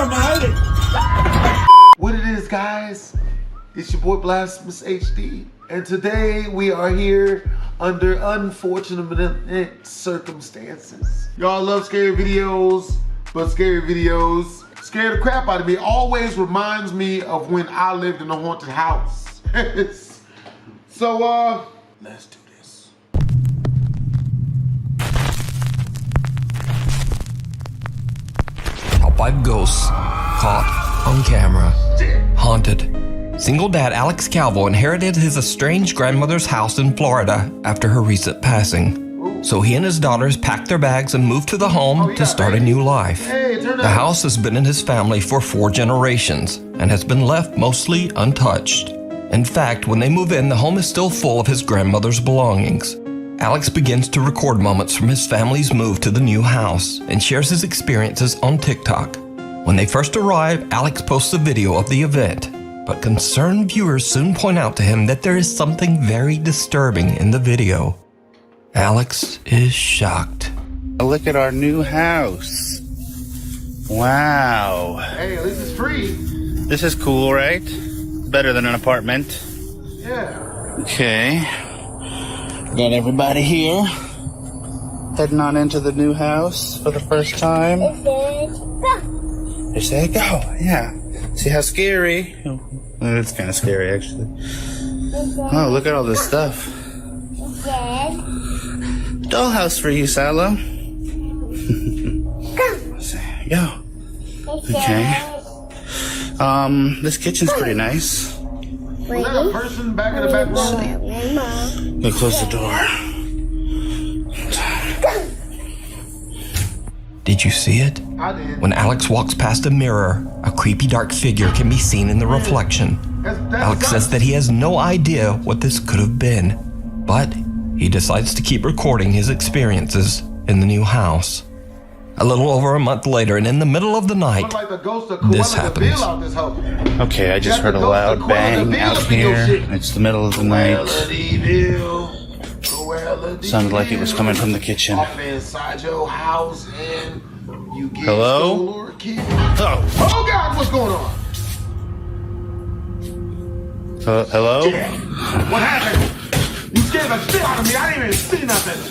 I'm hiding. What it is, guys? It's your boy BlastphamousHD, and today we are here under unfortunate circumstances. Y'all love scary videos, but scary videos scare the crap out of me. Always reminds me of when I lived in a haunted house. So, let's do this. Top 5 ghosts caught on camera. Haunted. Single dad Alex Calvo inherited his estranged grandmother's house in Florida after her recent passing. So he and his daughters packed their bags and moved to the home to start a new life. The house has been in his family for 4 generations and has been left mostly untouched. In fact, when they move in, the home is still full of his grandmother's belongings. Alex begins to record moments from his family's move to the new house and shares his experiences on TikTok. When they first arrive, Alex posts a video of the event, but concerned viewers soon point out to him that there is something very disturbing in the video. Alex is shocked. Look at our new house. Wow. Hey, at least it's free. This is cool, right? Better than an apartment. Yeah. Okay. Got everybody here. Heading on into the new house for the first time. They say go. Yeah. See how scary? It's kind of scary, actually. Oh, look at all this stuff. Dollhouse for you, Salo. Go. Okay. This kitchen's pretty nice. Was that a person back in the back room? Go close the door. Did you see it? I did. When Alex walks past a mirror, a creepy dark figure can be seen in the reflection. Alex says that he has no idea what this could have been, but he decides to keep recording his experiences in the new house. A little over a month later, and in the middle of the night, this happens. Okay, I just heard a loud bang out here. It's the middle of the night. Sounded like it was coming from the kitchen. Hello? Oh God, what's going on? Hello? What happened? You scared the shit out of me. I didn't even see nothing.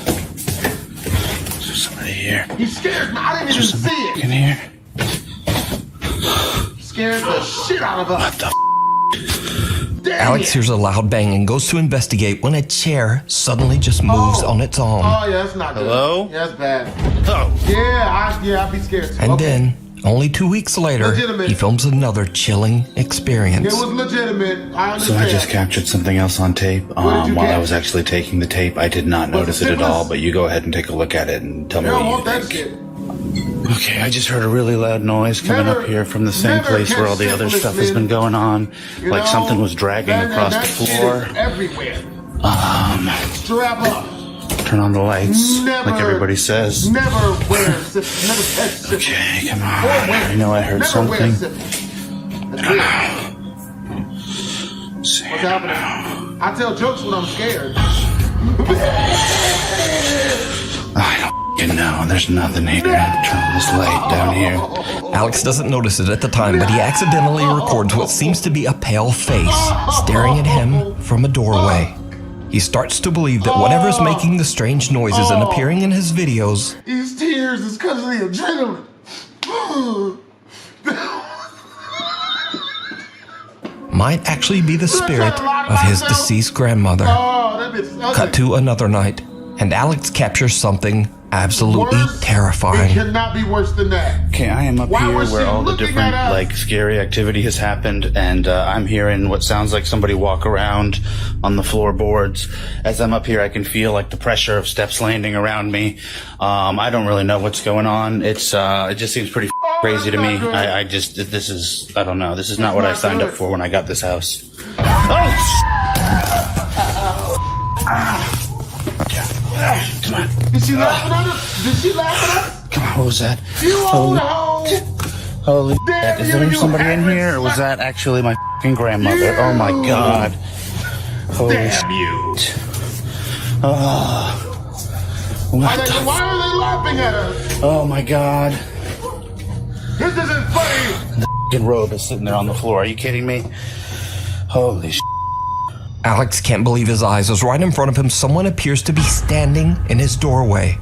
Is there somebody here? He scared me. I didn't even see it. In here? Scared the shit out of us. What the Alex hears a loud bang and goes to investigate when a chair suddenly just moves on its own. Oh yeah, that's not good. Hello? Yeah, that's bad. Oh. I'd be scared too. And then, only 2 weeks later, he films another chilling experience. It was legitimate. I understand. So I just captured something else on tape while I was actually taking the tape. I did not notice it at all, but you go ahead and take a look at it and tell me what you think. Okay, I just heard a really loud noise coming up here from the same place where all the other stuff has been going on. Like something was dragging across the floor. Everywhere. Strap up. Turn on the lights, like everybody says. Never wear zippers. Never catch zippers. Okay, come on. I know I heard something. What's happening? I tell jokes when I'm scared. I don't know. There's nothing here. Turn this light down here. Alex doesn't notice it at the time, but he accidentally records what seems to be a pale face staring at him from a doorway. He starts to believe that whatever is making the strange noises and appearing in his videos These tears is because of the adrenaline. might actually be the spirit of his deceased grandmother. Cut to another night, and Alex captures something absolutely terrifying. It cannot be worse than that. Okay, I am up here where all the different, scary activity has happened, and I'm hearing what sounds like somebody walk around on the floorboards. As I'm up here, I can feel, the pressure of steps landing around me. I don't really know what's going on. It just seems pretty crazy to me. I don't know. This is not what I signed up for when I got this house. Oh! Come on. Did she laugh at us? Come on, what was that? Holy shit. Is there somebody in here, or was that actually my fucking grandmother? Oh my God. Holy shit. Oh. Why are they laughing at us? Oh my God. This isn't funny. robe is sitting there on the floor. Are you kidding me? Holy shit. Alex can't believe his eyes as right in front of him someone appears to be standing in his doorway.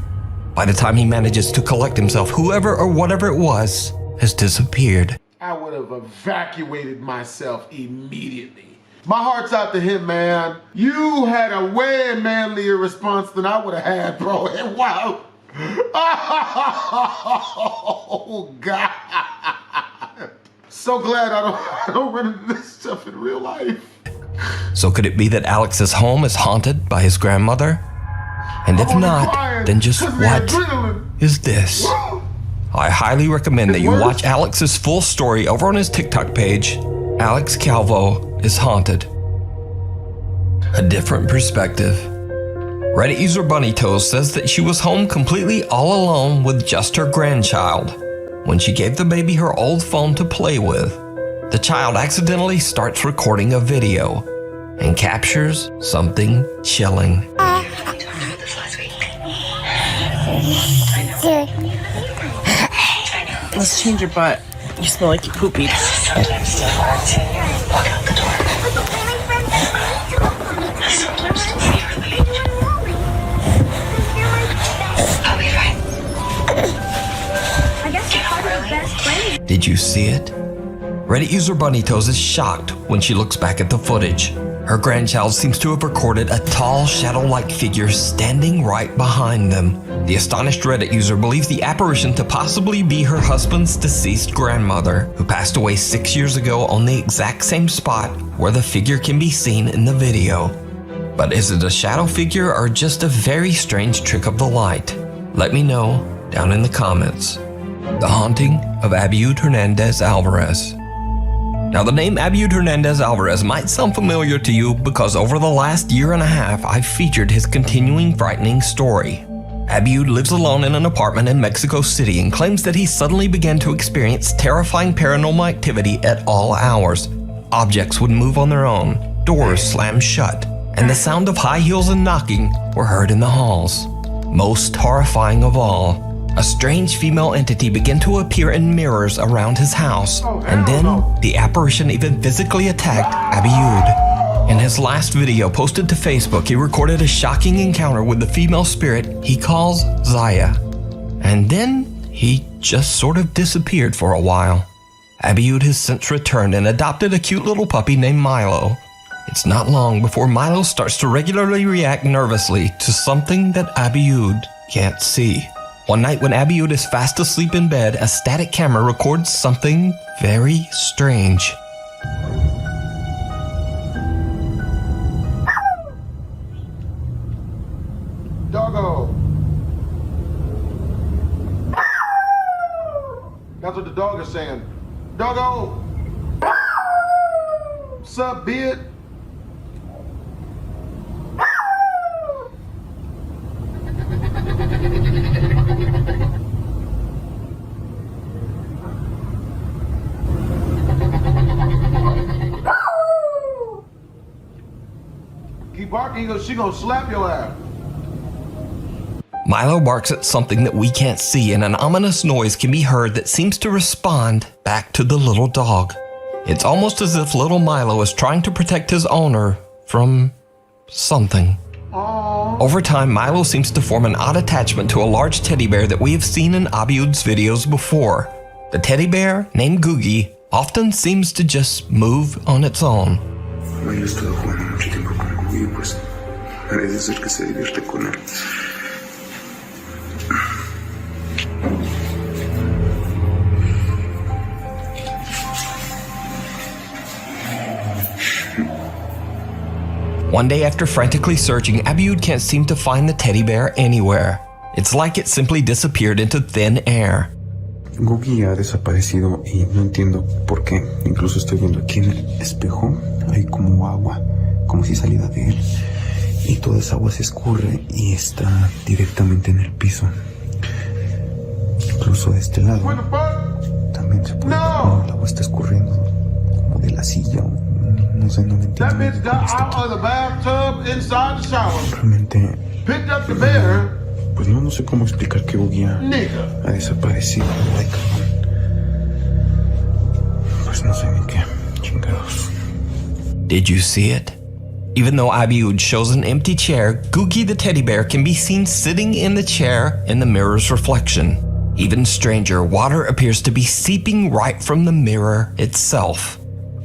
By the time he manages to collect himself, whoever or whatever it was has disappeared. I would have evacuated myself immediately. My heart's out to him, man. You had a way manlier response than I would have had, bro. Wow. Oh, God. So glad I don't run into this stuff in real life. So could it be that Alex's home is haunted by his grandmother? And if not, then just what is this? I highly recommend that you watch Alex's full story over on his TikTok page. Alex Calvo is haunted. A different perspective. Reddit user Bunny Toes says that she was home completely all alone with just her grandchild. When she gave the baby her old phone to play with, the child accidentally starts recording a video and captures something chilling. Siri. Let's change your butt. You smell like you poopy. Sometimes still hard to walk out the door. Sometimes still see her leave. I'll be fine. I guess it's part of the best place. Did you see it? Reddit user Bunny Toes is shocked when she looks back at the footage. Her grandchild seems to have recorded a tall, shadow-like figure standing right behind them. The astonished Reddit user believes the apparition to possibly be her husband's deceased grandmother, who passed away 6 years ago on the exact same spot where the figure can be seen in the video. But is it a shadow figure or just a very strange trick of the light? Let me know down in the comments. The Haunting of Abiud Hernandez Alvarez. Now, the name Abiud Hernandez Alvarez might sound familiar to you because over the last year and a half, I've featured his continuing frightening story. Abiud lives alone in an apartment in Mexico City and claims that he suddenly began to experience terrifying paranormal activity at all hours. Objects would move on their own, doors slammed shut, and the sound of high heels and knocking were heard in the halls. Most horrifying of all, a strange female entity began to appear in mirrors around his house, and then the apparition even physically attacked Abiud. In his last video posted to Facebook, he recorded a shocking encounter with the female spirit he calls Zaya. And then he just sort of disappeared for a while. Abiud has since returned and adopted a cute little puppy named Milo. It's not long before Milo starts to regularly react nervously to something that Abiud can't see. One night when Abiud is fast asleep in bed, a static camera records something very strange. Doggo! That's what the dog is saying. Doggo! What's up, Bid? Keep barking, she gonna slap your ass. Milo barks at something that we can't see, and an ominous noise can be heard that seems to respond back to the little dog. It's almost as if little Milo is trying to protect his owner from something. Aww. Over time, Milo seems to form an odd attachment to a large teddy bear that we have seen in Abiud's videos before. The teddy bear, named Googie, often seems to just move on its own. Milo estuvo jugando mucho tiempo con Googie, pues parece ser que se divierte con él. One day after frantically searching, Abiud can't seem to find the teddy bear anywhere. It's like it simply disappeared into thin air. Googie ha desaparecido y no entiendo por qué. Incluso estoy viendo aquí en el espejo, hay como agua, como si saliera de él. Y toda esa agua se escurre y está directamente en el piso. Incluso de este lado también se puede ver cómo el agua está escurriendo, como de la silla. No sé, no lo entiendo. Realmente, pues no sé cómo explicar que Googie ha desaparecido. Pues no sé ni qué chingados. Did you see it? Even though Abiud shows an empty chair, Googie the teddy bear can be seen sitting in the chair in the mirror's reflection. Even stranger, water appears to be seeping right from the mirror itself.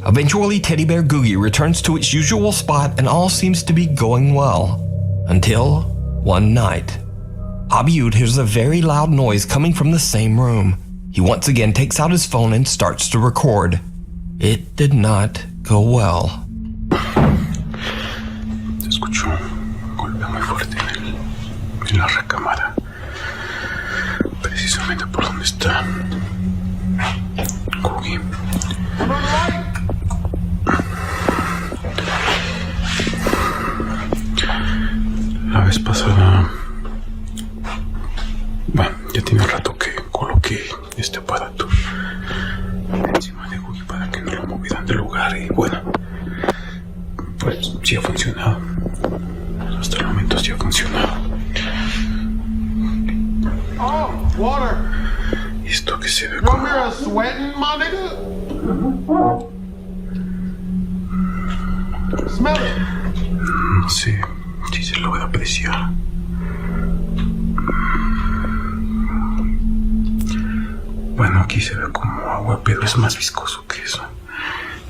Eventually, teddy bear Googie returns to its usual spot and all seems to be going well. Until one night. Abiud hears a very loud noise coming from the same room. He once again takes out his phone and starts to record. It did not go well. Escucho un golpe muy fuerte en la recámara, precisamente por donde está Cookie. La vez pasada, bueno, ya tiene un rato que coloqué este aparato encima de Cookie para que no lo movieran del lugar y bueno, pues sí ha funcionado. Hasta el momento sí ha funcionado. Oh, water. Y esto que se ve Your como... mirror sweating, my nigga? Smell it. No sé si se logra apreciar. Bueno, aquí se ve como agua, pero es más viscoso que eso.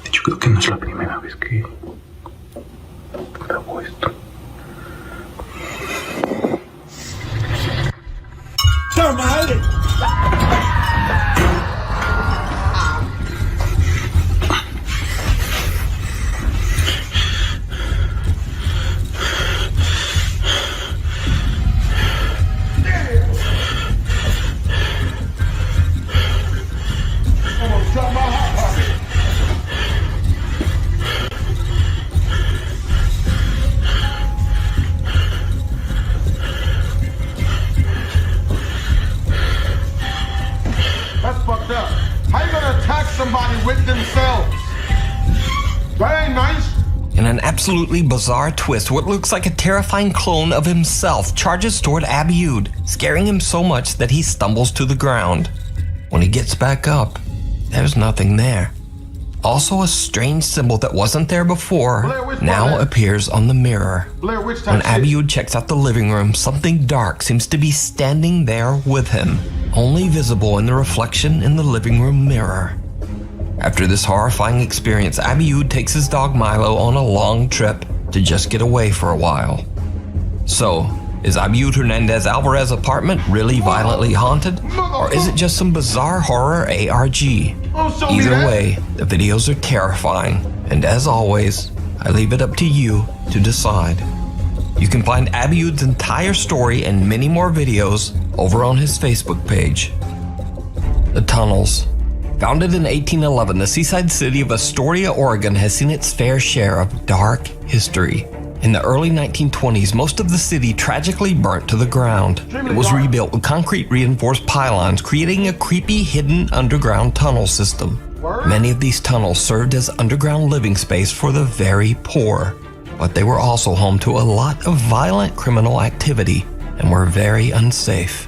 De hecho, creo que no es la primera vez que grabo esto. That's fucked up. How you gonna attack somebody with themselves? That ain't nice. In an absolutely bizarre twist, what looks like a terrifying clone of himself charges toward Abiud, scaring him so much that he stumbles to the ground. When he gets back up, there's nothing there. Also, a strange symbol that wasn't there before now appears on the mirror. Blair Witch When type shit. Abiud checks out the living room, something dark seems to be standing there with him, only visible in the reflection in the living room mirror. After this horrifying experience, Abiud takes his dog Milo on a long trip to just get away for a while. So, is Abiud Hernandez Alvarez's apartment really violently haunted? Or is it just some bizarre horror ARG? Oh, show me Either that. way, the videos are terrifying, and as always, I leave it up to you to decide. You can find Abiud's entire story and many more videos over on his Facebook page. The Tunnels. Founded in 1811, the seaside city of Astoria, Oregon has seen its fair share of dark history. In the early 1920s, most of the city tragically burnt to the ground. It was rebuilt with concrete reinforced pylons, creating a creepy hidden underground tunnel system. Many of these tunnels served as underground living space for the very poor, but they were also home to a lot of violent criminal activity and were very unsafe.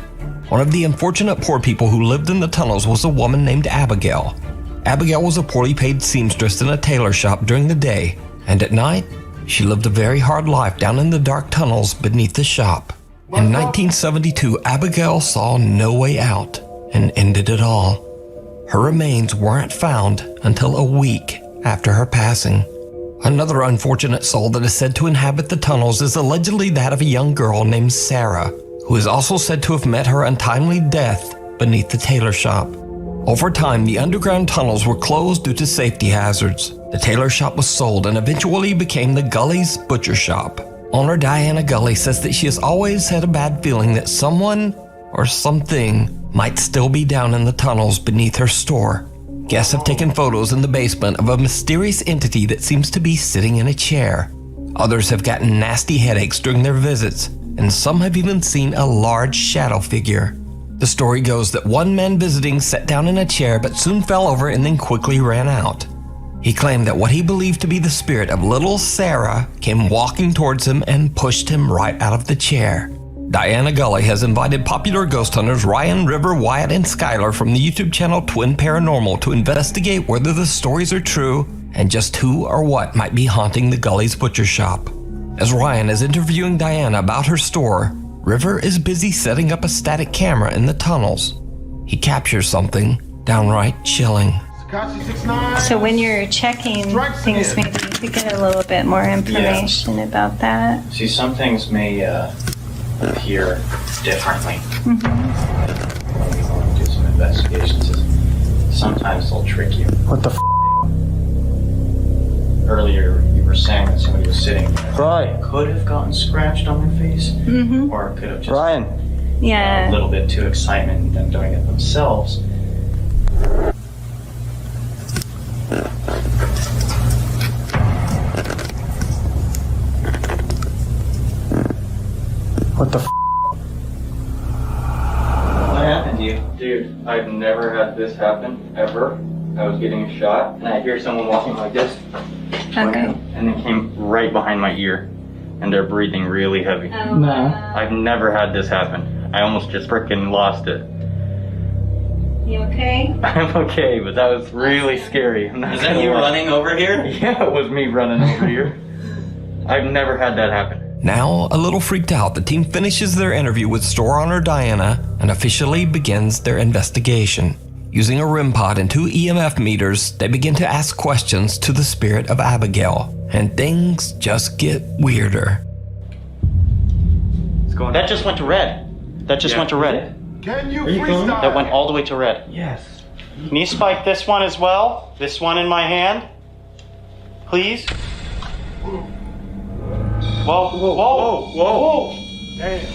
One of the unfortunate poor people who lived in the tunnels was a woman named Abigail. Abigail was a poorly paid seamstress in a tailor shop during the day, and at night, she lived a very hard life down in the dark tunnels beneath the shop. In 1972, Abigail saw no way out and ended it all. Her remains weren't found until a week after her passing. Another unfortunate soul that is said to inhabit the tunnels is allegedly that of a young girl named Sarah, who is also said to have met her untimely death beneath the tailor shop. Over time, the underground tunnels were closed due to safety hazards. The tailor shop was sold and eventually became the Gully's Butcher Shop. Owner Diana Gully says that she has always had a bad feeling that someone or something might still be down in the tunnels beneath her store. Guests have taken photos in the basement of a mysterious entity that seems to be sitting in a chair. Others have gotten nasty headaches during their visits, and some have even seen a large shadow figure. The story goes that one man visiting sat down in a chair but soon fell over and then quickly ran out. He claimed that what he believed to be the spirit of little Sarah came walking towards him and pushed him right out of the chair. Diana Gully has invited popular ghost hunters Ryan, River, Wyatt, and Skylar from the YouTube channel Twin Paranormal to investigate whether the stories are true and just who or what might be haunting the Gully's butcher shop. As Ryan is interviewing Diana about her store, River is busy setting up a static camera in the tunnels. He captures something downright chilling. So when you're checking things, maybe you could get a little bit more information about that. See, some things may appear differently. When we want to do some investigations, sometimes they'll trick you. What the f? Earlier, you were saying that somebody was sitting there. Right. It could have gotten scratched on their face, or it could have just Ryan. Yeah. a little bit too excitement and them doing it themselves. What the f? What happened to you? Dude, I've never had this happen, ever. I was getting a shot, and I hear someone walking like this. Okay. And they came right behind my ear, and they're breathing really heavy. No. I've never had this happen. I almost just freaking lost it. You okay? I'm okay, but that was really scary. Is that you running over here? Yeah, it was me running over here. I've never had that happen. Now, a little freaked out, the team finishes their interview with store owner Diana and officially begins their investigation. Using a REM pod and 2 EMF meters, they begin to ask questions to the spirit of Abigail, and things just get weirder. That just went to red. That just went to red. Can you freestyle? That went all the way to red. Yes. Can you spike this one as well? This one in my hand? Please? Whoa. Damn.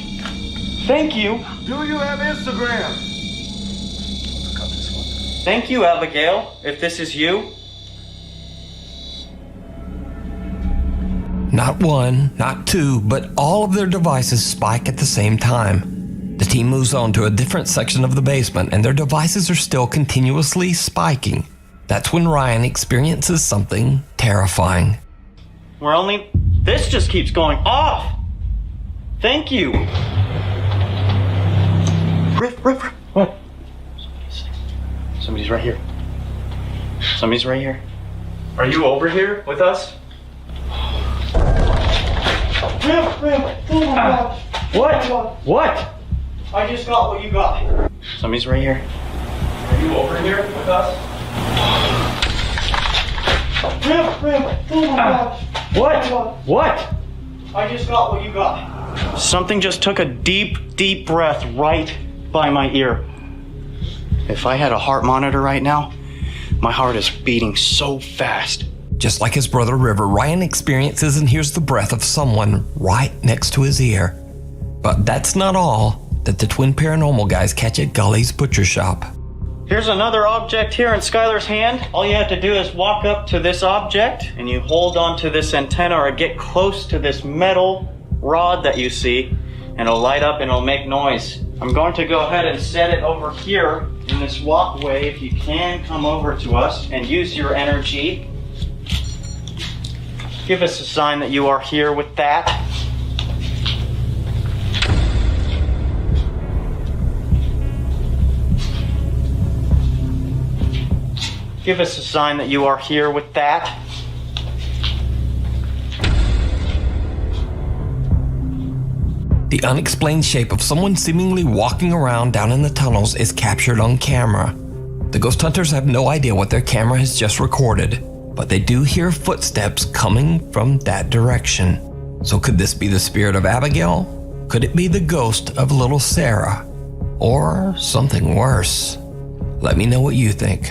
Thank you. Do you have Instagram? Thank you, Abigail, if this is you. Not one, not two, but all of their devices spike at the same time. The team moves on to a different section of the basement, and their devices are still continuously spiking. That's when Ryan experiences something terrifying. This just keeps going off. Thank you. Riff. What? Somebody's right here. Somebody's right here. Are you over here with us? What? I just got what you got. Somebody's right here. Are you over here with us? What? I just got what you got. Something just took a deep breath right by my ear. If I had a heart monitor right now, my heart is beating so fast. Just like his brother River, Ryan experiences and hears the breath of someone right next to his ear. But that's not all that the Twin Paranormal guys catch at Gully's butcher shop. Here's another object here in Skylar's hand. All you have to do is walk up to this object and you hold onto this antenna or get close to this metal rod that you see and it'll light up and it'll make noise. I'm going to go ahead and set it over here in this walkway. If you can come over to us and use your energy. Give us a sign that you are here with that. Give us a sign that you are here with that. The unexplained shape of someone seemingly walking around down in the tunnels is captured on camera. The ghost hunters have no idea what their camera has just recorded, but they do hear footsteps coming from that direction. So could this be the spirit of Abigail? Could it be the ghost of little Sarah? Or something worse? Let me know what you think.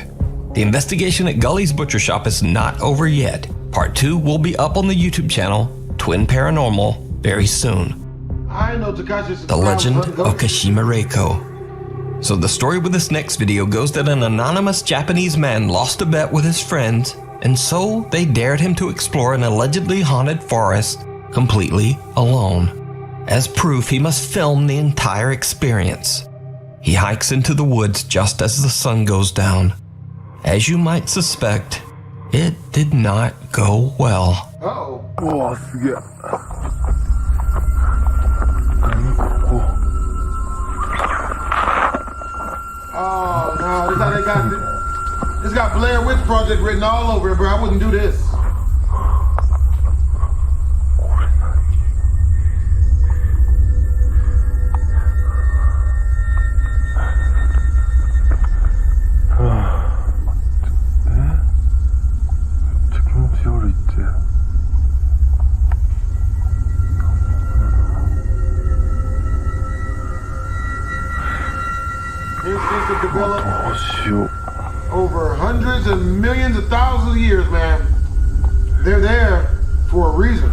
The investigation at Gully's butcher shop is not over yet. Part 2 will be up on the YouTube channel, Twin Paranormal, very soon. The Legend of Kashima Reiko. So the story with this next video goes that an anonymous Japanese man lost a bet with his friends, and so they dared him to explore an allegedly haunted forest completely alone. As proof, he must film the entire experience. He hikes into the woods just as the sun goes down. As you might suspect, it did not go well. Oh. Oh, yeah. That's how they got it. It's got Blair Witch Project written all over it, bro. I wouldn't do this. Instincts have developed over hundreds and millions of thousands of years, man. They're there for a reason.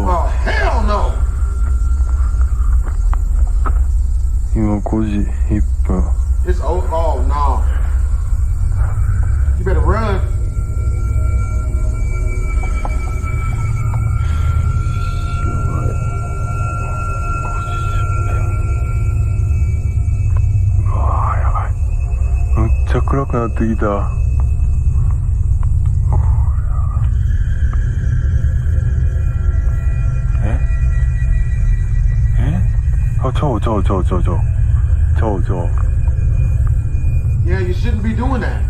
Oh, hell no! It's oh no. You better run. Yeah, you shouldn't be doing that.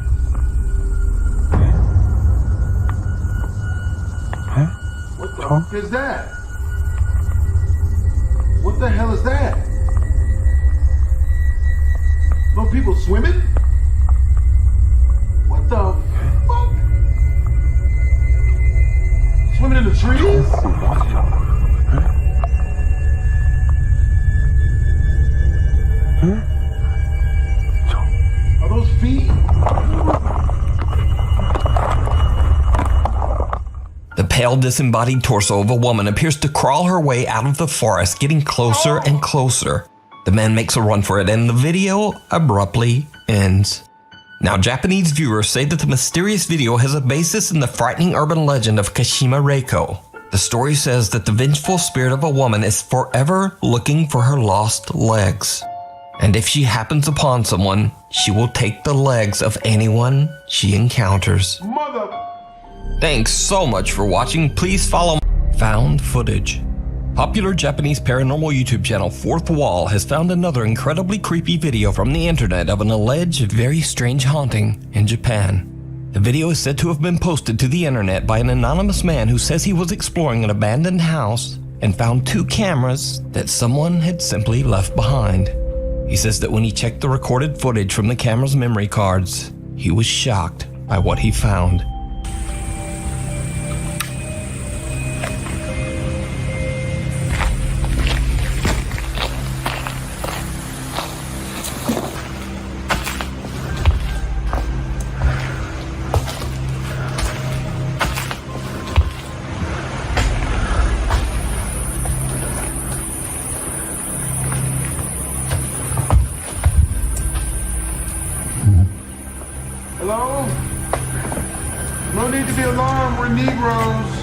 What the fuck is that? What the hell is that? No people swimming? What the fuck? Swimming in the trees? Are those feet? The pale, disembodied torso of a woman appears to crawl her way out of the forest, getting closer and closer. The man makes a run for it, and the video abruptly ends. Now, Japanese viewers say that the mysterious video has a basis in the frightening urban legend of Kashima Reiko. The story says that the vengeful spirit of a woman is forever looking for her lost legs. And if she happens upon someone, she will take the legs of anyone she encounters. Mother. Thanks so much for watching. Please follow Found Footage. Popular Japanese paranormal YouTube channel Fourth Wall has found another incredibly creepy video from the internet of an alleged very strange haunting in Japan. The video is said to have been posted to the internet by an anonymous man who says he was exploring an abandoned house and found 2 cameras that someone had simply left behind. He says that when he checked the recorded footage from the camera's memory cards, he was shocked by what he found. Hello? No need to be alarmed, we're Negroes.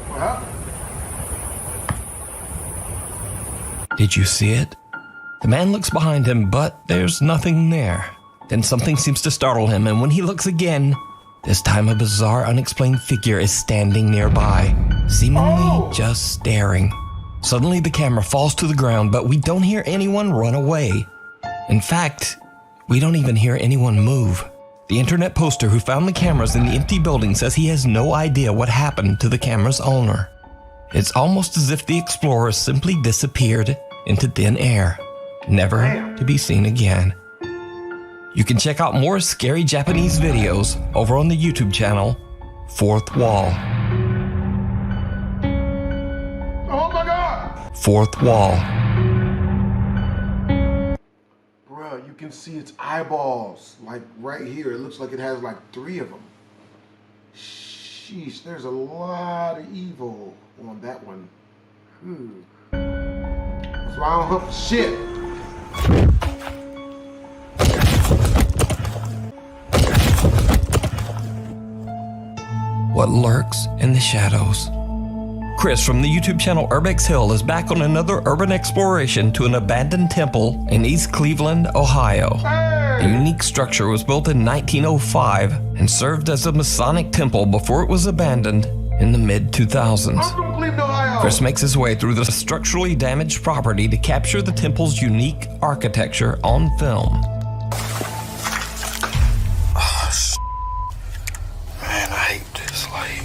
Well? Did you see it? The man looks behind him, but there's nothing there. Then something seems to startle him, and when he looks again, this time a bizarre, unexplained figure is standing nearby, seemingly just staring. Suddenly the camera falls to the ground, but we don't hear anyone run away. In fact, we don't even hear anyone move. The internet poster who found the cameras in the empty building says he has no idea what happened to the camera's owner. It's almost as if the explorers simply disappeared into thin air, never to be seen again. You can check out more scary Japanese videos over on the YouTube channel Fourth Wall. Oh my God! Fourth Wall. Bruh, you can see its eyeballs, like right here. It looks like it has like 3 of them. Sheesh, there's a lot of evil on that one. That's why I don't hunt for shit. What lurks in the shadows? Chris from the YouTube channel Urbex Hill is back on another urban exploration to an abandoned temple in East Cleveland, Ohio. The unique structure was built in 1905 and served as a Masonic temple before it was abandoned in the mid-2000s. Chris makes his way through the structurally damaged property to capture the temple's unique architecture on film. Man, I hate this light.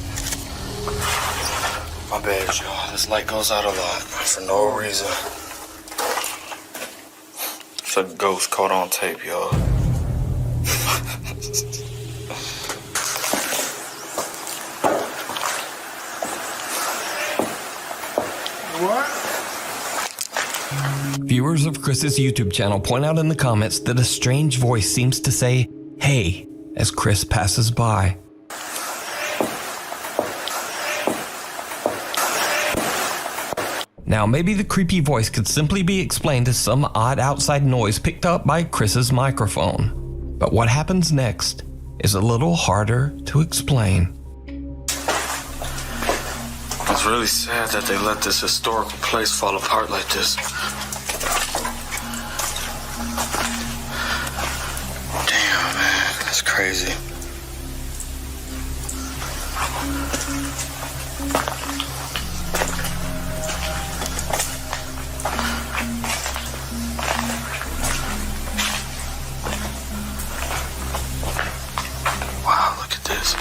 My bad, y'all. This light goes out a lot for no reason. It's a ghost caught on tape, y'all. What? Viewers of Chris's YouTube channel point out in the comments that a strange voice seems to say, "Hey," as Chris passes by. Now, maybe the creepy voice could simply be explained as some odd outside noise picked up by Chris's microphone. But what happens next is a little harder to explain. It's really sad that they let this historical place fall apart like this. Damn, man, that's crazy. Wow, look at this.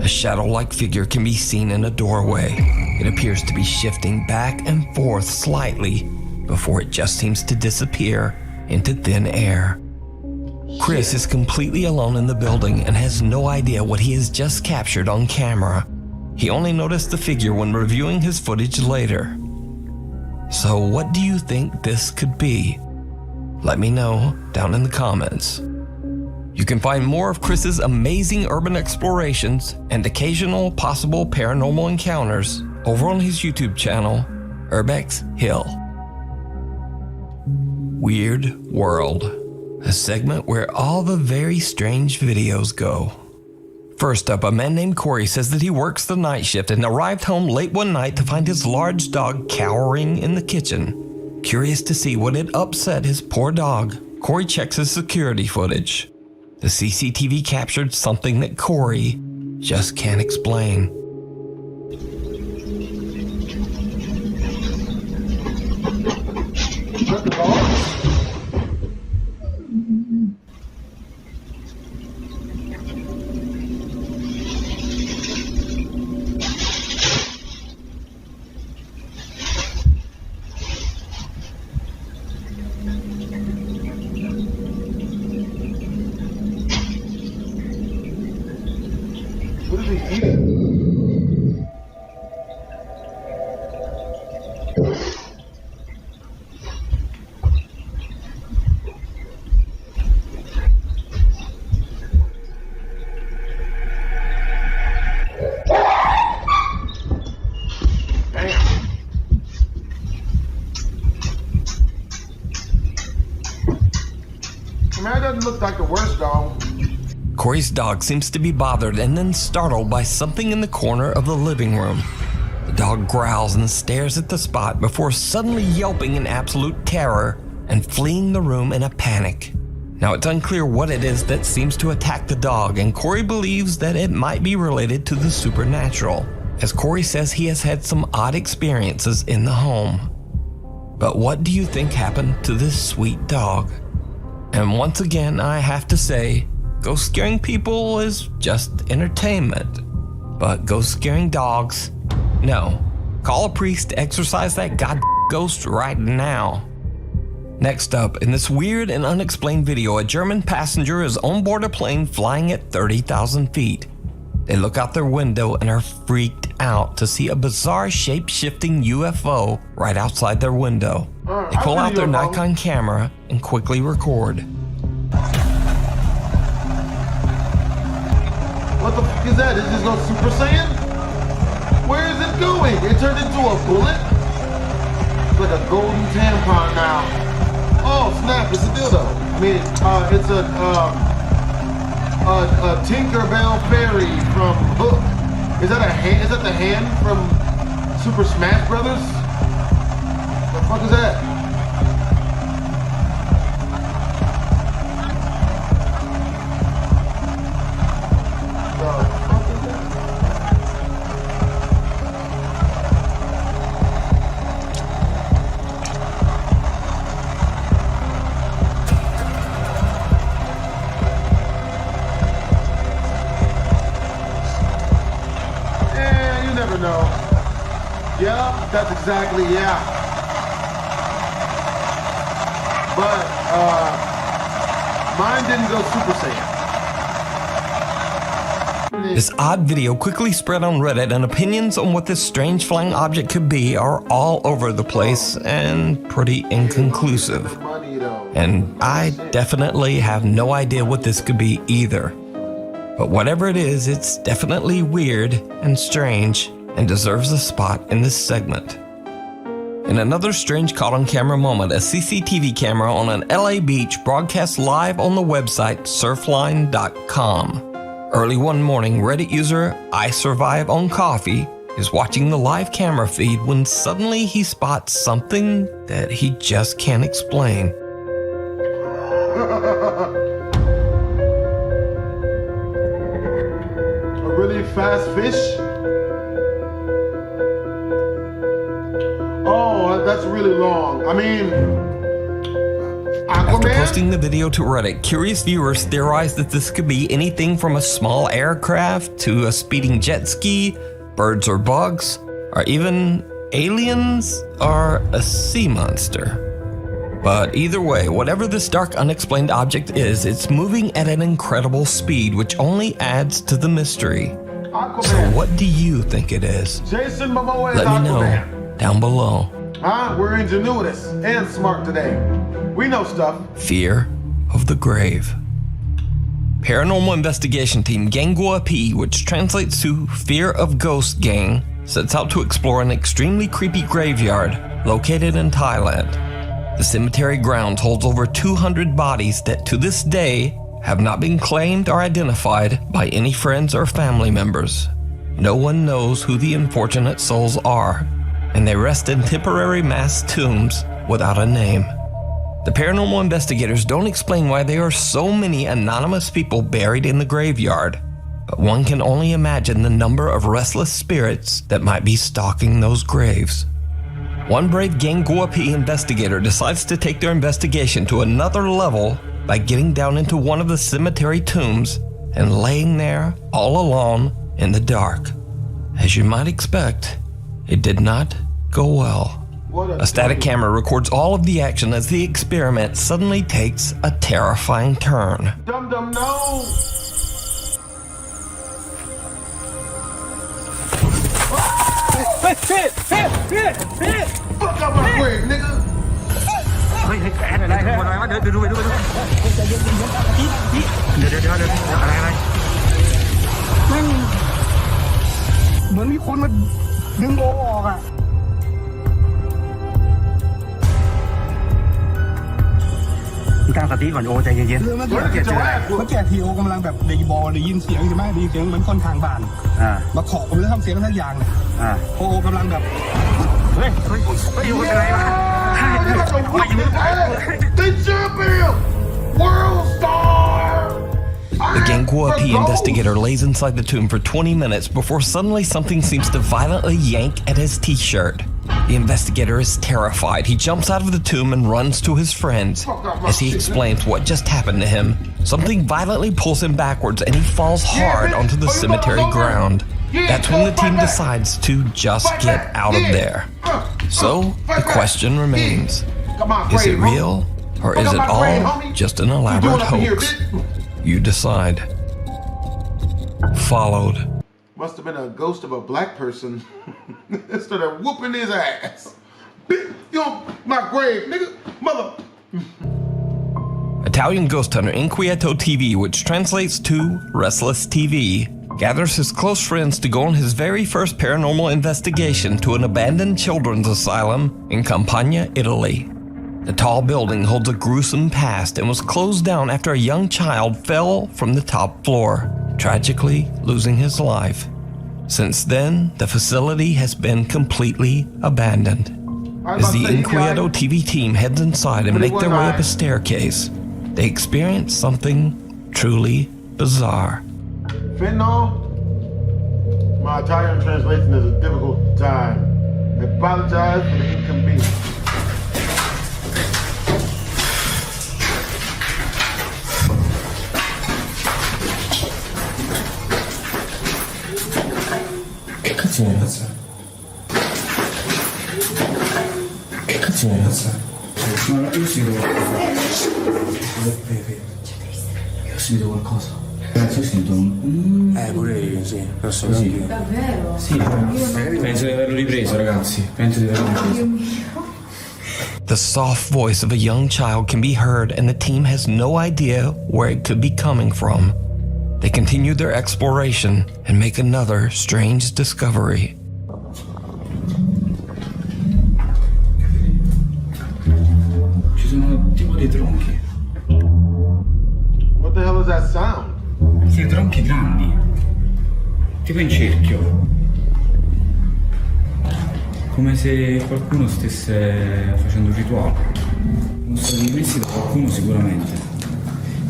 A shadow-like figure can be seen in a doorway. It appears to be shifting back and forth slightly before it just seems to disappear into thin air. Chris is completely alone in the building and has no idea what he has just captured on camera. He only noticed the figure when reviewing his footage later. So what do you think this could be? Let me know down in the comments. You can find more of Chris's amazing urban explorations and occasional possible paranormal encounters over on his YouTube channel, Urbex Hill. Weird World, a segment where all the very strange videos go. First up, a man named Corey says that he works the night shift and arrived home late one night to find his large dog cowering in the kitchen. Curious to see what had upset his poor dog, Corey checks his security footage. The CCTV captured something that Corey just can't explain. What is he eating? Man, that doesn't look like the worst dog. Corey's dog seems to be bothered and then startled by something in the corner of the living room. The dog growls and stares at the spot before suddenly yelping in absolute terror and fleeing the room in a panic. Now, it's unclear what it is that seems to attack the dog, and Corey believes that it might be related to the supernatural, as Corey says he has had some odd experiences in the home. But what do you think happened to this sweet dog? And once again, I have to say, ghost scaring people is just entertainment. But ghost scaring dogs, no. Call a priest to exorcise that ghost right now. Next up, in this weird and unexplained video, a German passenger is on board a plane flying at 30,000 feet. They look out their window and are freaked out to see a bizarre shape-shifting UFO right outside their window. They pull out their Nikon camera and quickly record. What the fuck is that? Is this go Super Saiyan? Where is it going? It turned into a bullet? It's like a golden tampon now. Oh snap, it's a dildo. I mean, it's a Tinkerbell Fairy from Hook. Is that a hand? Is that the hand from Super Smash Brothers? What the fuck is that? No. Yeah, that's exactly, yeah. But, mine didn't go Super Saiyan. This odd video quickly spread on Reddit, and opinions on what this strange flying object could be are all over the place and pretty inconclusive. And I definitely have no idea what this could be either. But whatever it is, it's definitely weird and strange, and deserves a spot in this segment. In another strange caught on camera moment, a CCTV camera on an LA beach broadcast live on the website surfline.com. Early one morning, Reddit user I Survive on Coffee is watching the live camera feed when suddenly he spots something that he just can't explain. A really fast fish? Oh, that's really long. I mean, After Aquaman? posting the video to Reddit, curious viewers theorized that this could be anything from a small aircraft to a speeding jet ski, birds or bugs, or even aliens or a sea monster. But either way, whatever this dark unexplained object is, it's moving at an incredible speed, which only adds to the mystery. Aquaman. So what do you think it is? Jason Momoa is Let me Aquaman. know down below. We're ingenuitous and smart today. We know stuff. Fear of the grave. Paranormal investigation team Gangua P, which translates to Fear of Ghost Gang, sets out to explore an extremely creepy graveyard located in Thailand. The cemetery grounds holds over 200 bodies that to this day have not been claimed or identified by any friends or family members. No one knows who the unfortunate souls are, and they rest in temporary mass tombs without a name. The paranormal investigators don't explain why there are so many anonymous people buried in the graveyard, but one can only imagine the number of restless spirits that might be stalking those graves. One brave Gangua P investigator decides to take their investigation to another level by getting down into one of the cemetery tombs and laying there all alone in the dark. As you might expect, it did not go well. A static camera records all of the action as the experiment suddenly takes a terrifying turn. Dum dum no. Fuck up my grave, nigga. เฮ้ยแอนอะไรอะไรวะเดี๋ยวดูอะไรมันเหมือนมีคนมาดึงโอออกอ่ะตั้งสติก่อนโอใจเย็นๆเมื่อกี้ทีโอกำลังแบบเดย์บอลได้ยินเสียงใช่ไหมได้ยินเสียงเหมือนคนทางบ้านมาเคาะผมเลยทำเสียงทั้งอย่างเลยโอกำลังแบบเฮ้ยอยู่เป็นไรวะ The champion! World star! The Gangua P investigator lays inside the tomb for 20 minutes before suddenly something seems to violently yank at his t-shirt. The investigator is terrified. He jumps out of the tomb and runs to his friends. As he explains what just happened to him, something violently pulls him backwards and he falls hard onto the cemetery ground. That's when the team decides to just get out of there. So, the question remains, is it real or is it all just an elaborate hoax? You decide. Followed. Must have been a ghost of a black person. Instead of whooping his ass. You know, my grave, nigga. Mother. Italian ghost hunter Inquieto TV, which translates to Restless TV, gathers his close friends to go on his very first paranormal investigation to an abandoned children's asylum in Campania, Italy. The tall building holds a gruesome past and was closed down after a young child fell from the top floor, tragically losing his life. Since then, the facility has been completely abandoned. As the Inquieto TV team heads inside and make their way up a staircase, they experience something truly bizarre. Fentanyl? My Italian translation is a difficult time. I apologize for the inconvenience. Che cazzo vuoi passare? Che cazzo vuoi passare? No, io sento qualcosa. Io sento qualcosa. Io sento un... pure io, sì. Posso così. Davvero? Sì, penso di averlo ripreso, ragazzi. Penso di averlo ripreso. The soft voice of a young child can be heard, and the team has no idea where it could be coming from. They continue their exploration and make another strange discovery. Ci sono tipo dei tronchi. What the hell is that sound? Sì, tronchi grandi. Tipo in cerchio. Come se qualcuno stesse facendo un rituale. Sono stati messi da qualcuno sicuramente.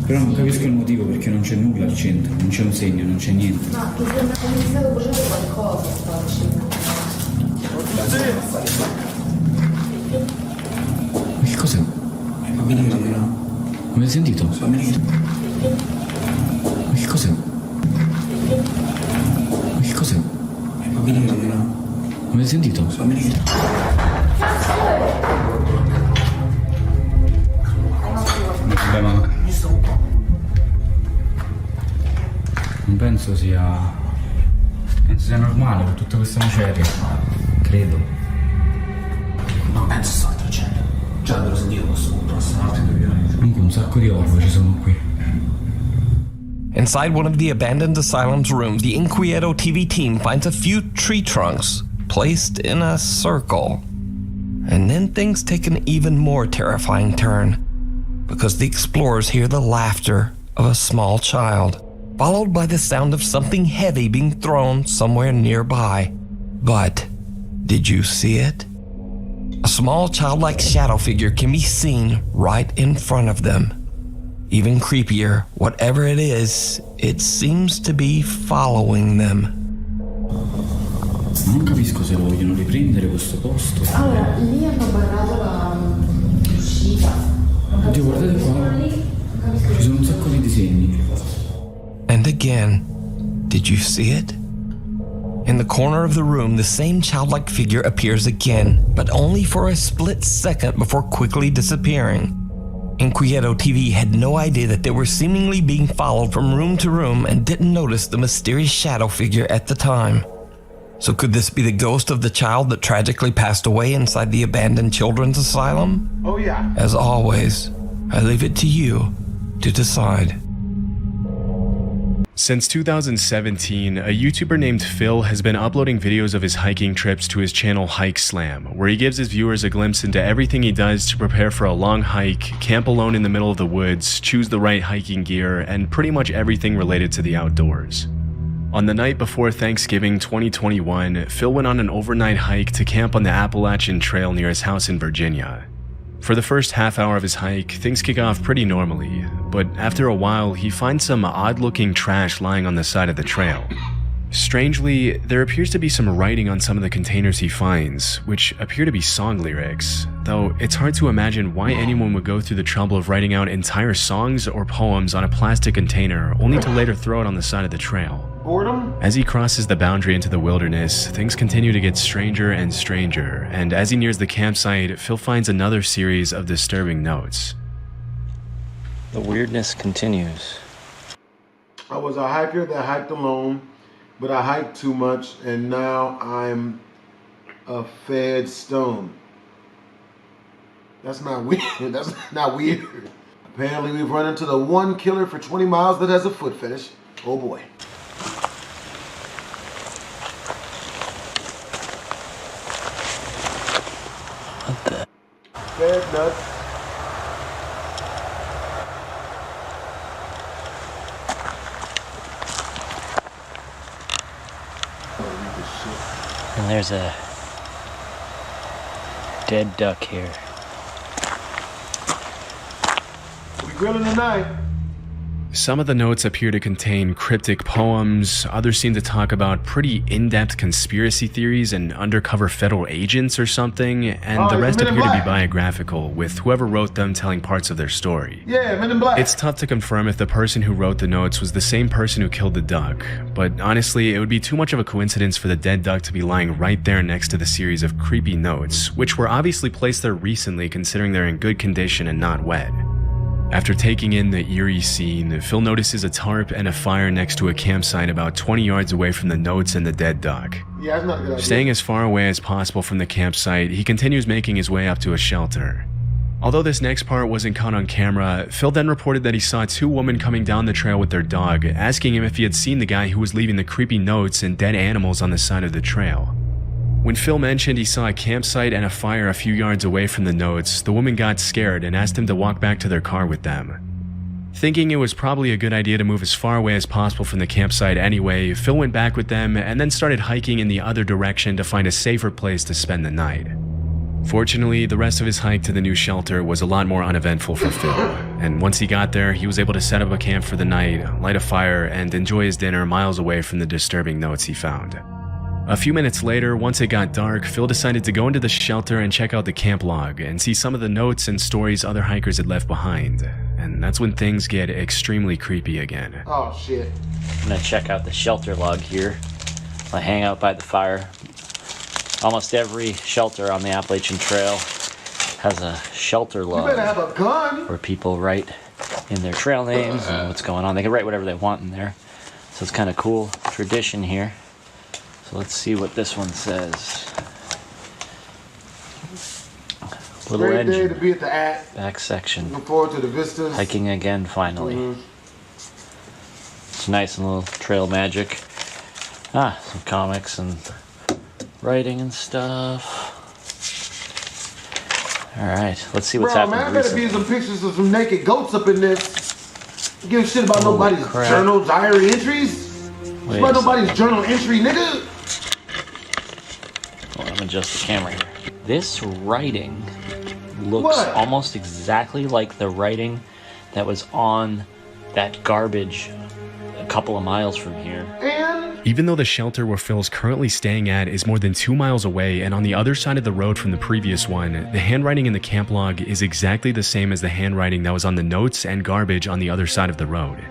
Però non capisco il motivo perché non c'è nulla al centro, non c'è un segno, non c'è niente. Ma ti sembra che mi stato bruciando qualcosa, stavo dicendo. Ma che cos'è? Fammi vedere, no? Come hai sentito? Fammi vedere. Ma che cos'è? Ma che cos'è? Fammi vedere, no? Come hai sentito? Fammi vedere. Vabbè, ma non penso sia normale con tutta questa maceria. Credo. Non penso sia altro cielo. Già l'avevo sentito questo punto. Comunque un sacco di orbo ci sono qui. Inside one of the abandoned asylum's rooms, the Inquieto TV team finds a few tree trunks placed in a circle. And then things take an even more terrifying turn, because the explorers hear the laughter of a small child, followed by the sound of something heavy being thrown somewhere nearby. But did you see it? A small childlike shadow figure can be seen right in front of them. Even creepier, whatever it is, it seems to be following them. Non capisco se lo vogliono riprendere questo posto. Allora, lì hanno barrato l'uscita. Oddio, guardate qua. Ci sono un sacco di disegni. And again, did you see it? In the corner of the room, the same childlike figure appears again, but only for a split second before quickly disappearing. Inquieto TV had no idea that they were seemingly being followed from room to room and didn't notice the mysterious shadow figure at the time. So could this be the ghost of the child that tragically passed away inside the abandoned children's asylum? Oh yeah. As always, I leave it to you to decide. Since 2017, a YouTuber named Phil has been uploading videos of his hiking trips to his channel Hike Slam, where he gives his viewers a glimpse into everything he does to prepare for a long hike, camp alone in the middle of the woods, choose the right hiking gear, and pretty much everything related to the outdoors. On the night before Thanksgiving 2021, Phil went on an overnight hike to camp on the Appalachian Trail near his house in Virginia. For the first half hour of his hike, things kick off pretty normally, but after a while, he finds some odd-looking trash lying on the side of the trail. Strangely, there appears to be some writing on some of the containers he finds, which appear to be song lyrics, though it's hard to imagine why anyone would go through the trouble of writing out entire songs or poems on a plastic container only to later throw it on the side of the trail. Boredom? As he crosses the boundary into the wilderness, things continue to get stranger and stranger, and as he nears the campsite, Phil finds another series of disturbing notes. The weirdness continues. I was a hiker that hiked alone, but I hiked too much, and now I'm a fed stone. That's not weird. That's not weird. Apparently we've run into the one killer for 20 miles that has a foot fetish. Oh boy. What the? Fed nuts. And there's a dead duck here. We grilling tonight. Some of the notes appear to contain cryptic poems, others seem to talk about pretty in-depth conspiracy theories and undercover federal agents or something, and the rest appear to be biographical, with whoever wrote them telling parts of their story. Yeah, Men in Black. It's tough to confirm if the person who wrote the notes was the same person who killed the duck, but honestly, it would be too much of a coincidence for the dead duck to be lying right there next to the series of creepy notes, which were obviously placed there recently considering they're in good condition and not wet. After taking in the eerie scene, Phil notices a tarp and a fire next to a campsite about 20 yards away from the notes and the dead duck. Yeah, that's not a good idea. Staying as far away as possible from the campsite, he continues making his way up to a shelter. Although this next part wasn't caught on camera, Phil then reported that he saw two women coming down the trail with their dog, asking him if he had seen the guy who was leaving the creepy notes and dead animals on the side of the trail. When Phil mentioned he saw a campsite and a fire a few yards away from the notes, the woman got scared and asked him to walk back to their car with them. Thinking it was probably a good idea to move as far away as possible from the campsite anyway, Phil went back with them and then started hiking in the other direction to find a safer place to spend the night. Fortunately, the rest of his hike to the new shelter was a lot more uneventful for Phil, and once he got there, he was able to set up a camp for the night, light a fire, and enjoy his dinner miles away from the disturbing notes he found. A few minutes later, once it got dark, Phil decided to go into the shelter and check out the camp log and see some of the notes and stories other hikers had left behind. And that's when things get extremely creepy again. Oh, shit. I'm gonna check out the shelter log here. I hang out by the fire. Almost every shelter on the Appalachian Trail has a shelter log. You better have a gun. Where people write in their trail names and what's going on. They can write whatever they want in there. So it's kind of cool tradition here. So let's see what this one says. Little Great engine. day to be at the Back section. Looking forward to the vistas. Hiking again, finally. It's nice and little trail magic. Some comics and writing and stuff. Alright, let's see what's happening. Man, I better be some pictures of some naked goats up in this. Give a shit about nobody's journal, diary entries. It's about nobody's journal entry, nigga. Hold on, adjust the camera here. This writing looks almost exactly like the writing that was on that garbage a couple of miles from here. Even though the shelter where Phil's currently staying at is more than 2 miles away and on the other side of the road from the previous one, the handwriting in the camp log is exactly the same as the handwriting that was on the notes and garbage on the other side of the road.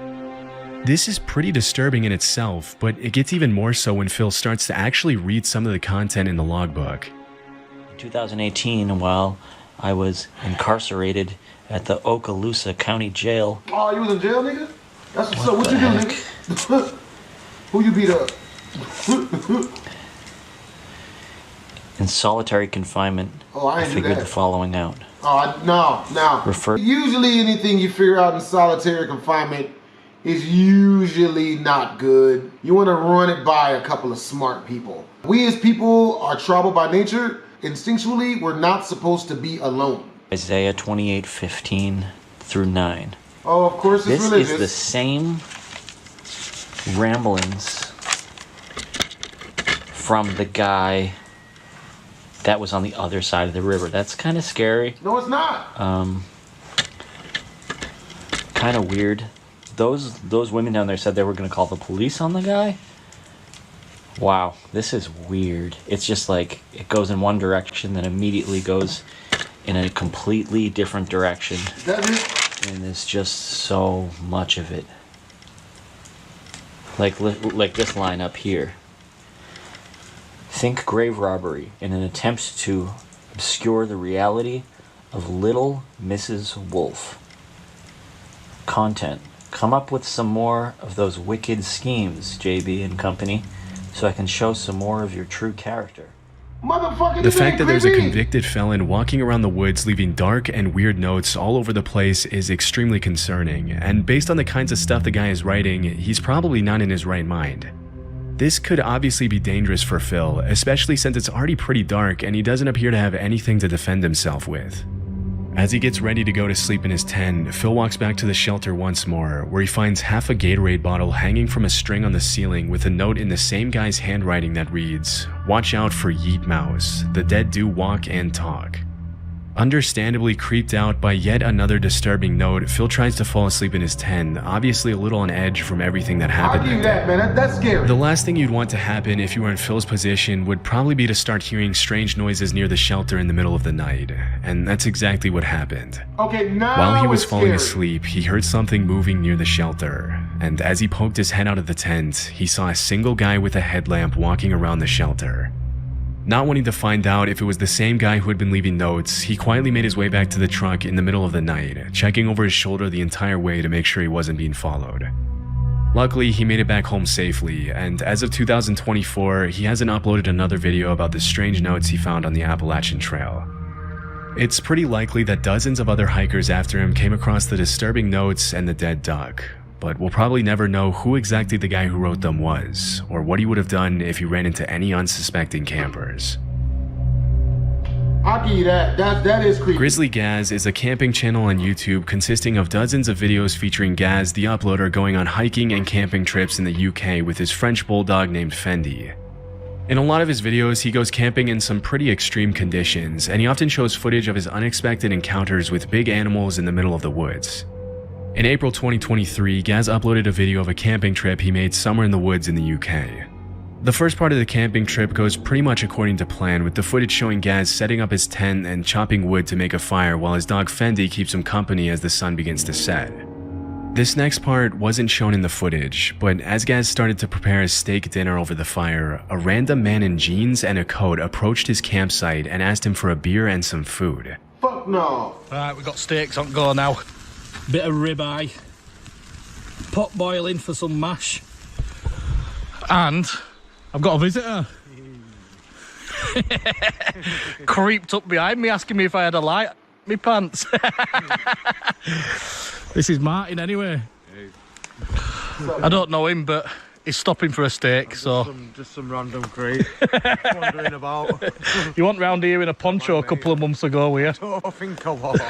This is pretty disturbing in itself, but it gets even more so when Phil starts to actually read some of the content in the logbook. In 2018, while I was incarcerated at the Okaloosa County Jail. Oh, you was in jail, nigga? That's what's up. What you do, nigga? Who you beat up? In solitary confinement, I figured the following out. No. Usually anything you figure out in solitary confinement is usually not good. You want to run it by a couple of smart people. We as people are tribal by nature. Instinctually, we're not supposed to be alone. Isaiah 28:15 through 9. Oh, of course it's religious. This is the same ramblings from the guy that was on the other side of the river. That's kind of scary. No, it's not. Kind of weird. Those women down there said they were going to call the police on the guy. Wow, this is weird. It's just like it goes in one direction, then immediately goes in a completely different direction. That is. And there's just so much of it. Like this line up here. Think grave robbery in an attempt to obscure the reality of Little Mrs. Wolf. Content. Come up with some more of those wicked schemes, JB and company, so I can show some more of your true character. Motherfucker, the fact that there's a convicted felon walking around the woods leaving dark and weird notes all over the place is extremely concerning, and based on the kinds of stuff the guy is writing, he's probably not in his right mind. This could obviously be dangerous for Phil, especially since it's already pretty dark and he doesn't appear to have anything to defend himself with. As he gets ready to go to sleep in his tent, Phil walks back to the shelter once more, where he finds half a Gatorade bottle hanging from a string on the ceiling with a note in the same guy's handwriting that reads, "Watch out for Yeet Mouse, the dead do walk and talk." Understandably creeped out by yet another disturbing note, Phil tries to fall asleep in his tent, obviously a little on edge from everything that happened. I'll give you that, man. That's scary. The last thing you'd want to happen if you were in Phil's position would probably be to start hearing strange noises near the shelter in the middle of the night, and that's exactly what happened. Okay, now While he was it's falling scary. asleep, he heard something moving near the shelter, and as he poked his head out of the tent, he saw a single guy with a headlamp walking around the shelter. Not wanting to find out if it was the same guy who had been leaving notes, he quietly made his way back to the truck in the middle of the night, checking over his shoulder the entire way to make sure he wasn't being followed. Luckily, he made it back home safely, and as of 2024, he hasn't uploaded another video about the strange notes he found on the Appalachian Trail. It's pretty likely that dozens of other hikers after him came across the disturbing notes and the dead duck, but we'll probably never know who exactly the guy who wrote them was, or what he would have done if he ran into any unsuspecting campers. I'll give you that. That is creepy. Grizzly Gaz is a camping channel on YouTube consisting of dozens of videos featuring Gaz, the uploader, going on hiking and camping trips in the UK with his French bulldog named Fendi. In a lot of his videos, he goes camping in some pretty extreme conditions, and he often shows footage of his unexpected encounters with big animals in the middle of the woods. In April 2023, Gaz uploaded a video of a camping trip he made somewhere in the woods in the UK. The first part of the camping trip goes pretty much according to plan, with the footage showing Gaz setting up his tent and chopping wood to make a fire while his dog Fendi keeps him company as the sun begins to set. This next part wasn't shown in the footage, but as Gaz started to prepare his steak dinner over the fire, a random man in jeans and a coat approached his campsite and asked him for a beer and some food. Fuck no. Right, we've got steaks on go now. Bit of ribeye, pot boiling for some mash, and I've got a visitor. Creeped up behind me asking me if I had a light in my pants. This is Martin anyway. I don't know him, but he's stopping for a steak, so... Just some random creep wandering about. You went round here in a poncho a couple of months ago, were you? I don't think I was. I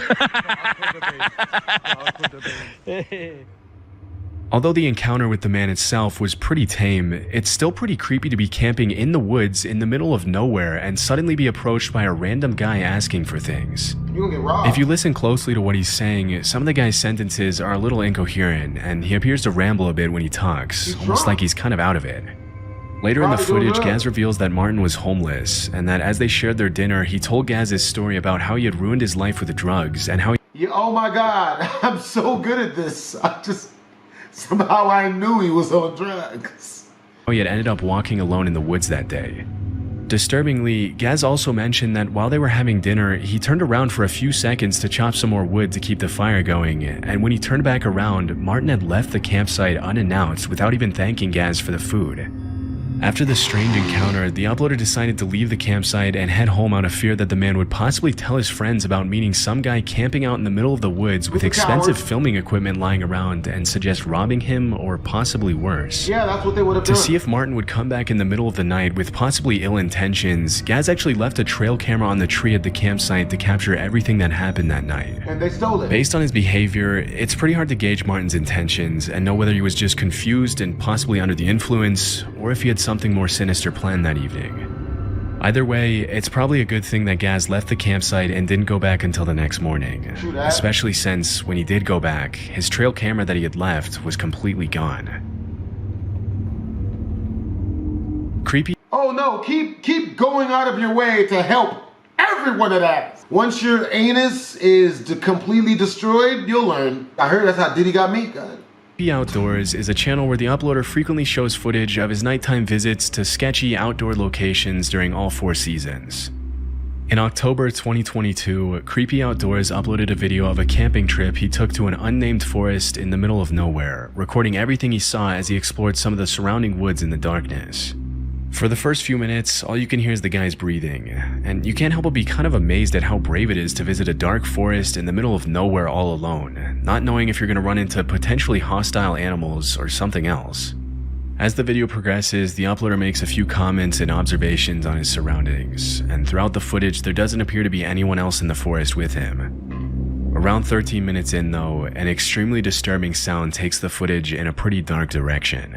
could have been. Although the encounter with the man itself was pretty tame, it's still pretty creepy to be camping in the woods in the middle of nowhere and suddenly be approached by a random guy asking for things. You're gonna get robbed. If you listen closely to what he's saying, some of the guy's sentences are a little incoherent, and he appears to ramble a bit when he talks, almost like he's kind of out of it. Later in the footage, Gaz reveals that Martin was homeless, and that as they shared their dinner, he told Gaz his story about how he had ruined his life with drugs, and how oh my god, I'm so good at this. Somehow I knew he was on drugs. he had ended up walking alone in the woods that day. Disturbingly, Gaz also mentioned that while they were having dinner, he turned around for a few seconds to chop some more wood to keep the fire going, and when he turned back around, Martin had left the campsite unannounced without even thanking Gaz for the food. After the strange encounter, the uploader decided to leave the campsite and head home out of fear that the man would possibly tell his friends about meeting some guy camping out in the middle of the woods with expensive filming equipment lying around and suggest robbing him or possibly worse. Yeah, that's what they would have done. To see if Martin would come back in the middle of the night with possibly ill intentions, Gaz actually left a trail camera on the tree at the campsite to capture everything that happened that night. And they stole it. Based on his behavior, it's pretty hard to gauge Martin's intentions and know whether he was just confused and possibly under the influence, or if he had something more sinister planned that evening. Either way, it's probably a good thing that Gaz left the campsite and didn't go back until the next morning, especially since when he did go back, his trail camera that he had left was completely gone. Creepy. Oh no, keep going out of your way to help everyone that asks. Once your anus is completely destroyed, you'll learn. I heard that's how Diddy got me. Outdoors is a channel where the uploader frequently shows footage of his nighttime visits to sketchy outdoor locations during all 4 seasons. In October 2022, Creepy Outdoors uploaded a video of a camping trip he took to an unnamed forest in the middle of nowhere, recording everything he saw as he explored some of the surrounding woods in the darkness. For the first few minutes, all you can hear is the guy's breathing, and you can't help but be kind of amazed at how brave it is to visit a dark forest in the middle of nowhere all alone, not knowing if you're going to run into potentially hostile animals or something else. As the video progresses, the uploader makes a few comments and observations on his surroundings, and throughout the footage there doesn't appear to be anyone else in the forest with him. Around 13 minutes in though, an extremely disturbing sound takes the footage in a pretty dark direction.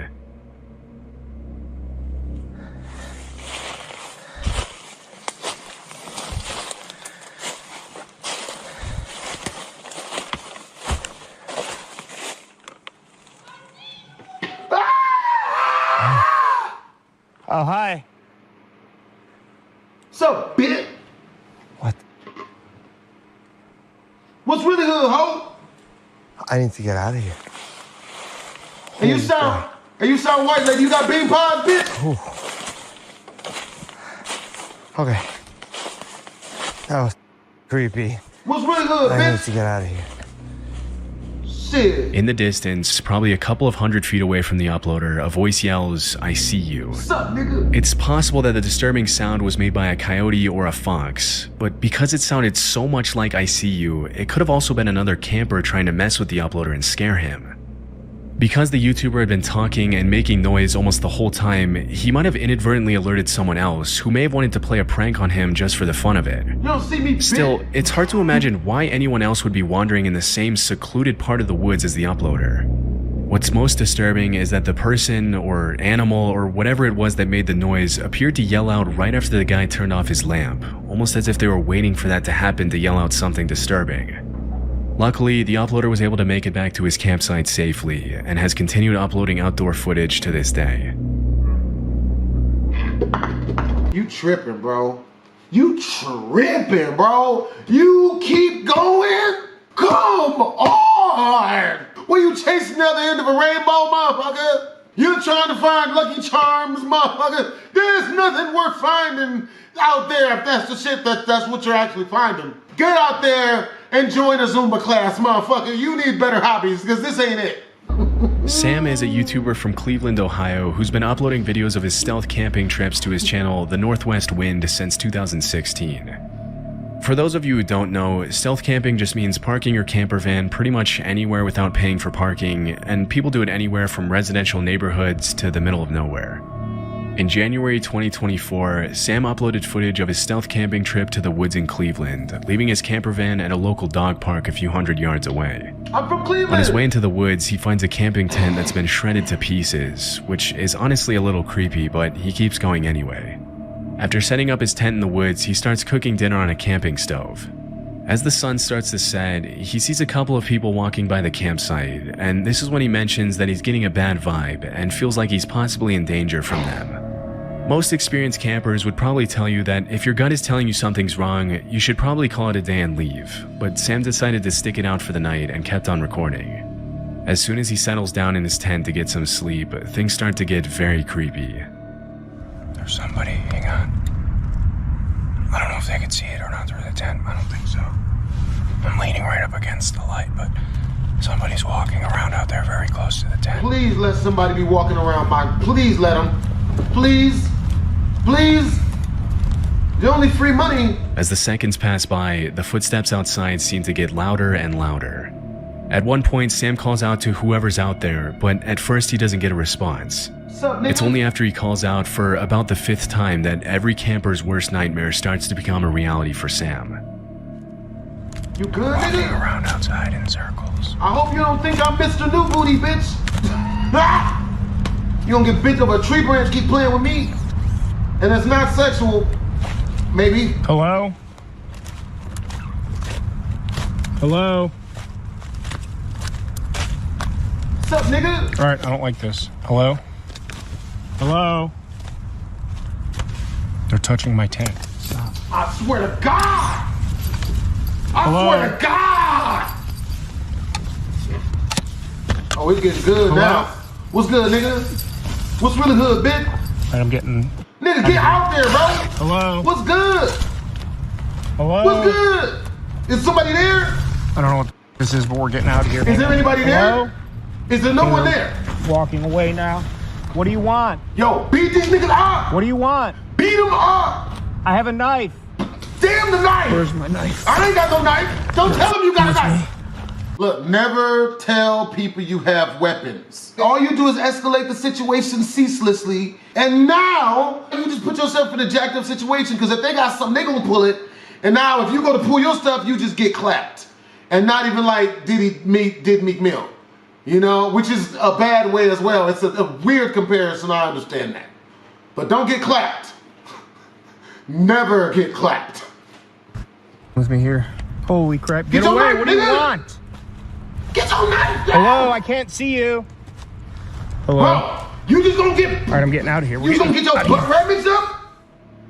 Oh, hi. What's up, bitch? What? What's really good, ho? I need to get out of here. And you sound white, lady. You got bean pies, bitch? Ooh. Okay. That was creepy. What's really good, I bitch? need to get out of here. Shit. In the distance, probably a couple of 100 feet away from the uploader, a voice yells, "I see you." What's up, nigga? It's possible that the disturbing sound was made by a coyote or a fox, but because it sounded so much like "I see you," it could have also been another camper trying to mess with the uploader and scare him. Because the YouTuber had been talking and making noise almost the whole time, he might have inadvertently alerted someone else who may have wanted to play a prank on him just for the fun of it. You don't see me, bitch. Still, it's hard to imagine why anyone else would be wandering in the same secluded part of the woods as the uploader. What's most disturbing is that the person or animal or whatever it was that made the noise appeared to yell out right after the guy turned off his lamp, almost as if they were waiting for that to happen to yell out something disturbing. Luckily, the uploader was able to make it back to his campsite safely and has continued uploading outdoor footage to this day. You tripping, bro. You tripping, bro. You keep going? Come on. Were you chasing the other end of a rainbow, motherfucker? You're trying to find Lucky Charms, motherfucker. There's nothing worth finding out there if that's the shit that's what you're actually finding. Get out there and join a Zumba class, motherfucker. You need better hobbies, because this ain't it. Sam is a YouTuber from Cleveland, Ohio, who's been uploading videos of his stealth camping trips to his channel, The Northwest Wind, since 2016. For those of you who don't know, stealth camping just means parking your camper van pretty much anywhere without paying for parking, and people do it anywhere from residential neighborhoods to the middle of nowhere. In January 2024, Sam uploaded footage of his stealth camping trip to the woods in Cleveland, leaving his camper van at a local dog park a few hundred yards away. I'm from Cleveland! On his way into the woods, he finds a camping tent that's been shredded to pieces, which is honestly a little creepy, but he keeps going anyway. After setting up his tent in the woods, he starts cooking dinner on a camping stove. As the sun starts to set, he sees a couple of people walking by the campsite, and this is when he mentions that he's getting a bad vibe and feels like he's possibly in danger from them. Most experienced campers would probably tell you that if your gut is telling you something's wrong, you should probably call it a day and leave, but Sam decided to stick it out for the night and kept on recording. As soon as he settles down in his tent to get some sleep, things start to get very creepy. There's somebody, hang on. I don't know if they can see it or not through the tent, I don't think so. I'm leaning right up against the light, but somebody's walking around out there very close to the tent. Please let somebody be walking around, Mike. Please let them. Please. Please. The only free money. As the seconds pass by, the footsteps outside seem to get louder and louder. At one point, Sam calls out to whoever's out there, but at first he doesn't get a response. It's only after he calls out for about the 5th time that every camper's worst nightmare starts to become a reality for Sam. You good, walking nigga? around outside in circles. I hope you don't think I'm Mr. New Booty, bitch. You gonna get bit of a tree branch, keep playing with me? And it's not sexual. Maybe. Hello? Hello? What's up, nigga? All right, I don't like this. Hello? Hello? They're touching my tent. Stop. I swear to God! I Hello? swear to God! Oh, it's getting good Hello? now. What's good, nigga? What's really good, bitch? All right, I'm getting... Nigga, get out there, bro! Hello? What's good? Hello? What's good? Is somebody there? I don't know what this is, but we're getting out of here. Is there anybody Hello? there? Is there no one there? Walking away now. What do you want? Yo, beat these niggas up! What do you want? Beat them up! I have a knife. Damn the knife! Where's my knife? I ain't got no knife! Don't tell them you got a knife! Look, never tell people you have weapons. All you do is escalate the situation ceaselessly, and now you just put yourself in a jacked up situation, because if they got something, they gonna pull it, and now if you go to pull your stuff, you just get clapped. and not even like did Meek Mill, you know, which is a bad way as well. It's a weird comparison. I understand that, but don't get clapped. Never get clapped. With me here. Holy crap! Get away! Knife, what do you nigga. want? Get your knife down. Hello, I can't see you. Hello. Bro, you just gonna get. All right, I'm getting out of here. You gonna get your butt rat mixed up?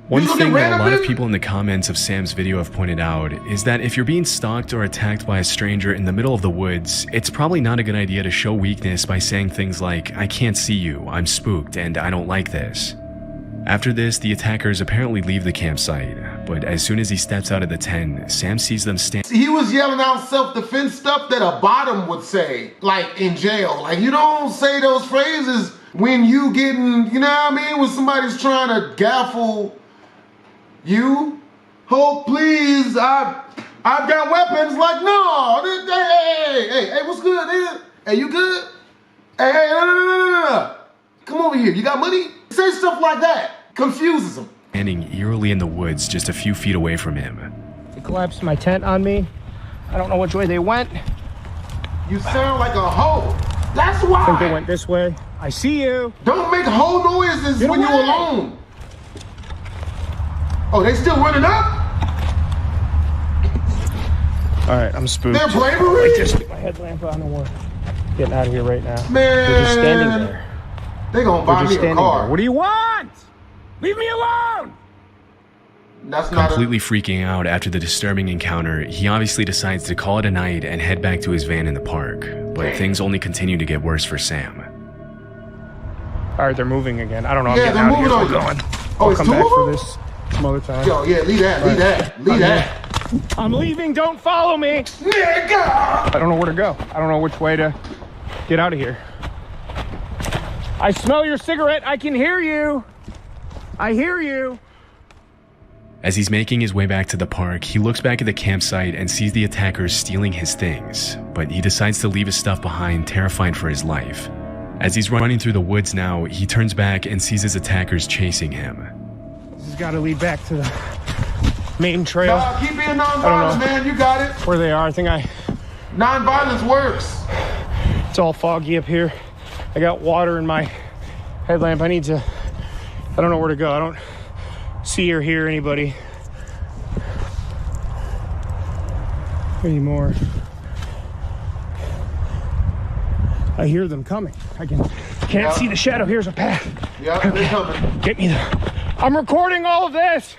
One thing that a lot of people in the comments of Sam's video have pointed out is that if you're being stalked or attacked by a stranger in the middle of the woods, it's probably not a good idea to show weakness by saying things like, I can't see you, I'm spooked, and I don't like this. After this, the attackers apparently leave the campsite, but as soon as he steps out of the tent, Sam sees them stand. He was yelling out self-defense stuff that a bottom would say, like in jail. Like, you don't say those phrases when you getting, you know what I mean? When somebody's trying to gaffle you. Oh, please, I've got weapons. Like, no, hey, what's good, nigga? Hey, you good? Hey, no. Come over here, you got money? Say stuff like that. Confuses him. Standing eerily in the woods just a few feet away from him. They collapsed my tent on me. I don't know which way they went. You sound like a hoe. That's why. I think they went this way. I see you. Don't make hoe noises when you're alone. Oh, they still running up? All right, I'm spooked. Their bravery? I just get my headlamp on and we're getting out of here right now. Man. We're just standing there. They gonna buy me a car. There. What do you want? Leave me alone! That's not completely freaking out after the disturbing encounter, he obviously decides to call it a night and head back to his van in the park. But things only continue to get worse for Sam. All right, they're moving again. I don't know. Yeah, I'm getting they're out of moving here. on. We're going. Oh, I'll it's come two back of for them? this some other time. Yo, yeah, leave that. I'm leaving. Don't follow me. Nigga! I don't know where to go. I don't know which way to get out of here. I smell your cigarette. I can hear you. I hear you. As he's making his way back to the park, he looks back at the campsite and sees the attackers stealing his things, but he decides to leave his stuff behind, terrified for his life. As he's running through the woods now, he turns back and sees his attackers chasing him. This has got to lead back to the main trail. Keep being nonviolent, man. You got it. Where they are, I think Nonviolence works. It's all foggy up here. I got water in my headlamp. I don't know where to go. I don't see or hear anybody anymore. I hear them coming. I can't see the shadow. Here's a path. Yeah, okay. They're coming. Get me there. I'm recording all of this.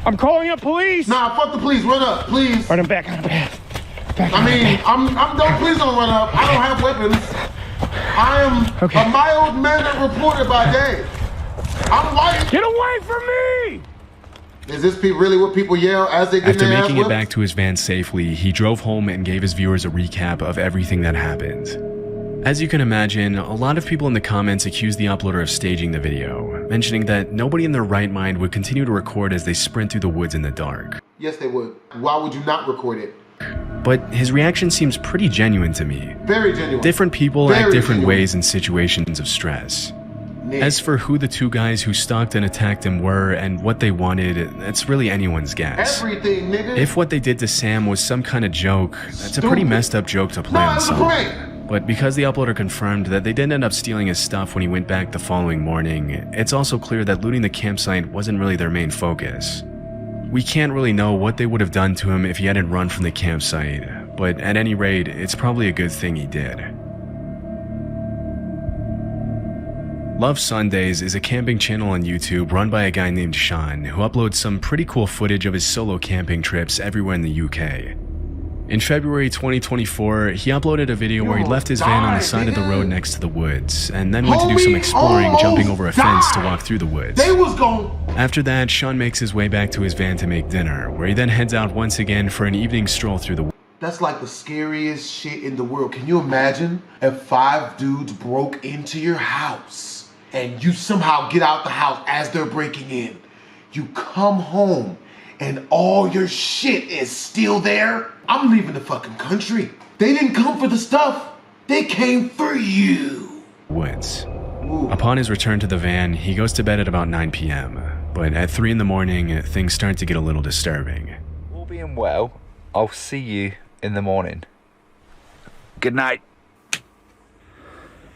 I'm calling up police. Nah, fuck the police. Run up, please. All right, I'm back on the path. Please don't run up. I don't have weapons. I am a mild-mannered reporter by day. I'm white. Get away from me! Is this really what people yell as they get After their making ass it back to his van safely, he drove home and gave his viewers a recap of everything that happened. As you can imagine, a lot of people in the comments accused the uploader of staging the video, mentioning that nobody in their right mind would continue to record as they sprint through the woods in the dark. Yes, they would. Why would you not record it? But his reaction seems pretty genuine to me. Very genuine. Different people Very act different genuine. ways in situations of stress. As for who the two guys who stalked and attacked him were and what they wanted, that's really anyone's guess. Everything, nigga. If what they did to Sam was some kind of joke, that's a pretty messed up joke to play on someone. But because the uploader confirmed that they did end up stealing his stuff when he went back the following morning, it's also clear that looting the campsite wasn't really their main focus. We can't really know what they would have done to him if he hadn't run from the campsite, but at any rate, it's probably a good thing he did. Love Sundays is a camping channel on YouTube run by a guy named Sean, who uploads some pretty cool footage of his solo camping trips everywhere in the UK. In February 2024, he uploaded a video where he left his van on the side of the road next to the woods, and then went to do some exploring, jumping over a fence to walk through the woods. After that, Sean makes his way back to his van to make dinner, where he then heads out once again for an evening stroll through the woods. That's like the scariest shit in the world. Can you imagine if 5 dudes broke into your house and you somehow get out the house as they're breaking in? You come home and all your shit is still there? I'm leaving the fucking country. They didn't come for the stuff. They came for you. Woods. Upon his return to the van, he goes to bed at about 9 p.m. But at 3 in the morning, things start to get a little disturbing. All being well, I'll see you in the morning. Good night.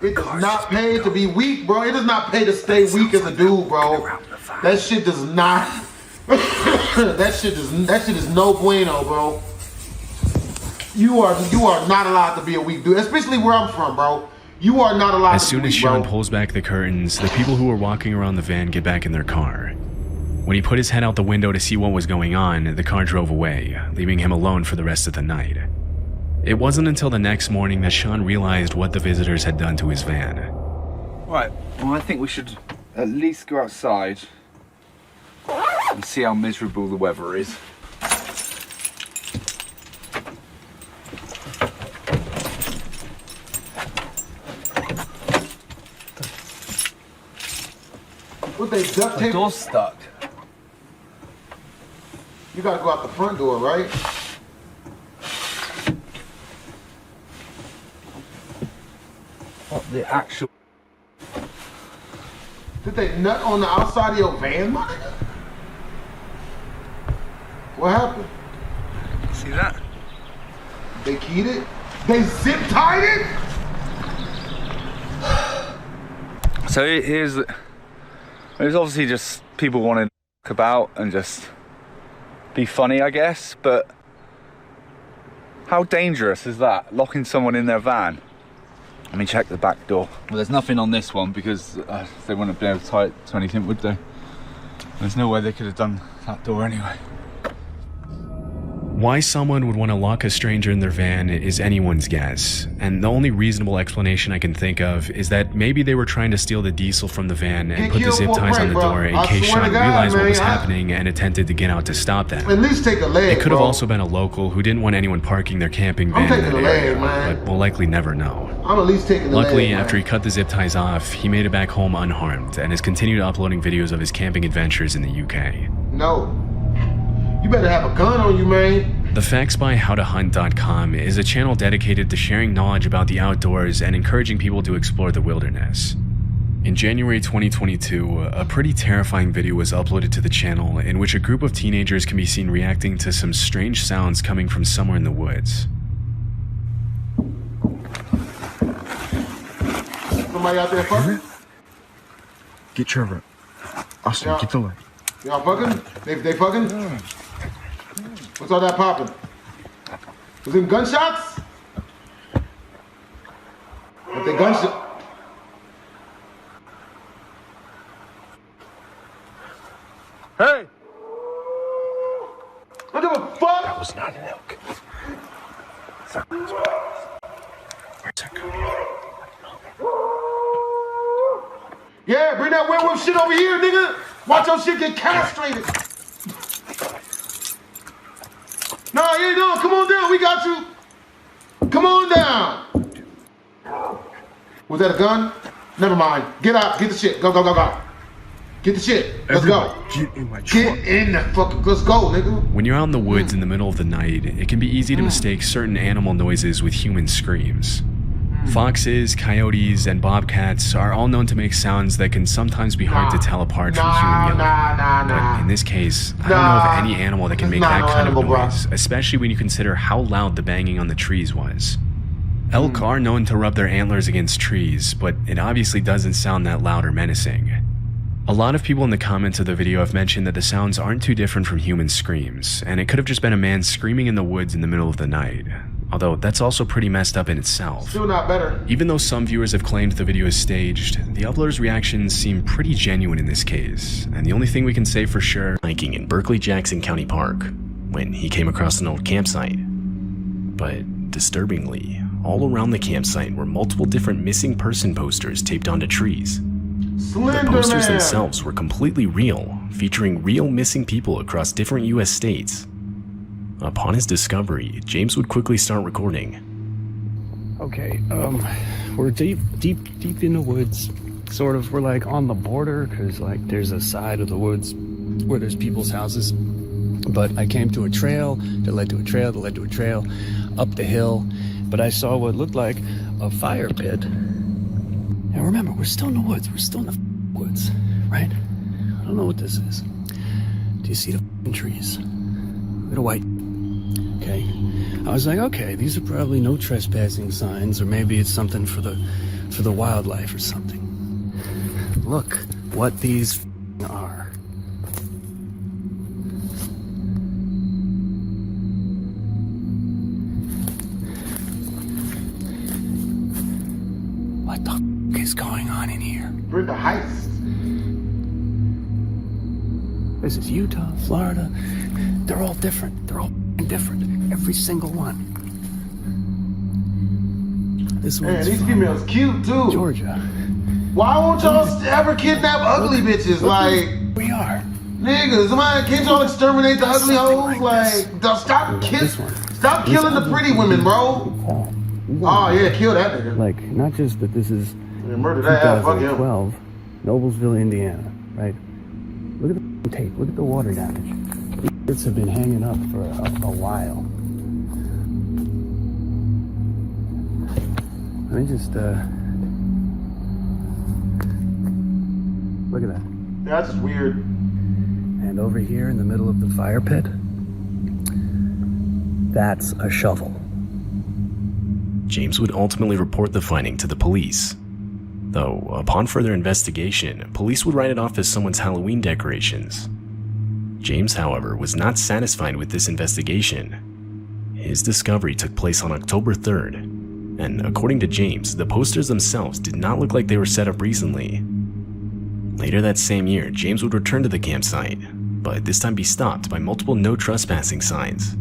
It does not pay to be weak, bro. It does not pay to stay weak as a dude, bro. That shit does not. that shit is no bueno, bro. You are not allowed to be a weak dude, especially where I'm from, bro. You are not allowed As to soon be as weak, Sean bro. pulls back the curtains, the people who were walking around the van get back in their car. When he put his head out the window to see what was going on, the car drove away, leaving him alone for the rest of the night. It wasn't until the next morning that Sean realized what the visitors had done to his van. Right, well, I think we should at least go outside and see how miserable the weather is. What they duct tape? The door's stuck. You gotta go out the front door, right? What the actual... Did they nut on the outside of your van, my nigga? What happened? See that? They keyed it? They zip tied it? So here's... There's obviously just people wanting to talk about and just be funny, I guess, but how dangerous is that, locking someone in their van? Let me check the back door. Well, there's nothing on this one because they wouldn't be able to tie it to anything, would they? There's no way they could have done that door anyway. Why someone would want to lock a stranger in their van is anyone's guess, and the only reasonable explanation I can think of is that maybe they were trying to steal the diesel from the van and put the zip ties on the door in case Sean realized what was happening and attempted to get out to stop them. At least take a leg, It could have also been a local who didn't want anyone parking their camping van in that area, but we'll likely never know. I'm at least taking the leg. Luckily, after he cut the zip ties off, he made it back home unharmed and has continued uploading videos of his camping adventures in the UK. No. You better have a gun on you, man. The Facts by HowToHunt.com is a channel dedicated to sharing knowledge about the outdoors and encouraging people to explore the wilderness. In January 2022, a pretty terrifying video was uploaded to the channel in which a group of teenagers can be seen reacting to some strange sounds coming from somewhere in the woods. Somebody out there fucking? Get Trevor. Austin, get the leg. Y'all fucking? They fucking? What's all that popping? Was them gunshots? If they gunshot. Hey! I give a fuck! That was not an elk. Yeah, bring that werewolf shit over here, nigga! Watch your shit get castrated! No, you ain't doing. Come on down, we got you! Come on down! Was that a gun? Never mind. Get out, get the shit. Go, go, go, go. Get the shit. Let's go. Get in my truck. Get in the fucking. Let's go, nigga. When you're out in the woods in the middle of the night, it can be easy to mistake certain animal noises with human screams. Foxes, coyotes, and bobcats are all known to make sounds that can sometimes be hard to tell apart from human yelling. But in this case, I don't know of any animal that can make that kind of noise, especially when you consider how loud the banging on the trees was. Elk are known to rub their antlers against trees, but it obviously doesn't sound that loud or menacing. A lot of people in the comments of the video have mentioned that the sounds aren't too different from human screams, and it could have just been a man screaming in the woods in the middle of the night. Although that's also pretty messed up in itself. Still not better. Even though some viewers have claimed the video is staged, the uploader's reactions seem pretty genuine in this case, and the only thing we can say for sure, hiking in Berkeley-Jackson County Park, when he came across an old campsite. But disturbingly, all around the campsite were multiple different missing person posters taped onto trees. The posters themselves were completely real, featuring real missing people across different US states. Upon his discovery, James would quickly start recording. Okay, we're deep in the woods. Sort of, we're like on the border, because like there's a side of the woods where there's people's houses. But I came to a trail that led to a trail that led to a trail up the hill. But I saw what looked like a fire pit. And remember, we're still in the woods. We're still in the woods, right? I don't know what this is. Do you see the trees? Look at a white Okay. I was like, okay, these are probably no trespassing signs, or maybe it's something for the wildlife or something. Look what these are. What the is going on in here? We're in the heist. This is Utah, Florida. They're all different. They're all different. Every single one. This one's these females cute too. Georgia. Why won't y'all ever kidnap ugly bitches? Like we are. Niggas, can't y'all exterminate the ugly hoes? Like, stop killing the pretty women, bro. Oh yeah, kill that nigga. Like, not just that this is murder that ass, fuck him. 2012, Noblesville, Indiana, right? Look at the tape. Look at the water damage. These birds have been hanging up for a while. Let me just look at that. Yeah, that's just weird. And over here in the middle of the fire pit, that's a shovel. James would ultimately report the finding to the police. Though, upon further investigation, police would write it off as someone's Halloween decorations. James, however, was not satisfied with this investigation. His discovery took place on October 3rd, and according to James, the posters themselves did not look like they were set up recently. Later that same year, James would return to the campsite, but this time be stopped by multiple no trespassing signs.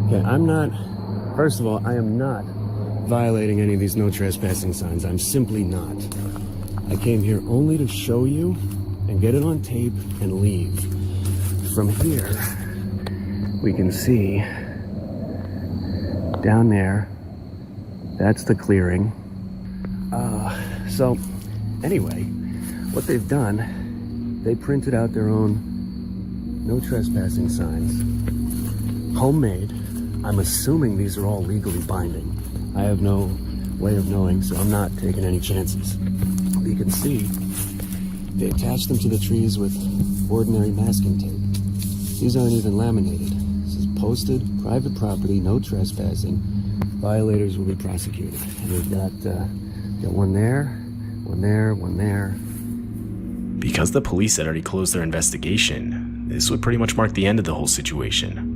Okay, first of all, I am not violating any of these no trespassing signs. I'm simply not. I came here only to show you and get it on tape and leave. From here, we can see down there, that's the clearing. So anyway, what they've done, they printed out their own no trespassing signs, homemade. I'm assuming these are all legally binding. I have no way of knowing, so I'm not taking any chances. You can see they attached them to the trees with ordinary masking tape. These aren't even laminated. This is posted, private property, no trespassing. Violators will be prosecuted. And we've got one there, one there, one there. Because the police had already closed their investigation, this would pretty much mark the end of the whole situation.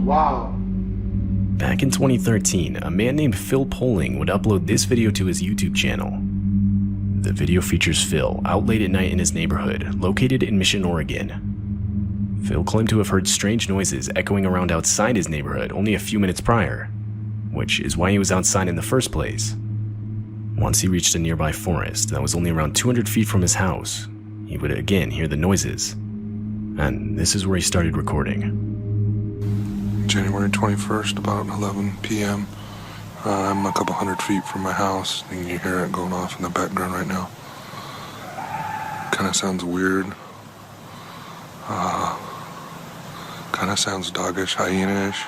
Wow. Back in 2013, a man named Phil Poling would upload this video to his YouTube channel. The video features Phil out late at night in his neighborhood, located in Mission, Oregon. Phil claimed to have heard strange noises echoing around outside his neighborhood only a few minutes prior, which is why he was outside in the first place. Once he reached a nearby forest that was only around 200 feet from his house, he would again hear the noises. And this is where he started recording. January 21st, about 11 p.m. I'm a couple hundred feet from my house, and you hear it going off in the background right now. Kind of sounds weird. Kind of sounds doggish, hyena-ish.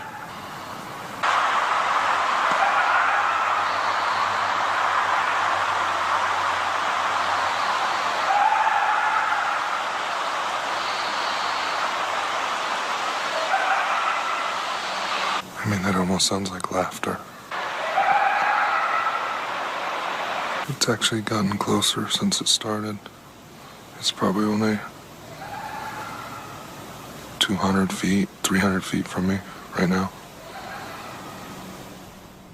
I mean, that almost sounds like laughter. It's actually gotten closer since it started. It's probably only 200 feet, 300 feet from me right now.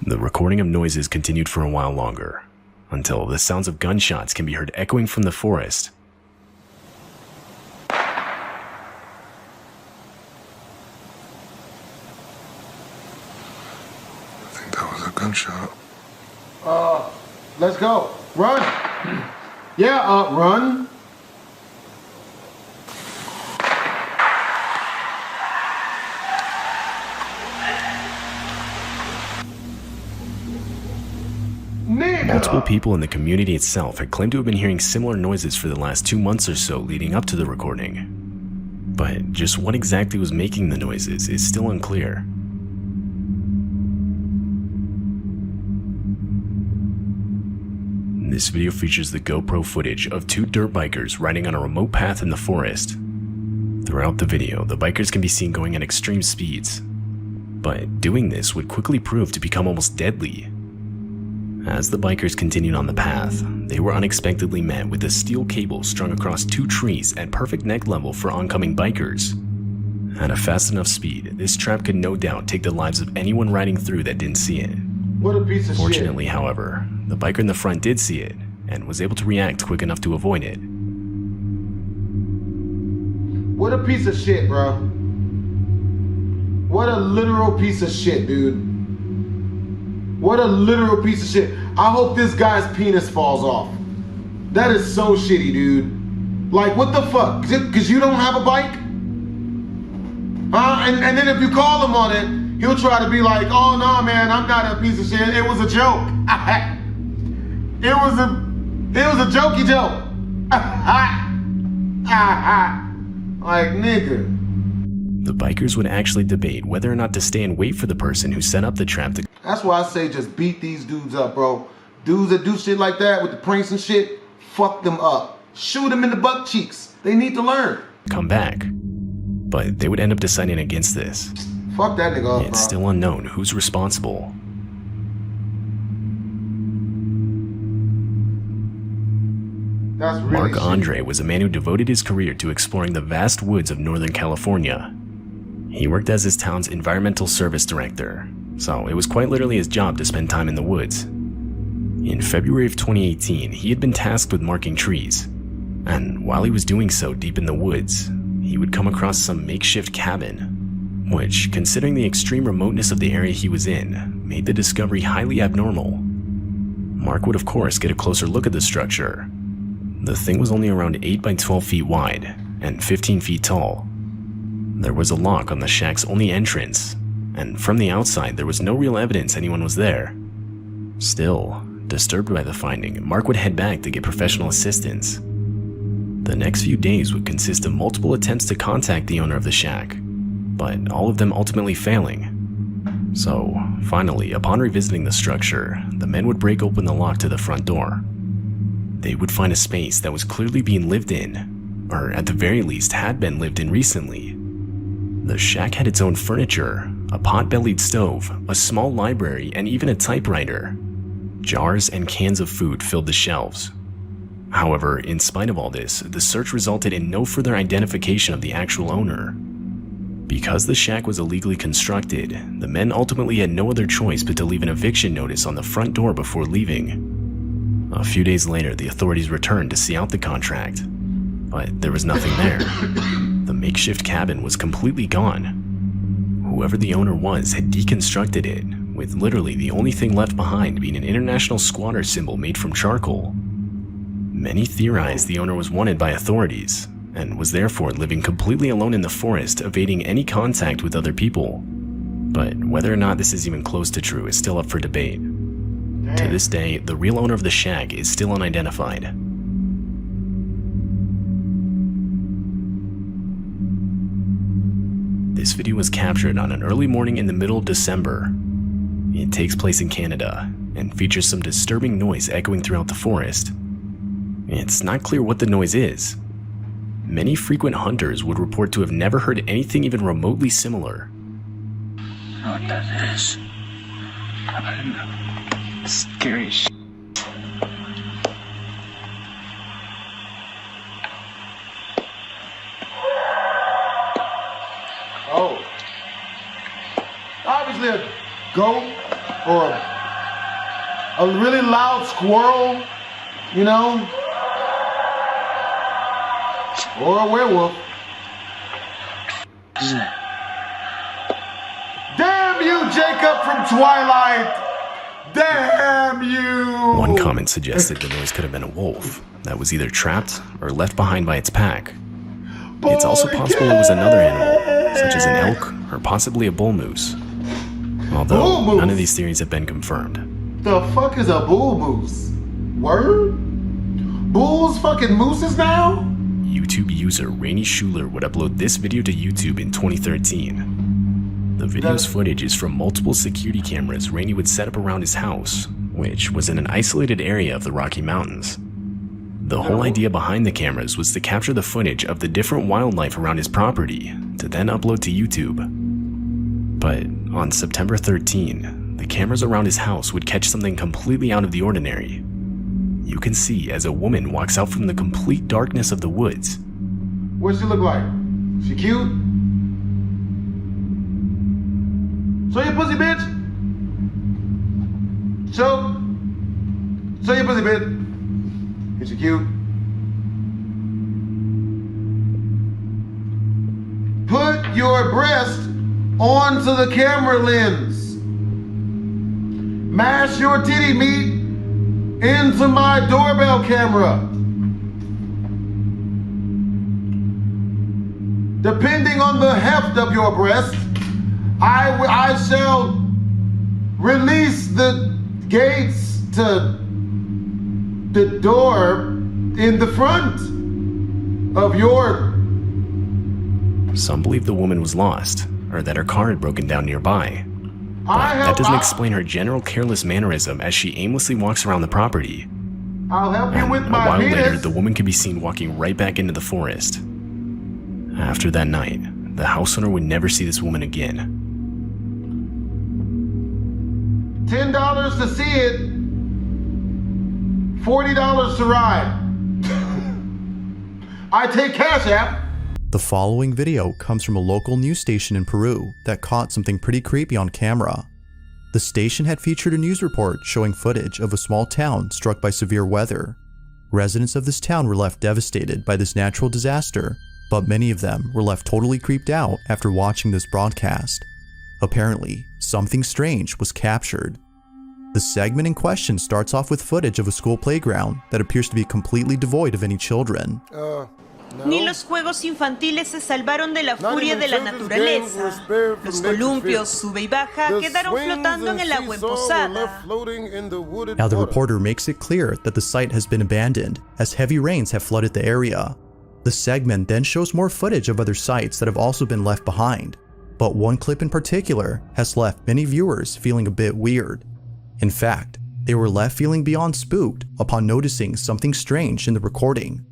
The recording of noises continued for a while longer, until the sounds of gunshots can be heard echoing from the forest. Gunshot. Let's go. Run. Yeah, run. Multiple people in the community itself had claimed to have been hearing similar noises for the last 2 months or so leading up to the recording. But just what exactly was making the noises is still unclear. This video features the GoPro footage of two dirt bikers riding on a remote path in the forest Throughout the video, the bikers can be seen going at extreme speeds, but doing this would quickly prove to become almost deadly. As the bikers continued on the path, they were unexpectedly met with a steel cable strung across 2 trees at perfect neck level for oncoming bikers. At a fast enough speed, this trap could no doubt take the lives of anyone riding through that didn't see it. What a piece of Fortunately, shit. however, the biker in the front did see it and was able to react quick enough to avoid it. What a piece of shit, bro. What a literal piece of shit, dude. What a literal piece of shit. I hope this guy's penis falls off. That is so shitty, dude. Like, what the fuck? Because you don't have a bike? Huh? And then if you call him on it, he'll try to be like, oh no, man, I'm not a piece of shit. It was a joke. It was a jokey joke. Like, nigga. The bikers would actually debate whether or not to stay and wait for the person who set up the trap to. That's why I say just beat these dudes up, bro. Dudes that do shit like that with the pranks and shit, fuck them up. Shoot them in the butt cheeks. They need to learn. Come back. But they would end up deciding against this. Fuck that nigga up, It's bro. still unknown who's responsible. That's really Mark shitty. Andre was a man who devoted his career to exploring the vast woods of Northern California. He worked as his town's environmental service director, so it was quite literally his job to spend time in the woods. In February of 2018, he had been tasked with marking trees, and while he was doing so deep in the woods, he would come across some makeshift cabin, which, considering the extreme remoteness of the area he was in, made the discovery highly abnormal. Mark would of course get a closer look at the structure. The thing was only around 8 by 12 feet wide and 15 feet tall. There was a lock on the shack's only entrance, and from the outside there was no real evidence anyone was there. Still, disturbed by the finding, Mark would head back to get professional assistance. The next few days would consist of multiple attempts to contact the owner of the shack, but all of them ultimately failing. So, finally, upon revisiting the structure, the men would break open the lock to the front door. They would find a space that was clearly being lived in, or at the very least had been lived in recently. The shack had its own furniture, a pot-bellied stove, a small library, and even a typewriter. Jars and cans of food filled the shelves. However, in spite of all this, the search resulted in no further identification of the actual owner. Because the shack was illegally constructed, the men ultimately had no other choice but to leave an eviction notice on the front door before leaving. A few days later, the authorities returned to see out the contract, but there was nothing there. The makeshift cabin was completely gone. Whoever the owner was had deconstructed it, with literally the only thing left behind being an international squatter symbol made from charcoal. Many theorized the owner was wanted by authorities, and was therefore living completely alone in the forest, evading any contact with other people. But whether or not this is even close to true is still up for debate. To this day, the real owner of the shack is still unidentified. This video was captured on an early morning in the middle of December. It takes place in Canada, and features some disturbing noise echoing throughout the forest. It's not clear what the noise is. Many frequent hunters would report to have never heard anything even remotely similar. I don't know what that is. I don't know. Scary shit. Oh. Obviously a goat or a really loud squirrel, you know? Or a werewolf. Damn you, Jacob from Twilight! Damn you! One comment suggested the noise could have been a wolf that was either trapped or left behind by its pack. It's also possible it was another animal, such as an elk or possibly a bull moose. Although none of these theories have been confirmed. The fuck is a bull moose? Word? Bulls fucking mooses now? YouTube user Rainy Schuler would upload this video to YouTube in 2013. The video's footage is from multiple security cameras Rainy would set up around his house, which was in an isolated area of the Rocky Mountains. The whole idea behind the cameras was to capture the footage of the different wildlife around his property to then upload to YouTube. But on September 13, the cameras around his house would catch something completely out of the ordinary. You can see as a woman walks out from the complete darkness of the woods. What's she look like? She cute? Show your pussy, bitch! Show your pussy, bitch! Is she cute? Put your breast onto the camera lens. Mash your titty meat into my doorbell camera. Depending on the heft of your breast, I shall release the gates to the door in the front of your... Some believe the woman was lost, or that her car had broken down nearby. But that doesn't explain her general careless mannerism as she aimlessly walks around the property. I'll help you with my A while penis. later, the woman can be seen walking right back into the forest. After that night, the house owner would never see this woman again. $10 to see it, $40 to ride. I take Cash App. The following video comes from a local news station in Peru that caught something pretty creepy on camera. The station had featured a news report showing footage of a small town struck by severe weather. Residents of this town were left devastated by this natural disaster, but many of them were left totally creeped out after watching this broadcast. Apparently, something strange was captured. The segment in question starts off with footage of a school playground that appears to be completely devoid of any children. Ni los juegos infantiles se salvaron de la furia de la naturaleza. Los columpios, sube y baja, quedaron flotando en el agua emposada. Now the reporter makes it clear that the site has been abandoned as heavy rains have flooded the area. The segment then shows more footage of other sites that have also been left behind, but one clip in particular has left many viewers feeling a bit weird. In fact, they were left feeling beyond spooked upon noticing something strange in the recording.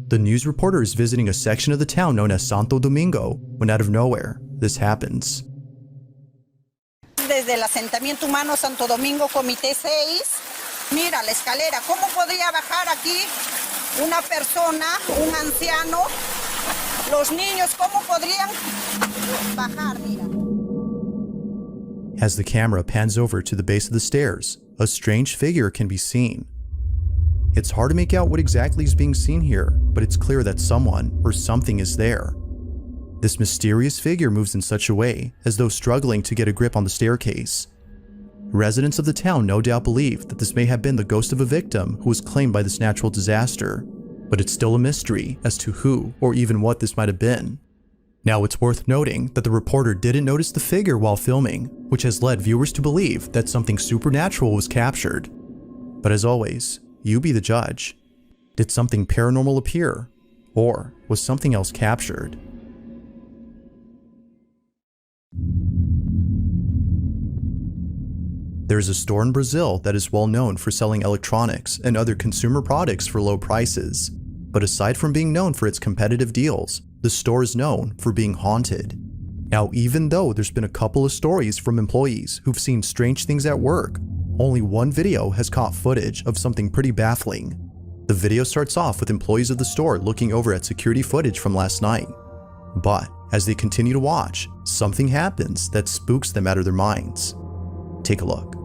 The news reporter is visiting a section of the town known as Santo Domingo when out of nowhere, this happens. Desde el asentamiento humano Santo Domingo, Comité 6, mira la escalera, ¿cómo podría bajar aquí una persona, un anciano? Los niños, ¿cómo podrían bajar? Mira. As the camera pans over to the base of the stairs, a strange figure can be seen. It's hard to make out what exactly is being seen here, but it's clear that someone or something is there. This mysterious figure moves in such a way as though struggling to get a grip on the staircase. Residents of the town no doubt believe that this may have been the ghost of a victim who was claimed by this natural disaster, but it's still a mystery as to who or even what this might have been. Now it's worth noting that the reporter didn't notice the figure while filming, which has led viewers to believe that something supernatural was captured. But as always, you be the judge. Did something paranormal appear? Or was something else captured? There's a store in Brazil that is well known for selling electronics and other consumer products for low prices. But aside from being known for its competitive deals, the store is known for being haunted. Now, even though there's been a couple of stories from employees who've seen strange things at work, only one video has caught footage of something pretty baffling. The video starts off with employees of the store looking over at security footage from last night. But as they continue to watch, something happens that spooks them out of their minds. Take a look.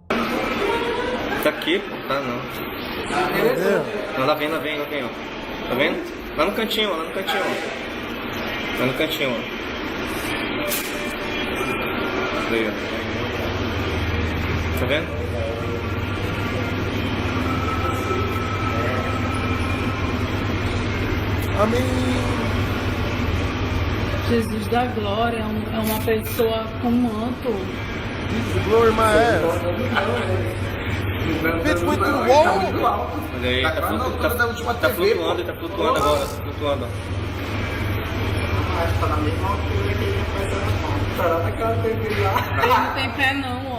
Tá aqui, pô. Tá não. Não, lá vem, ó. Tá vendo? Lá no cantinho, ó. Lá no cantinho, ó. Daí, ó. Tá vendo? Amém. Jesus da glória é uma pessoa com manto. Jesus, glory my ass. Bitch went through the wall. Olha aí, tá flutuando agora, tá flutuando. Tá na mesma altura que ele faz aquela TV lá. Ele não tem pé não, ó.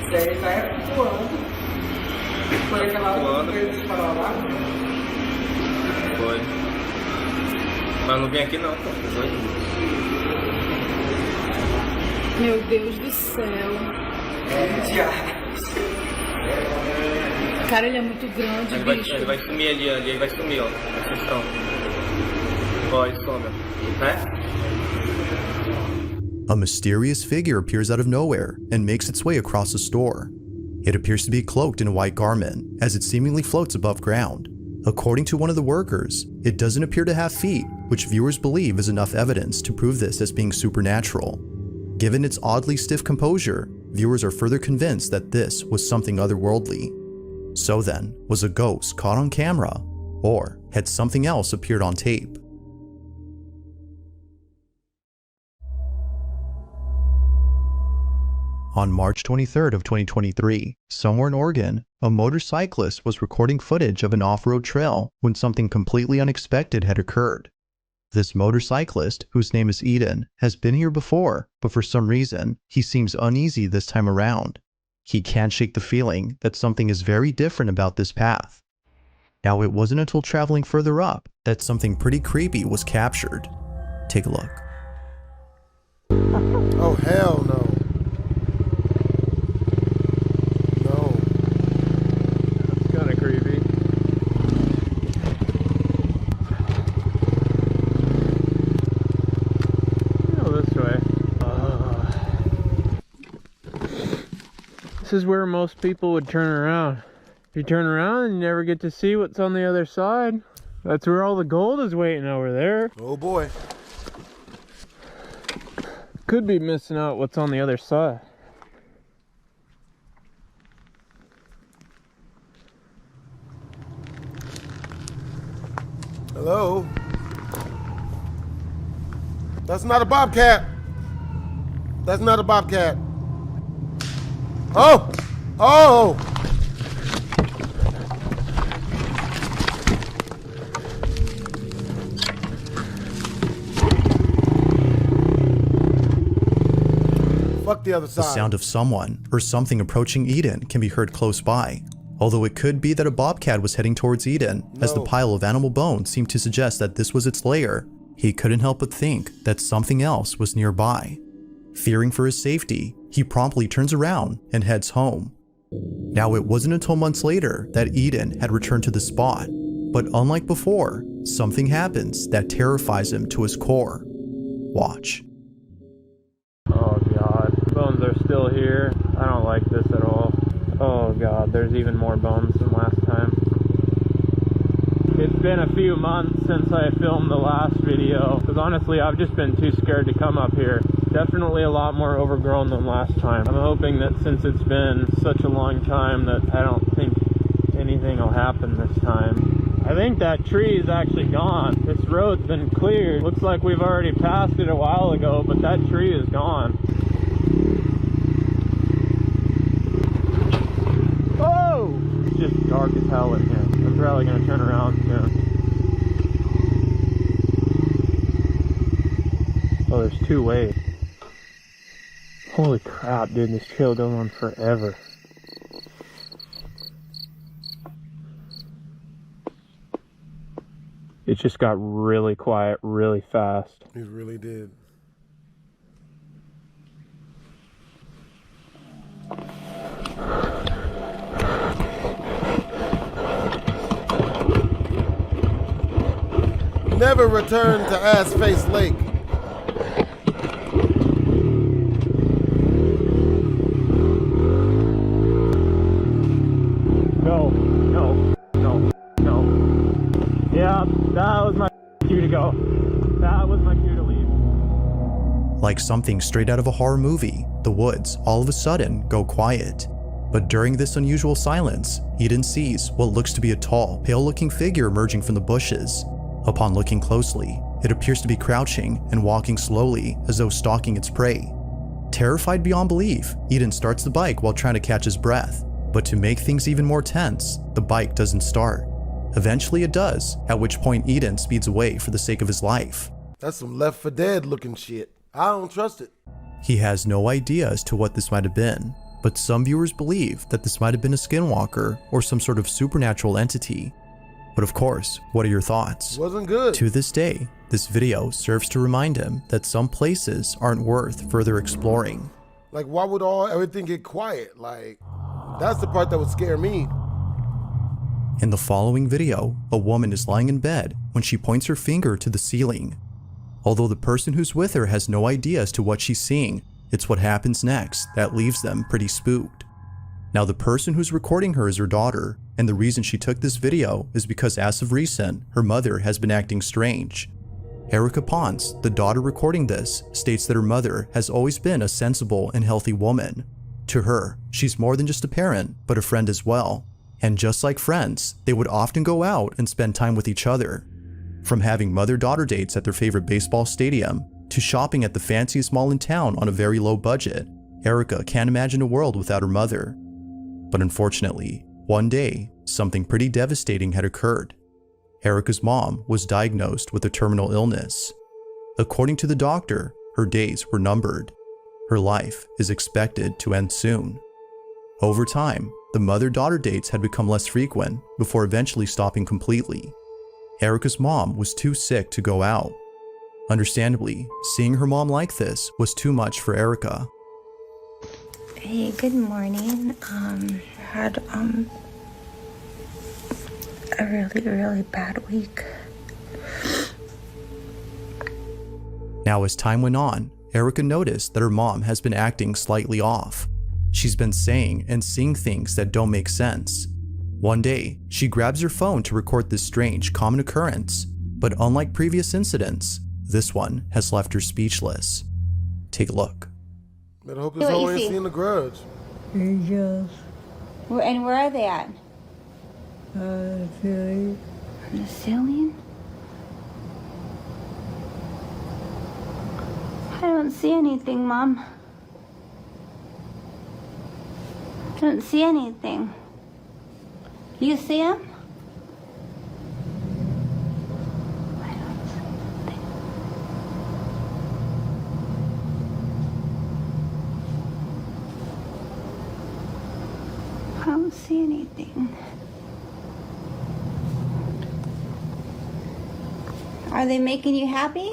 Isso aí já é flutuando. Foi. Mas não vem aqui não, pô. Meu Deus do céu. Cara, ele é muito grande, bicho. Ele vai sumir ali, ele vai sumir, ó. Assistão. Ó, ele some, né? A mysterious figure appears out of nowhere and makes its way across the store. It appears to be cloaked in a white garment, as it seemingly floats above ground. According to one of the workers, it doesn't appear to have feet, which viewers believe is enough evidence to prove this as being supernatural. Given its oddly stiff composure, viewers are further convinced that this was something otherworldly. So then, was a ghost caught on camera, or had something else appeared on tape? On March 23rd of 2023, somewhere in Oregon, a motorcyclist was recording footage of an off-road trail when something completely unexpected had occurred. This motorcyclist, whose name is Eden, has been here before, but for some reason, he seems uneasy this time around. He can't shake the feeling that something is very different about this path. Now, it wasn't until traveling further up that something pretty creepy was captured. Take a look. Oh, hell no. This is where most people would turn around. If you turn around and you never get to see what's on the other side, that's where all the gold is waiting over there. Oh boy. Could be missing out what's on the other side. Hello? That's not a bobcat. That's not a bobcat. Oh! Oh! Fuck the other side. The sound of someone or something approaching Eden can be heard close by, although it could be that a bobcat was heading towards Eden, as the pile of animal bones seemed to suggest that this was its lair. He couldn't help but think that something else was nearby. Fearing for his safety, he promptly turns around and heads home. Now, it wasn't until months later that Eden had returned to the spot, but unlike before, something happens that terrifies him to his core. Watch. Oh god, bones are still here. I don't like this at all. Oh god, there's even more bones than last time. It's been a few months since I filmed the last video, because honestly I've just been too scared to come up here. Definitely a lot more overgrown than last time. I'm hoping that since it's been such a long time that I don't think anything will happen this time. I think that tree is actually gone. This road's been cleared. Looks like we've already passed it a while ago, but that tree is gone. Oh! It's just dark as hell in here. I'm probably gonna turn around soon. Oh, there's two ways. Holy crap, dude, this trail goes on forever. It just got really quiet really fast. It really did. Never return to Ass Face Lake. That was my cue to go. That was my cue to leave. Like something straight out of a horror movie, the woods all of a sudden go quiet. But during this unusual silence, Eden sees what looks to be a tall, pale-looking figure emerging from the bushes. Upon looking closely, it appears to be crouching and walking slowly as though stalking its prey. Terrified beyond belief, Eden starts the bike while trying to catch his breath. But to make things even more tense, the bike doesn't start. Eventually it does, at which point Eden speeds away for the sake of his life. That's some Left 4 Dead looking shit. I don't trust it. He has no idea as to what this might have been. But some viewers believe that this might have been a skinwalker or some sort of supernatural entity. But of course, what are your thoughts? Wasn't good. To this day, this video serves to remind him that some places aren't worth further exploring. Like, why would everything get quiet? Like, that's the part that would scare me. In the following video, a woman is lying in bed when she points her finger to the ceiling. Although the person who's with her has no idea as to what she's seeing, it's what happens next that leaves them pretty spooked. Now, the person who's recording her is her daughter, and the reason she took this video is because as of recent, her mother has been acting strange. Erica Ponce, the daughter recording this, states that her mother has always been a sensible and healthy woman. To her, she's more than just a parent, but a friend as well. And just like friends, they would often go out and spend time with each other. From having mother-daughter dates at their favorite baseball stadium, to shopping at the fanciest mall in town on a very low budget, Erica can't imagine a world without her mother. But unfortunately, one day, something pretty devastating had occurred. Erica's mom was diagnosed with a terminal illness. According to the doctor, her days were numbered. Her life is expected to end soon. Over time, the mother-daughter dates had become less frequent before eventually stopping completely. Erica's mom was too sick to go out. Understandably, seeing her mom like this was too much for Erica. Hey, good morning. Had a really bad week. Now, as time went on, Erica noticed that her mom has been acting slightly off. She's been saying and seeing things that don't make sense. One day, she grabs her phone to record this strange, common occurrence, but unlike previous incidents, this one has left her speechless. Take a look. I hope this whole ain't seeing The Grudge. Angels. And where are they at? The ceiling. On the ceiling? I don't see anything, Mom. I don't see anything. You see him? I don't see anything. Are they making you happy?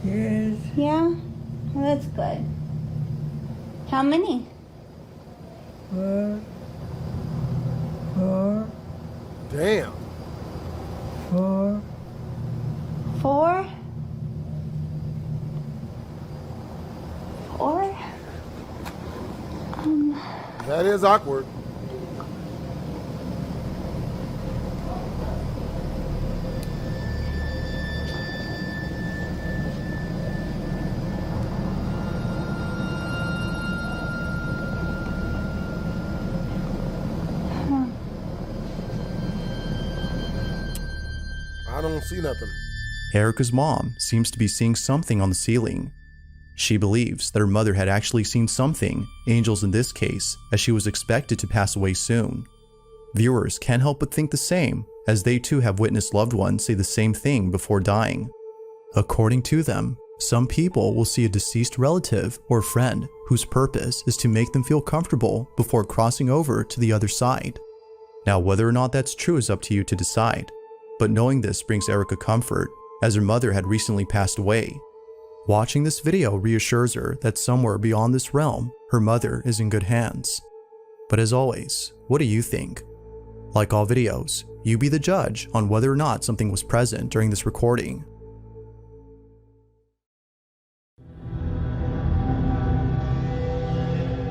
Yes. Yeah? Well, that's good. How many? Damn. 4. 4? 4? That is awkward. I don't see nothing. Erica's mom seems to be seeing something on the ceiling. She believes that her mother had actually seen something, angels in this case, as she was expected to pass away soon. Viewers can't help but think the same, as they too have witnessed loved ones say the same thing before dying. According to them, some people will see a deceased relative or friend whose purpose is to make them feel comfortable before crossing over to the other side. Now, whether or not that's true is up to you to decide, but knowing this brings Erica comfort, as her mother had recently passed away. Watching this video reassures her that somewhere beyond this realm, her mother is in good hands. But as always, what do you think? Like all videos, you be the judge on whether or not something was present during this recording.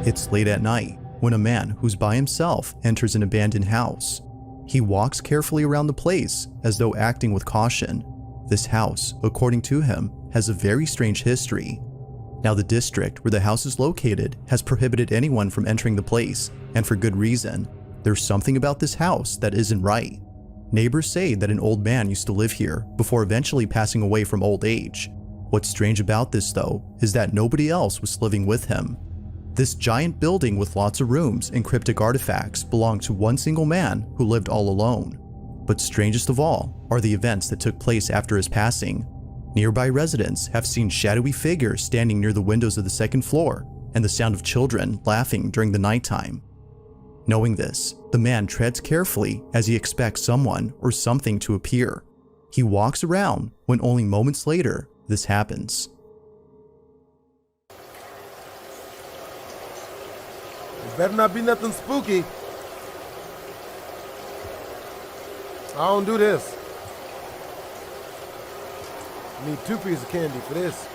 It's late at night when a man who's by himself enters an abandoned house. He walks carefully around the place as though acting with caution. This house, according to him, has a very strange history. Now, the district where the house is located has prohibited anyone from entering the place, and for good reason. There's something about this house that isn't right. Neighbors say that an old man used to live here before eventually passing away from old age. What's strange about this, though, is that nobody else was living with him. This giant building with lots of rooms and cryptic artifacts belonged to one single man who lived all alone. But strangest of all are the events that took place after his passing. Nearby residents have seen shadowy figures standing near the windows of the second floor, and the sound of children laughing during the nighttime. Knowing this, the man treads carefully as he expects someone or something to appear. He walks around when only moments later this happens. It better not be nothing spooky. I don't do this. I need 2 pieces of candy for this.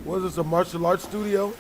Was this a martial arts studio?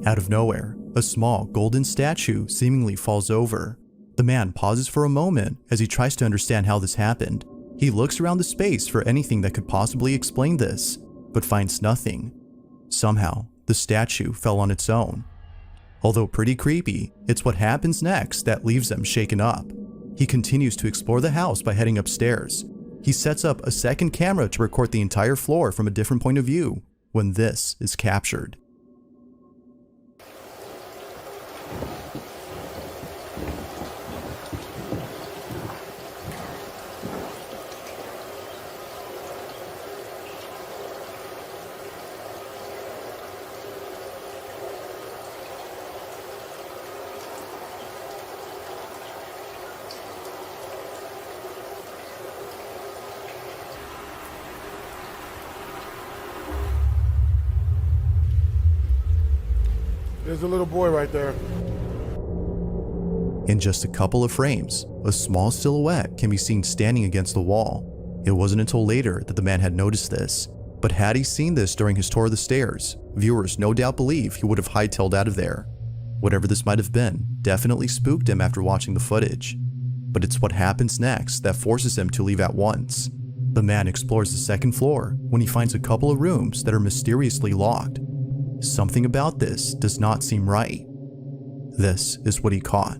Out of nowhere, a small golden statue seemingly falls over. The man pauses for a moment as he tries to understand how this happened. He looks around the space for anything that could possibly explain this, but finds nothing. Somehow, the statue fell on its own. Although pretty creepy, it's what happens next that leaves him shaken up. He continues to explore the house by heading upstairs. He sets up a second camera to record the entire floor from a different point of view when this is captured. There's a little boy right there. In just a couple of frames, a small silhouette can be seen standing against the wall. It wasn't until later that the man had noticed this, but had he seen this during his tour of the stairs, viewers no doubt believe he would have hightailed out of there. Whatever this might have been definitely spooked him after watching the footage. But it's what happens next that forces him to leave at once. The man explores the second floor when he finds a couple of rooms that are mysteriously locked. Something about this does not seem right. This is what he caught.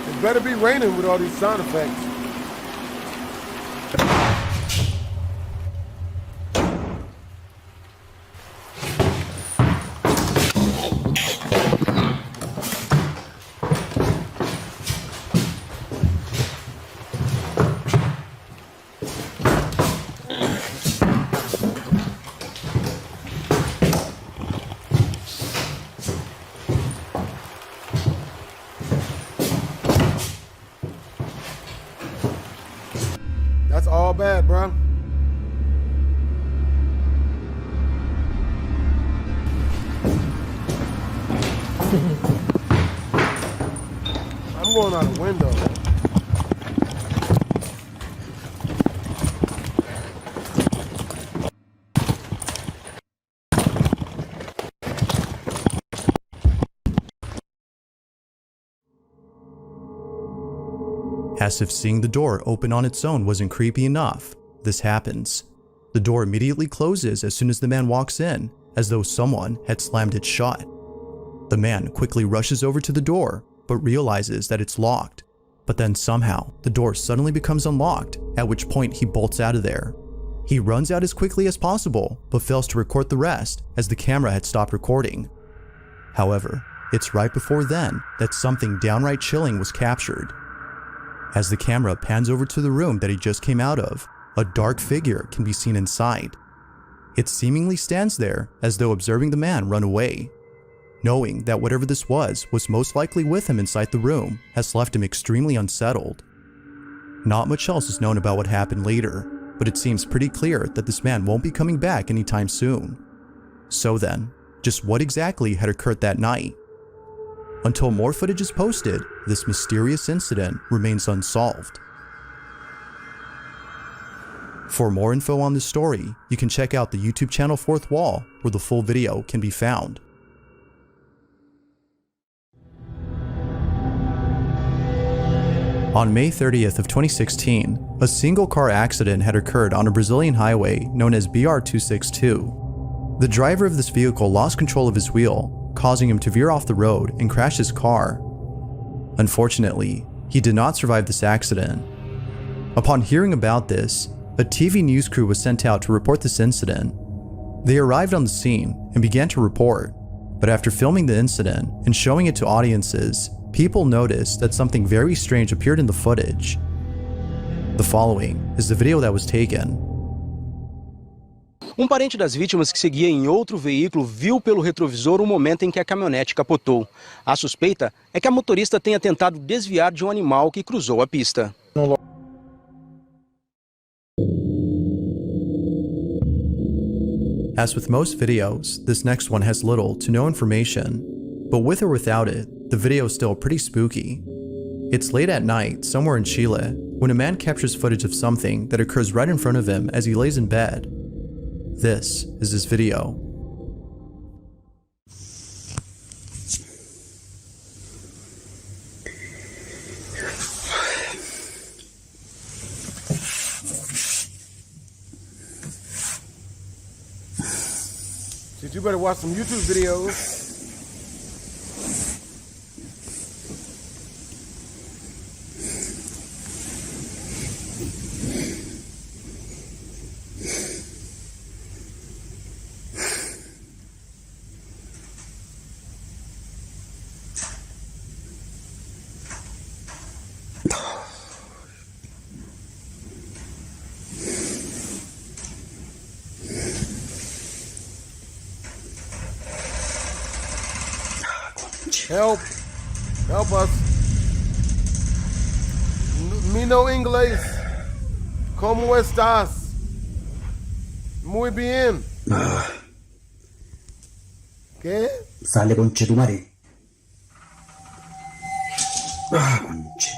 It better be raining with all these sound effects. going out the window. As if seeing the door open on its own wasn't creepy enough, this happens. The door immediately closes as soon as the man walks in, as though someone had slammed it shut. The man quickly rushes over to the door, but realizes that it's locked. But then somehow, the door suddenly becomes unlocked, at which point he bolts out of there. He runs out as quickly as possible, but fails to record the rest, as the camera had stopped recording. However, it's right before then that something downright chilling was captured. As the camera pans over to the room that he just came out of, a dark figure can be seen inside. It seemingly stands there as though observing the man run away. Knowing that whatever this was most likely with him inside the room has left him extremely unsettled. Not much else is known about what happened later, but it seems pretty clear that this man won't be coming back anytime soon. So then, just what exactly had occurred that night? Until more footage is posted, this mysterious incident remains unsolved. For more info on this story, you can check out the YouTube channel Fourth Wall, where the full video can be found. On May 30th of 2016, a single car accident had occurred on a Brazilian highway known as BR-262. The driver of this vehicle lost control of his wheel, causing him to veer off the road and crash his car. Unfortunately, he did not survive this accident. Upon hearing about this, a TV news crew was sent out to report this incident. They arrived on the scene and began to report, but after filming the incident and showing it to audiences, people noticed that something very strange appeared in the footage. The following is the video that was taken. Parente das vítimas que seguia em outro veículo viu pelo retrovisor o momento em que a caminhonete capotou. A suspeita é que a motorista tenha tentado desviar de animal que cruzou a pista. As with most videos, this next one has little to no information, but with or without it, the video is still pretty spooky. It's late at night, somewhere in Chile, when a man captures footage of something that occurs right in front of him as he lays in bed. This is his video. Shit, you better watch some YouTube videos. Help! Help us! Me no inglés. ¿Cómo estás? Muy bien. ¿Qué? Sale conchetumare. Conchetumare.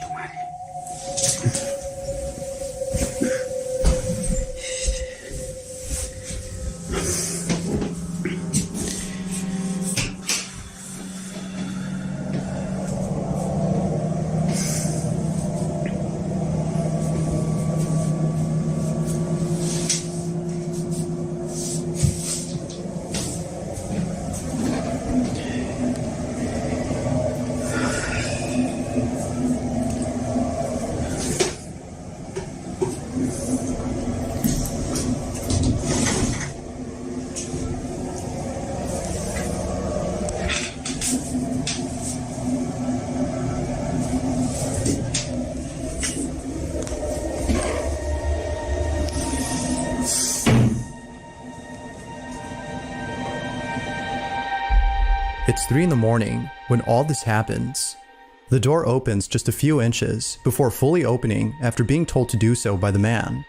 It's 3 in the morning when all this happens. The door opens just a few inches before fully opening after being told to do so by the man.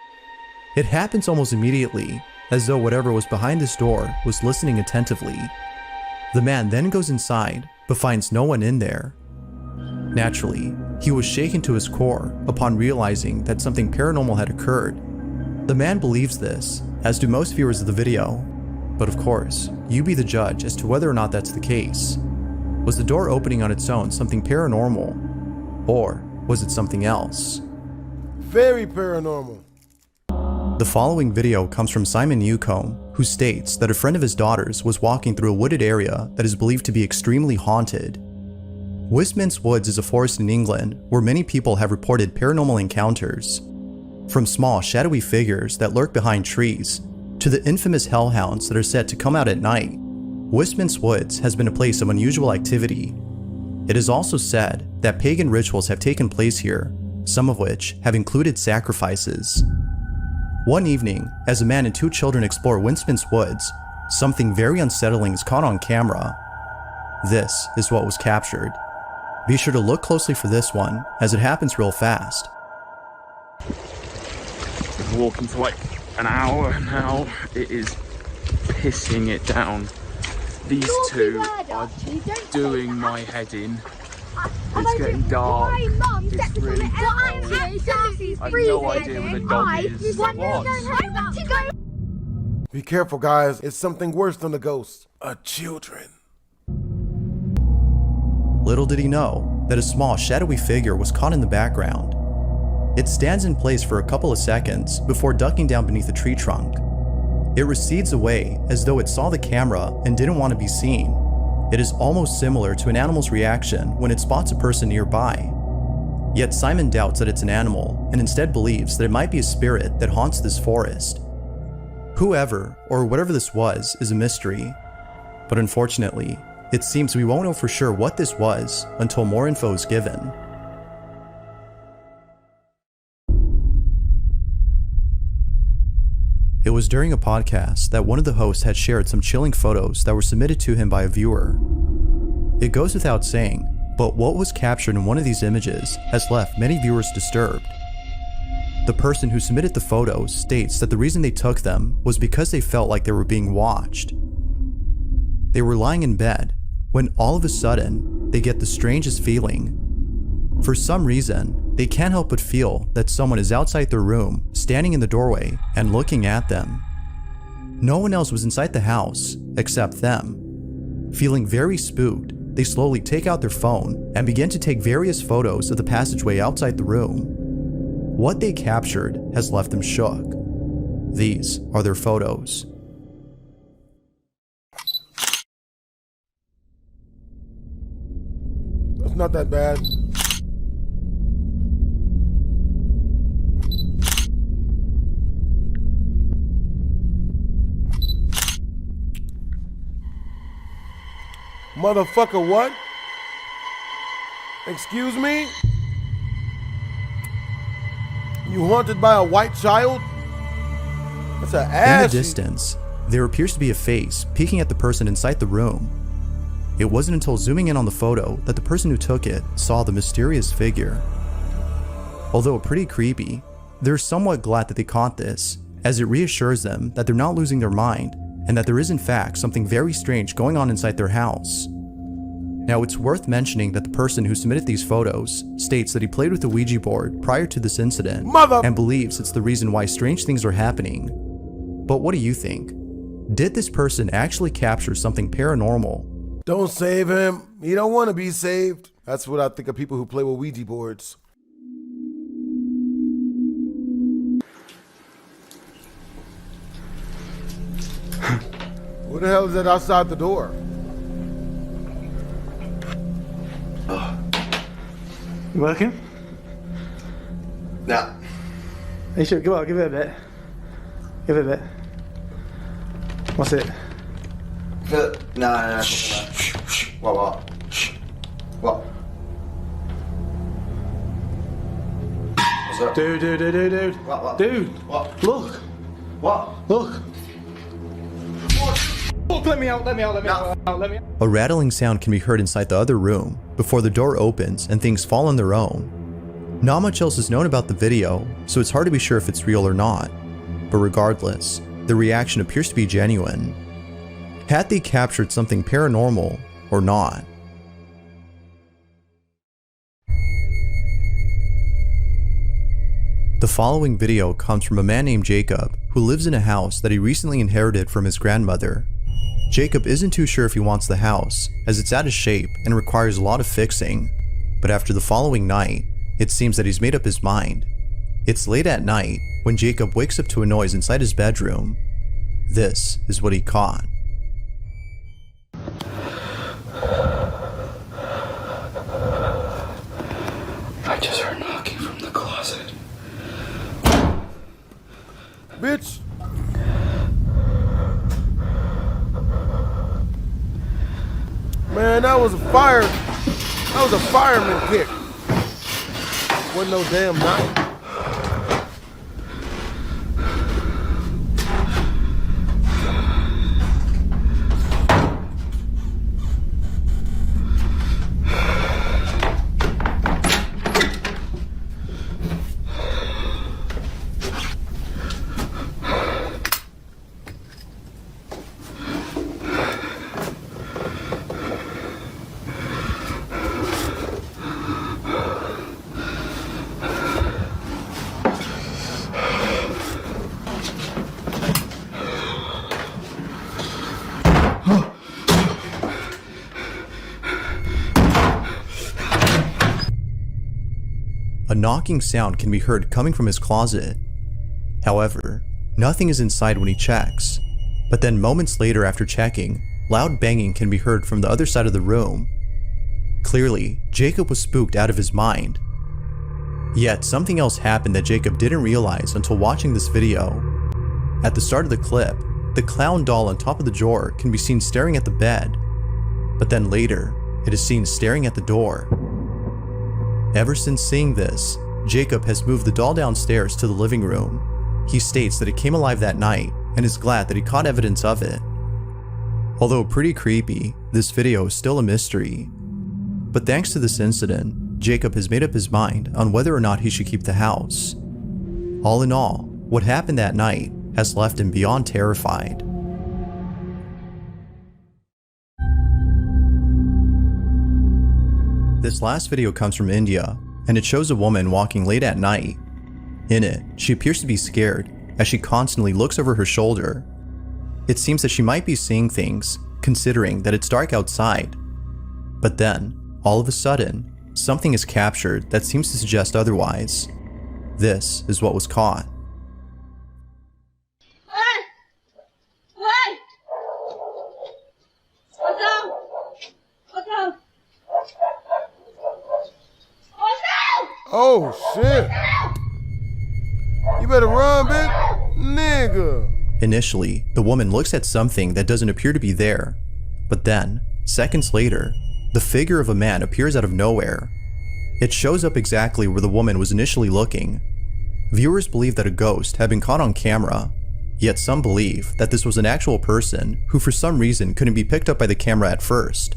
It happens almost immediately, as though whatever was behind this door was listening attentively. The man then goes inside, but finds no one in there. Naturally, He was shaken to his core upon realizing that something paranormal had occurred. The man believes this, as do most viewers of the video. But of course, you be the judge as to whether or not that's the case. Was the door opening on its own something paranormal? Or was it something else? Very paranormal. The following video comes from Simon Newcomb, who states that a friend of his daughter's was walking through a wooded area that is believed to be extremely haunted. Wisman's Woods is a forest in England where many people have reported paranormal encounters. From small, shadowy figures that lurk behind trees, to the infamous hellhounds that are said to come out at night, Wisman's Woods has been a place of unusual activity. It is also said that pagan rituals have taken place here, some of which have included sacrifices. One evening, as a man and two children explore Wisman's Woods, something very unsettling is caught on camera. This is what was captured. Be sure to look closely for this one, as it happens real fast. Been walking for like an hour now. It is pissing it down. These two are doing my head in. It's getting dark. It's really cold. I have no idea where the dog is. What? Be careful, guys. It's something worse than a ghost. A children. Little did he know that a small, shadowy figure was caught in the background. It stands in place for a couple of seconds before ducking down beneath a tree trunk. It recedes away as though it saw the camera and didn't want to be seen. It is almost similar to an animal's reaction when it spots a person nearby. Yet Simon doubts that it's an animal and instead believes that it might be a spirit that haunts this forest. Whoever or whatever this was is a mystery, but unfortunately, it seems we won't know for sure what this was until more info is given. It was during a podcast that one of the hosts had shared some chilling photos that were submitted to him by a viewer. It goes without saying, but what was captured in one of these images has left many viewers disturbed. The person who submitted the photos states that the reason they took them was because they felt like they were being watched. They were lying in bed when all of a sudden they get the strangest feeling. For some reason, they can't help but feel that someone is outside their room, standing in the doorway and looking at them. No one else was inside the house except them. Feeling very spooked, they slowly take out their phone and begin to take various photos of the passageway outside the room. What they captured has left them shook. These are their photos. It's not that bad. Motherfucker, what? Excuse me? You haunted by a white child? That's an ass. In the distance, there appears to be a face peeking at the person inside the room. It wasn't until zooming in on the photo that the person who took it saw the mysterious figure. Although pretty creepy, they're somewhat glad that they caught this, as it reassures them that they're not losing their mind and that there is in fact something very strange going on inside their house. Now it's worth mentioning that the person who submitted these photos states that he played with the Ouija board prior to this incident and believes it's the reason why strange things are happening. But what do you think? Did this person actually capture something paranormal? Don't save him. He don't want to be saved. That's what I think of people who play with Ouija boards. What the hell is that outside the door? You working? No. You should give it a bit. Give it a bit. What's it? No. What? What? What's up? Dude. What? Dude. What? Look. What? Look. Look, let me out. A rattling sound can be heard inside the other room before the door opens and things fall on their own. Not much else is known about the video, so it's hard to be sure if it's real or not. But regardless, the reaction appears to be genuine. Had they captured something paranormal or not? The following video comes from a man named Jacob who lives in a house that he recently inherited from his grandmother. Jacob isn't too sure if he wants the house, as it's out of shape and requires a lot of fixing. But after the following night, it seems that he's made up his mind. It's late at night when Jacob wakes up to a noise inside his bedroom. This is what he caught. I just heard knocking from the closet. Bitch! Man, that was a fireman kick. Wasn't no damn knife. A knocking sound can be heard coming from his closet. However, nothing is inside when he checks. But then moments later after checking, loud banging can be heard from the other side of the room. Clearly, Jacob was spooked out of his mind. Yet something else happened that Jacob didn't realize until watching this video. At the start of the clip, the clown doll on top of the drawer can be seen staring at the bed. But then later, it is seen staring at the door. Ever since seeing this, Jacob has moved the doll downstairs to the living room. He states that it came alive that night and is glad that he caught evidence of it. Although pretty creepy, this video is still a mystery. But thanks to this incident, Jacob has made up his mind on whether or not he should keep the house. All in all, what happened that night has left him beyond terrified. This last video comes from India, and it shows a woman walking late at night. In it, she appears to be scared as she constantly looks over her shoulder. It seems that she might be seeing things, considering that it's dark outside. But then, all of a sudden, something is captured that seems to suggest otherwise. This is what was caught. Oh shit! You better run, bitch! Nigga! Initially, the woman looks at something that doesn't appear to be there. But then, seconds later, the figure of a man appears out of nowhere. It shows up exactly where the woman was initially looking. Viewers believe that a ghost had been caught on camera, yet some believe that this was an actual person who for some reason couldn't be picked up by the camera at first.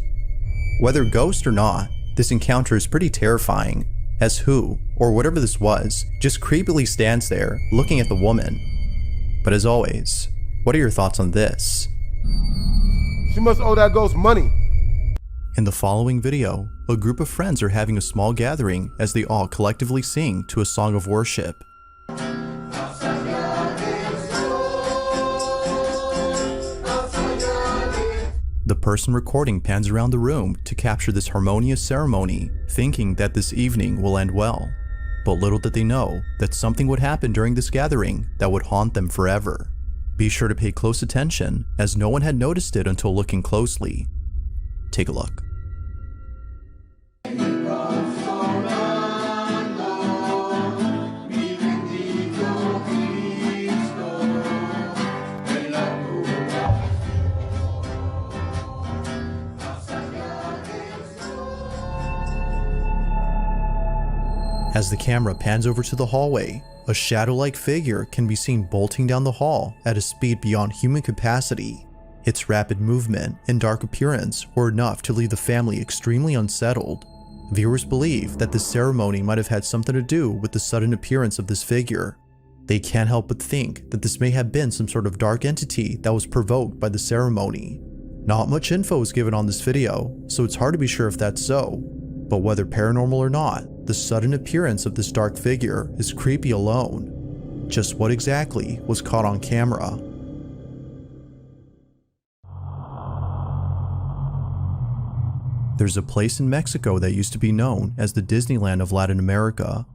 Whether ghost or not, this encounter is pretty terrifying, as who, or whatever this was, just creepily stands there looking at the woman. But as always, what are your thoughts on this? She must owe that ghost money. In the following video, a group of friends are having a small gathering as they all collectively sing to a song of worship. The person recording pans around the room to capture this harmonious ceremony, thinking that this evening will end well. But little did they know that something would happen during this gathering that would haunt them forever. Be sure to pay close attention, as no one had noticed it until looking closely. Take a look. As the camera pans over to the hallway, a shadow-like figure can be seen bolting down the hall at a speed beyond human capacity. Its rapid movement and dark appearance were enough to leave the family extremely unsettled. Viewers believe that this ceremony might have had something to do with the sudden appearance of this figure. They can't help but think that this may have been some sort of dark entity that was provoked by the ceremony. Not much info is given on this video, so it's hard to be sure if that's so. But whether paranormal or not, the sudden appearance of this dark figure is creepy alone. Just what exactly was caught on camera? There's a place in Mexico that used to be known as the Disneyland of Latin America.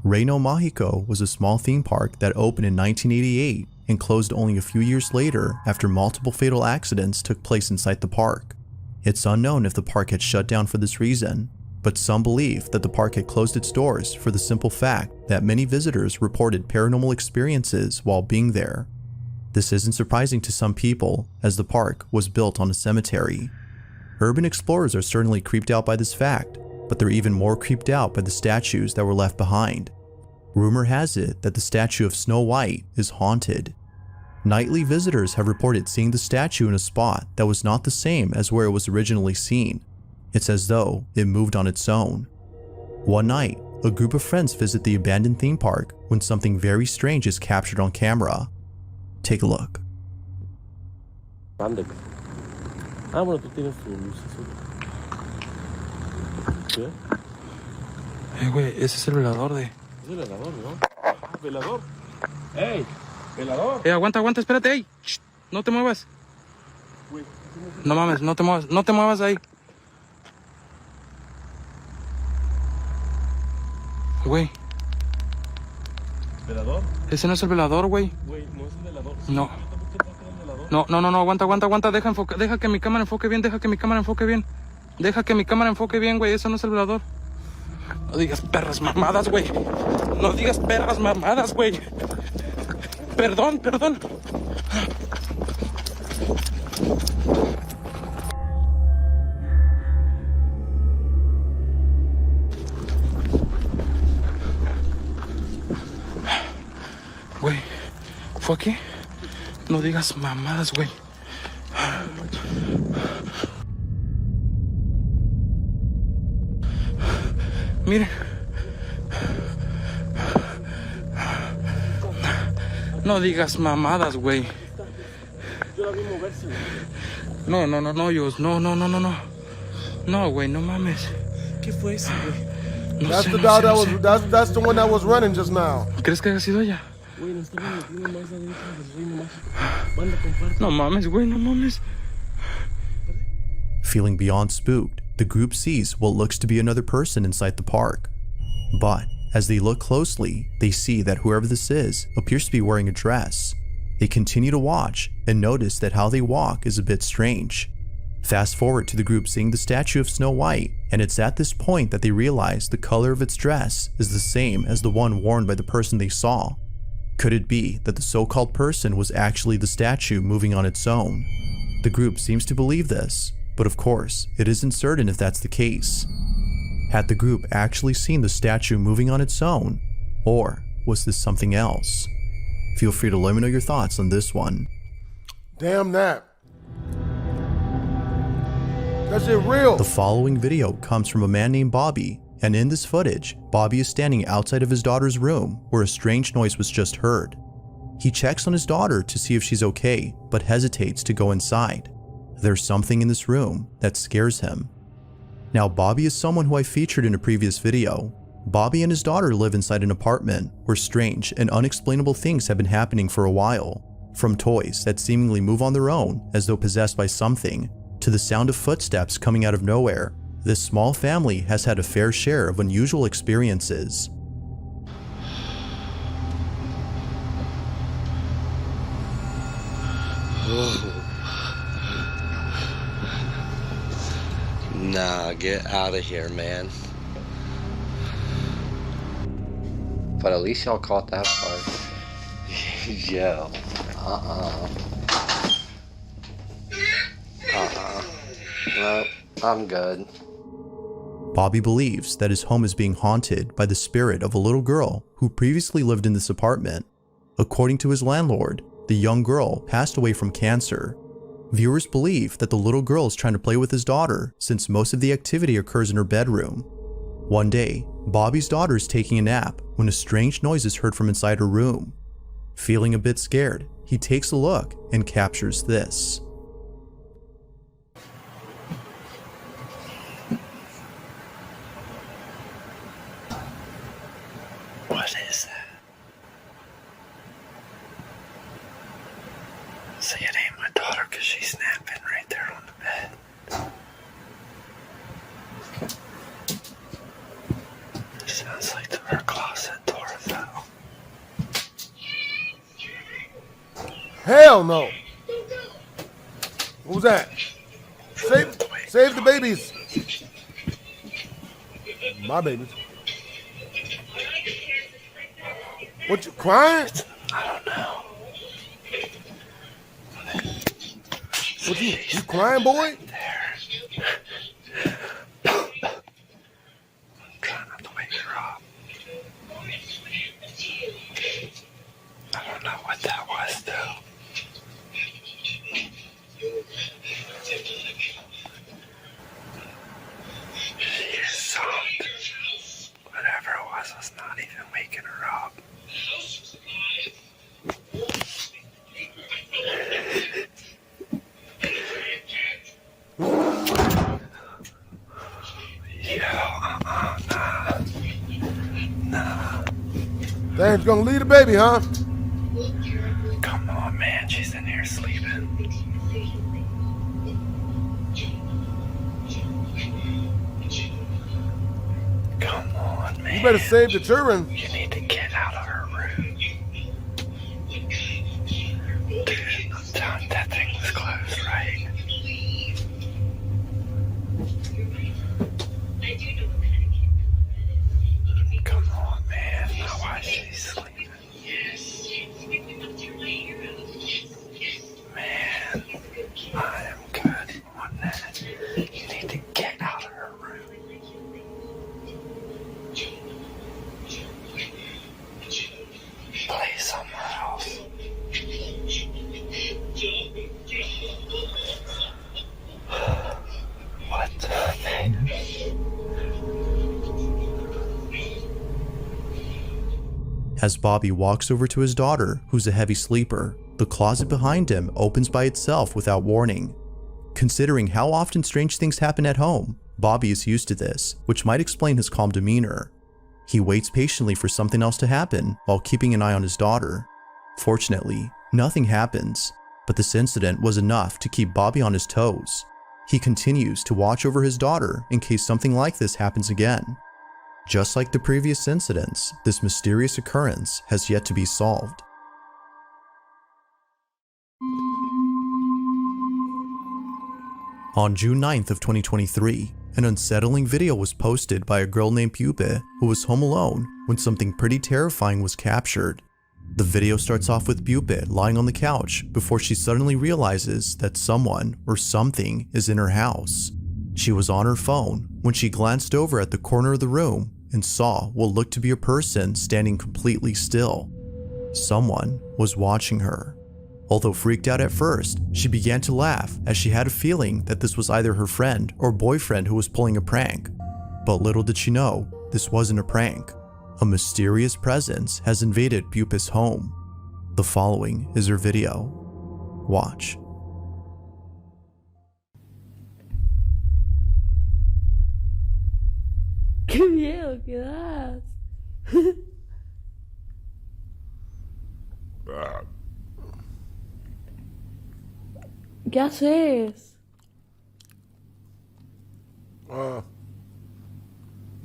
Reino Mágico was a small theme park that opened in 1988 and closed only a few years later after multiple fatal accidents took place inside the park. It's unknown if the park had shut down for this reason, but some believe that the park had closed its doors for the simple fact that many visitors reported paranormal experiences while being there. This isn't surprising to some people, as the park was built on a cemetery. Urban explorers are certainly creeped out by this fact, but they're even more creeped out by the statues that were left behind. Rumor has it that the statue of Snow White is haunted. Nightly visitors have reported seeing the statue in a spot that was not the same as where it was originally seen. It's as though it moved on its own. One night, a group of friends visit the abandoned theme park when something very strange is captured on camera. Take a look. Ah, bueno, tú tienes tu luz azul. ¿Qué? Güey, ese es el velador de... Es el velador, ¿no? Ah, velador. ¡Ey! ¡Velador! Aguanta, aguanta, espérate, ey. Shh, no te muevas. Güey, no mames, no te muevas ahí. Güey. ¿Velador? Ese no es el velador, güey. Güey, no es el velador. No. No, aguanta, deja que mi cámara enfoque bien, Deja que mi cámara enfoque bien, güey, eso no es el velador. No digas perras mamadas, güey. Perdón. Güey, ¿fue aquí? No digas mamadas, güey. Miren. No digas mamadas, güey. Yo la vi moverse. No, Dios. No. No, güey, no mames. ¿Qué fue eso, güey? That's the one that was running just now. ¿Crees que haya sido ella? Güey, nos estamos metiendo más adentro del reino mágico. Banda, comparte. No mames, güey, no mames. Feeling beyond spooked, the group sees what looks to be another person inside the park. But as they look closely, they see that whoever this is appears to be wearing a dress. They continue to watch and notice that how they walk is a bit strange. Fast forward to the group seeing the statue of Snow White, and it's at this point that they realize the color of its dress is the same as the one worn by the person they saw. Could it be that the so-called person was actually the statue moving on its own? The group seems to believe this, but of course, it isn't certain if that's the case. Had the group actually seen the statue moving on its own, or was this something else? Feel free to let me know your thoughts on this one. Damn that. That's it real. The following video comes from a man named Bobby, and in this footage, Bobby is standing outside of his daughter's room where a strange noise was just heard. He checks on his daughter to see if she's okay, but hesitates to go inside. There's something in this room that scares him. Now, Bobby is someone who I featured in a previous video. Bobby and his daughter live inside an apartment where strange and unexplainable things have been happening for a while. From toys that seemingly move on their own as though possessed by something, to the sound of footsteps coming out of nowhere, this small family has had a fair share of unusual experiences. Nah, get out of here, man. But at least y'all caught that part. Yo. No, I'm good. Bobby believes that his home is being haunted by the spirit of a little girl who previously lived in this apartment. According to his landlord, the young girl passed away from cancer. Viewers believe that the little girl is trying to play with his daughter since most of the activity occurs in her bedroom. One day, Bobby's daughter is taking a nap when a strange noise is heard from inside her room. Feeling a bit scared, he takes a look and captures this. What is that? See, it ain't my daughter because she's napping right there on the bed. It sounds like her closet door fell. Hell no. What was that? Save the babies. My babies. What, you crying? I don't know. What, you crying, boy? I'm trying not to wake her up. I don't know what that was, though. She is soft. Whatever it was not even waking her up. Nah. Thing's gonna leave the baby, huh? Come on, man. She's in here sleeping. Come on, man. You better save the children. You need to get out of her room. Dude, I'm telling you, that thing was closed, right? Come on, man. Now why is she sleeping? Man, I am good on that. You need to get out of her room. Play somewhere else. What the thing? As Bobby walks over to his daughter, who's a heavy sleeper, the closet behind him opens by itself without warning. Considering how often strange things happen at home, Bobby is used to this, which might explain his calm demeanor. He waits patiently for something else to happen while keeping an eye on his daughter. Fortunately, nothing happens, but this incident was enough to keep Bobby on his toes. He continues to watch over his daughter in case something like this happens again. Just like the previous incidents, this mysterious occurrence has yet to be solved. On June 9th of 2023, an unsettling video was posted by a girl named Pupe who was home alone when something pretty terrifying was captured. The video starts off with Pupe lying on the couch before she suddenly realizes that someone or something is in her house. She was on her phone when she glanced over at the corner of the room and saw what looked to be a person standing completely still. Someone was watching her. Although freaked out at first, she began to laugh as she had a feeling that this was either her friend or boyfriend who was pulling a prank. But little did she know, this wasn't a prank. A mysterious presence has invaded Pupe's home. The following is her video. Watch. ¡Qué miedo que das! ¿Qué haces?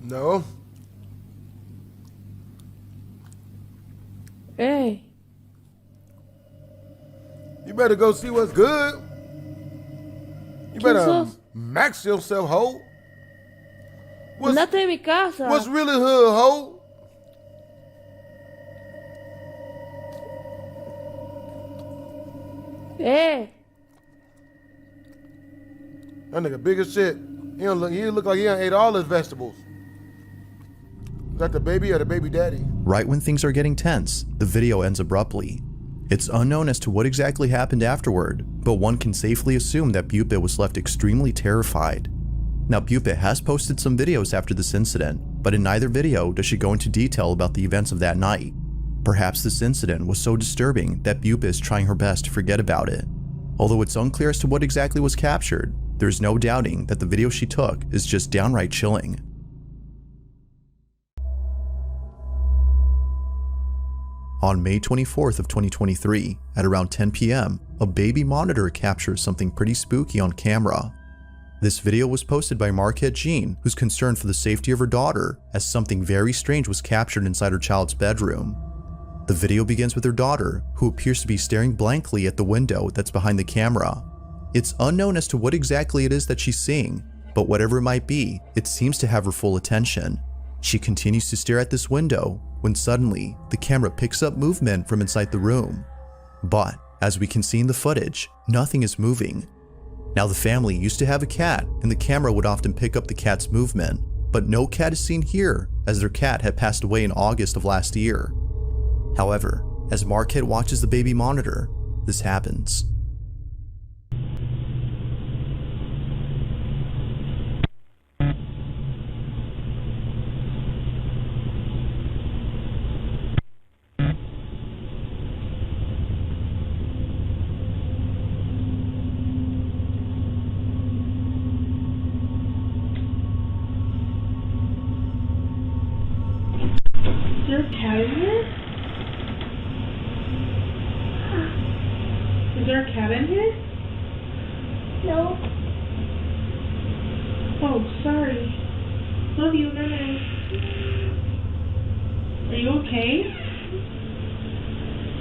No. Hey. You better go see what's good. You better sos? max yourself, ho. Andate de mi casa. What's really hood, ho? Hey. That nigga big as shit. He look like he done ate all his vegetables. Is that the baby or the baby daddy? Right when things are getting tense, the video ends abruptly. It's unknown as to what exactly happened afterward, but one can safely assume that Pupe was left extremely terrified. Now, Pupe has posted some videos after this incident, but in neither video does she go into detail about the events of that night. Perhaps this incident was so disturbing that Pupe is trying her best to forget about it. Although it's unclear as to what exactly was captured, there's no doubting that the video she took is just downright chilling. On May 24th of 2023, at around 10 p.m., a baby monitor captures something pretty spooky on camera. This video was posted by Marquette Jean, who's concerned for the safety of her daughter, as something very strange was captured inside her child's bedroom. The video begins with her daughter, who appears to be staring blankly at the window that's behind the camera. It's unknown as to what exactly it is that she's seeing, but whatever it might be, it seems to have her full attention. She continues to stare at this window when suddenly the camera picks up movement from inside the room. But as we can see in the footage, nothing is moving. Now the family used to have a cat, and the camera would often pick up the cat's movement, but no cat is seen here as their cat had passed away in August of last year. However, as Marquette watches the baby monitor, this happens. Is there a cat in here? Is there a cat in here? No. Oh, sorry. Love you, night. Are you okay?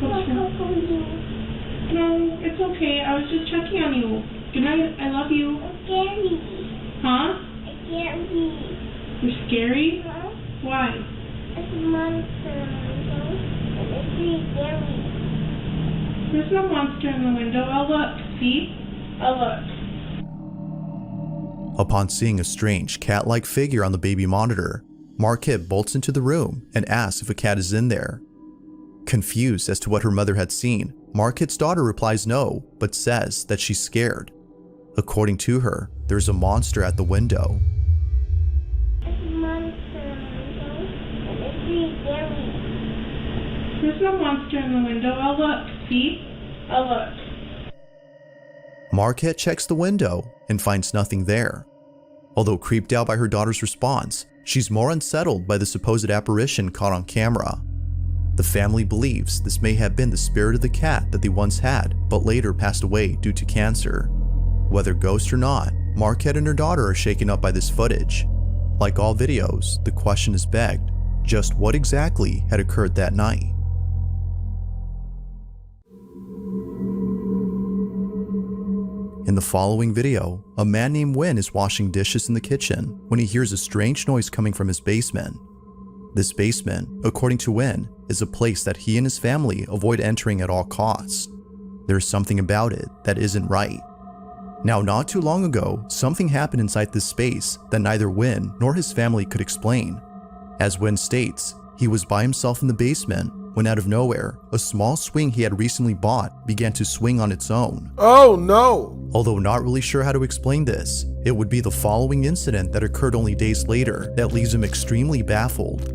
What's wrong? No, it's okay. I was just checking on you. Good night. I love you. I'm scary. Huh? I'm scary. You're scary? Huh? Why? It's a monster. It's really scary. There's no monster in the window. I'll look. See? I'll look. Upon seeing a strange cat-like figure on the baby monitor, Marquette bolts into the room and asks if a cat is in there. Confused as to what her mother had seen, Marquette's daughter replies no, but says that she's scared. According to her, there's a monster at the window. There's no monster in the window. I'll look. See? I'll look. Marquette checks the window and finds nothing there. Although creeped out by her daughter's response, she's more unsettled by the supposed apparition caught on camera. The family believes this may have been the spirit of the cat that they once had, but later passed away due to cancer. Whether ghost or not, Marquette and her daughter are shaken up by this footage. Like all videos, the question is begged, just what exactly had occurred that night? In the following video, a man named Win is washing dishes in the kitchen when he hears a strange noise coming from his basement. This basement, according to Win, is a place that he and his family avoid entering at all costs. There's something about it that isn't right. Now, not too long ago, something happened inside this space that neither Win nor his family could explain. As Win states, he was by himself in the basement when out of nowhere, a small swing he had recently bought began to swing on its own. Oh no! Although not really sure how to explain this, it would be the following incident that occurred only days later that leaves him extremely baffled.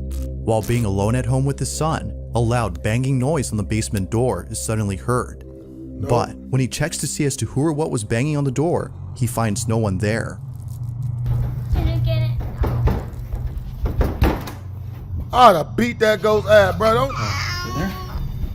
While being alone at home with his son, a loud banging noise on the basement door is suddenly heard. No. But when he checks to see as to who or what was banging on the door, he finds no one there. Can I get it? I'd have beat that ghost's ass, bro. Don't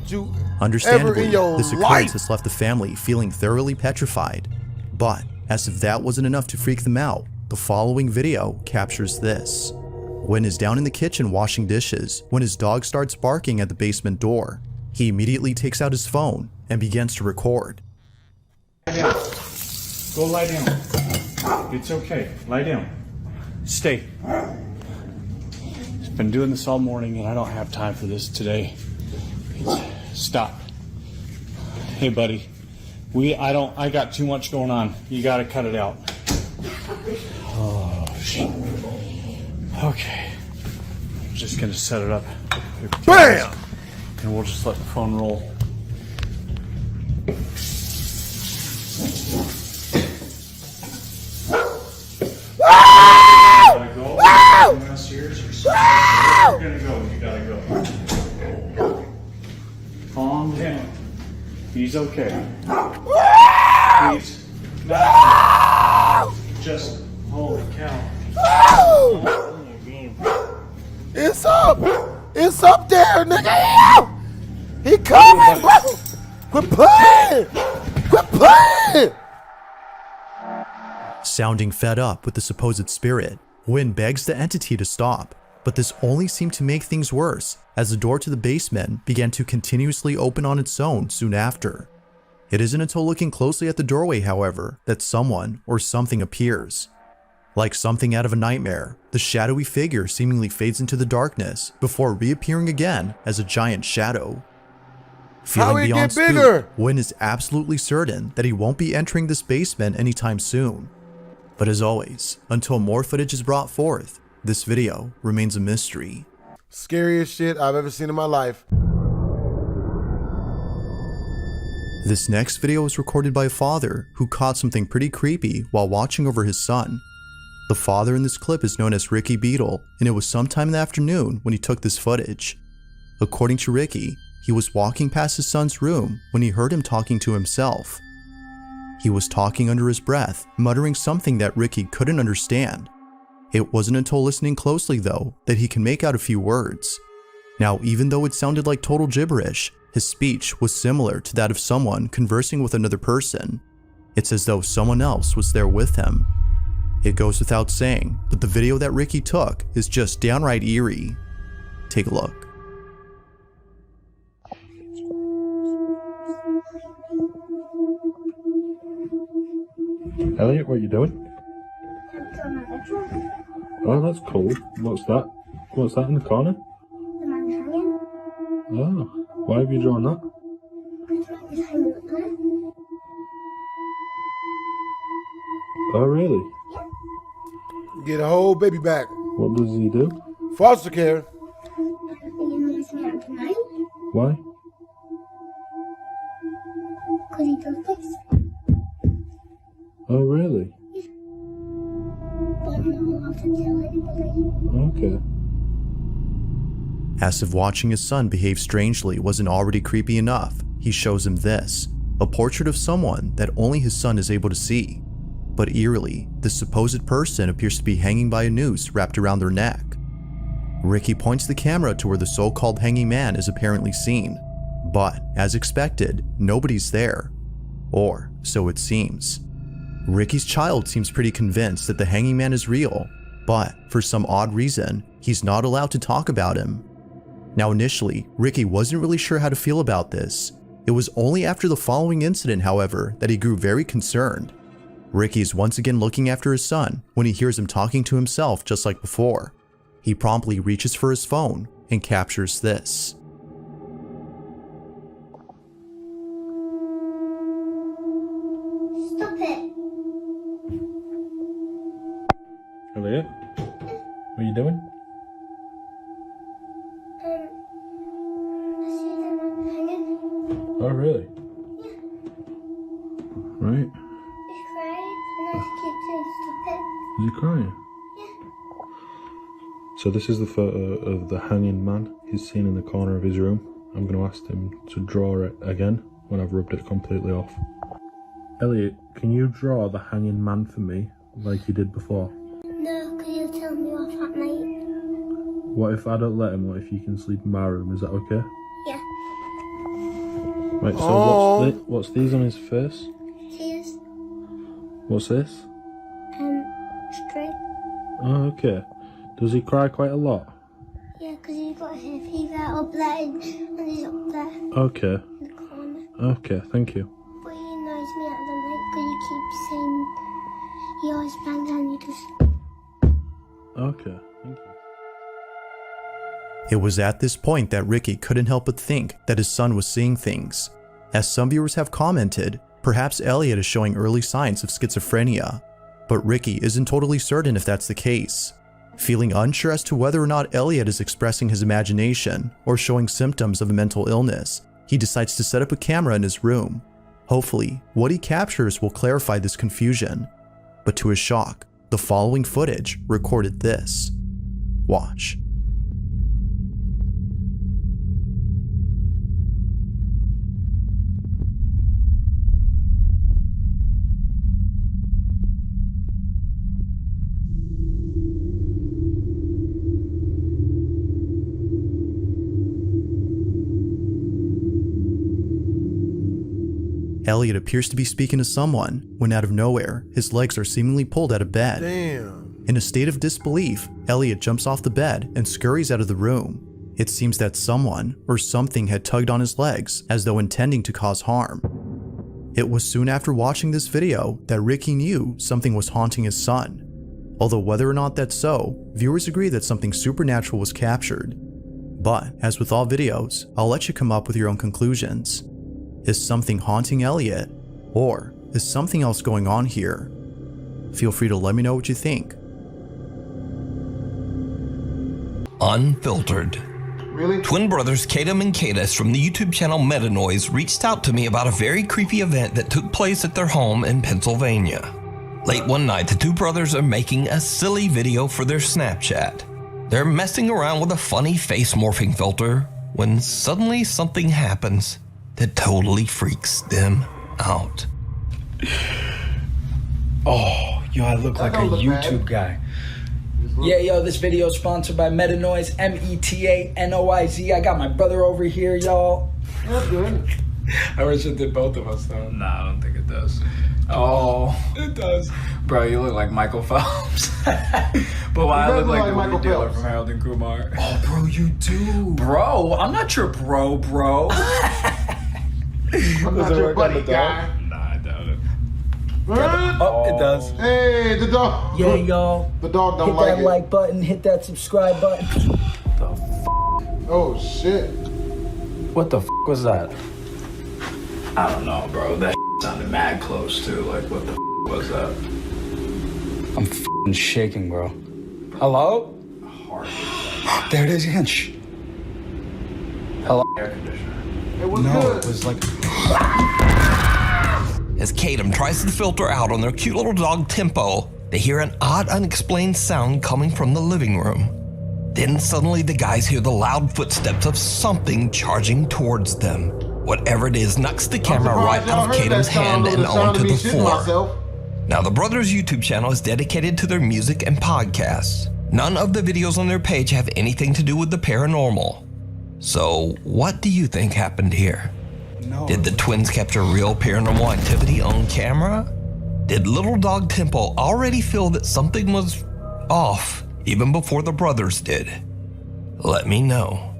you Understandably, this occurrence life. has left the family feeling thoroughly petrified. But as if that wasn't enough to freak them out, the following video captures this. Win is down in the kitchen washing dishes when his dog starts barking at the basement door. He immediately takes out his phone and begins to record. Lie down. Go lie down. It's okay. Lie down. Stay. I've been doing this all morning and I don't have time for this today. Stop. Hey buddy. I got too much going on. You gotta cut it out. Oh shit. Okay. I'm just gonna set it up. BAM! And we'll just let the phone roll. You gotta go. Calm down. He's okay. He's not. Just holy cow. It's up! It's up there, nigga! Quit playing! Quit playing! Sounding fed up with the supposed spirit, Wynn begs the entity to stop, but this only seemed to make things worse as the door to the basement began to continuously open on its own soon after. It isn't until looking closely at the doorway, however, that someone or something appears. Like something out of a nightmare, the shadowy figure seemingly fades into the darkness before reappearing again as a giant shadow. Feeling beyond spooked, Wynn is absolutely certain that he won't be entering this basement anytime soon. But as always, until more footage is brought forth, this video remains a mystery. Scariest shit I've ever seen in my life. This next video was recorded by a father who caught something pretty creepy while watching over his son. The father in this clip is known as Ricky Beadle, and it was sometime in the afternoon when he took this footage. According to Ricky, he was walking past his son's room when he heard him talking to himself. He was talking under his breath, muttering something that Ricky couldn't understand. It wasn't until listening closely, though, that he can make out a few words. Now, even though it sounded like total gibberish, his speech was similar to that of someone conversing with another person. It's as though someone else was there with him. It goes without saying, but the video that Ricky took is just downright eerie. Take a look. Elliot, what are you doing? Oh, that's cool. What's that? What's that in the corner? Oh, why have you drawn that? Oh, really? Get a whole baby back. What does he do? Foster care. Why? Because he does this. Oh, really? But I'm not allowed to tell anybody. Okay. As if watching his son behave strangely wasn't already creepy enough, he shows him this, a portrait of someone that only his son is able to see. But eerily, this supposed person appears to be hanging by a noose wrapped around their neck. Ricky points the camera to where the so-called hanging man is apparently seen, but as expected, nobody's there. Or so it seems. Ricky's child seems pretty convinced that the hanging man is real, but for some odd reason, he's not allowed to talk about him. Now initially, Ricky wasn't really sure how to feel about this. It was only after the following incident, however, that he grew very concerned. Ricky is once again looking after his son when he hears him talking to himself just like before. He promptly reaches for his phone and captures this. Stop it. Elliot, what are you doing? I see the man hanging. Oh, really? Yeah. Right. He's crying and I keep saying stop it. Is he crying? Yeah. So this is the photo of the hanging man he's seen in the corner of his room. I'm going to ask him to draw it again when I've rubbed it completely off. Elliot, can you draw the hanging man for me like you did before? No, because you'll tell me off at night. What if I don't let him? What if you can sleep in my room? Is that okay? Yeah. Right, so what's these on his face? Tears. What's this? Straight. Oh, okay. Does he cry quite a lot? Yeah, because he's got hay fever up there and he's up there Okay. in the corner. Okay, thank you. But he annoys me at the night because he keeps saying he always bangs on you just. Okay, thank you. It was at this point that Ricky couldn't help but think that his son was seeing things. As some viewers have commented, perhaps Elliot is showing early signs of schizophrenia, but Ricky isn't totally certain if that's the case. Feeling unsure as to whether or not Elliot is expressing his imagination or showing symptoms of a mental illness, he decides to set up a camera in his room. Hopefully, what he captures will clarify this confusion. But to his shock, the following footage recorded this. Watch. Elliot appears to be speaking to someone when out of nowhere, his legs are seemingly pulled out of bed. Damn. In a state of disbelief, Elliot jumps off the bed and scurries out of the room. It seems that someone or something had tugged on his legs as though intending to cause harm. It was soon after watching this video that Ricky knew something was haunting his son. Although whether or not that's so, viewers agree that something supernatural was captured. But, as with all videos, I'll let you come up with your own conclusions. Is something haunting Elliot? Or is something else going on here? Feel free to let me know what you think. Unfiltered. Really? Twin brothers Kadam and Kadis from the YouTube channel Metanoise reached out to me about a very creepy event that took place at their home in Pennsylvania. Late one night, the two brothers are making a silly video for their Snapchat. They're messing around with a funny face morphing filter when suddenly something happens that totally freaks them out. Oh, yo, I look like a YouTube guy. Yeah, yo, this video is sponsored by Metanoise, Metanoiz. I got my brother over here, y'all. That's good. I wish it did both of us, though. Nah, I don't think it does. Oh, It does. bro, you look like Michael Phelps. But why I look like the movie dealer from Harold and Kumar. Oh, bro, you do. Bro, I'm not your bro. I'm not your buddy, guy. Nah, I doubt it. Oh, it does. Hey, the dog. Yeah, y'all. The dog don't hit like that it. like button, hit that subscribe button. Oh, shit. What the was that? I don't know, bro. That sounded mad close, too. Like, what the was that? I'm f***ing shaking, bro. Hello? There it is again. Shh. Hello? Air conditioner. It was No, good. it was like... As Kadam tries to filter out on their cute little dog Tempo, they hear an odd, unexplained sound coming from the living room. Then suddenly the guys hear the loud footsteps of something charging towards them. Whatever it is knocks the camera right out of Kadam's hand and onto the floor. Now the brothers' YouTube channel is dedicated to their music and podcasts. None of the videos on their page have anything to do with the paranormal. So what do you think happened here? No. Did the twins capture real paranormal activity on camera? Did little dog Tempo already feel that something was off even before the brothers did? Let me know.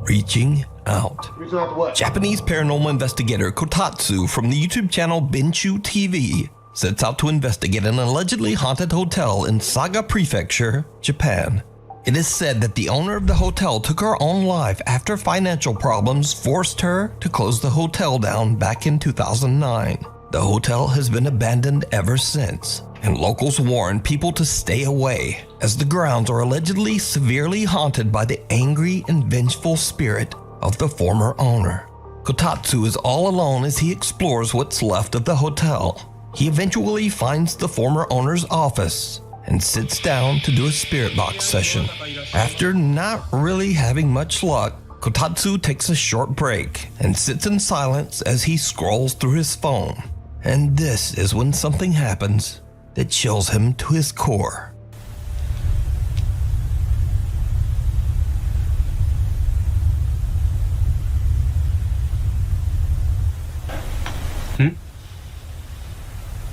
Reaching out. Reaching out to what? Japanese paranormal investigator Kotatsu from the YouTube channel Binchu TV sets out to investigate an allegedly haunted hotel in Saga Prefecture, Japan. It is said that the owner of the hotel took her own life after financial problems forced her to close the hotel down back in 2009. The hotel has been abandoned ever since, and locals warn people to stay away, as the grounds are allegedly severely haunted by the angry and vengeful spirit of the former owner. Kotatsu is all alone as he explores what's left of the hotel. He eventually finds the former owner's office and sits down to do a spirit box session. After not really having much luck, Kotatsu takes a short break and sits in silence as he scrolls through his phone. And this is when something happens that chills him to his core.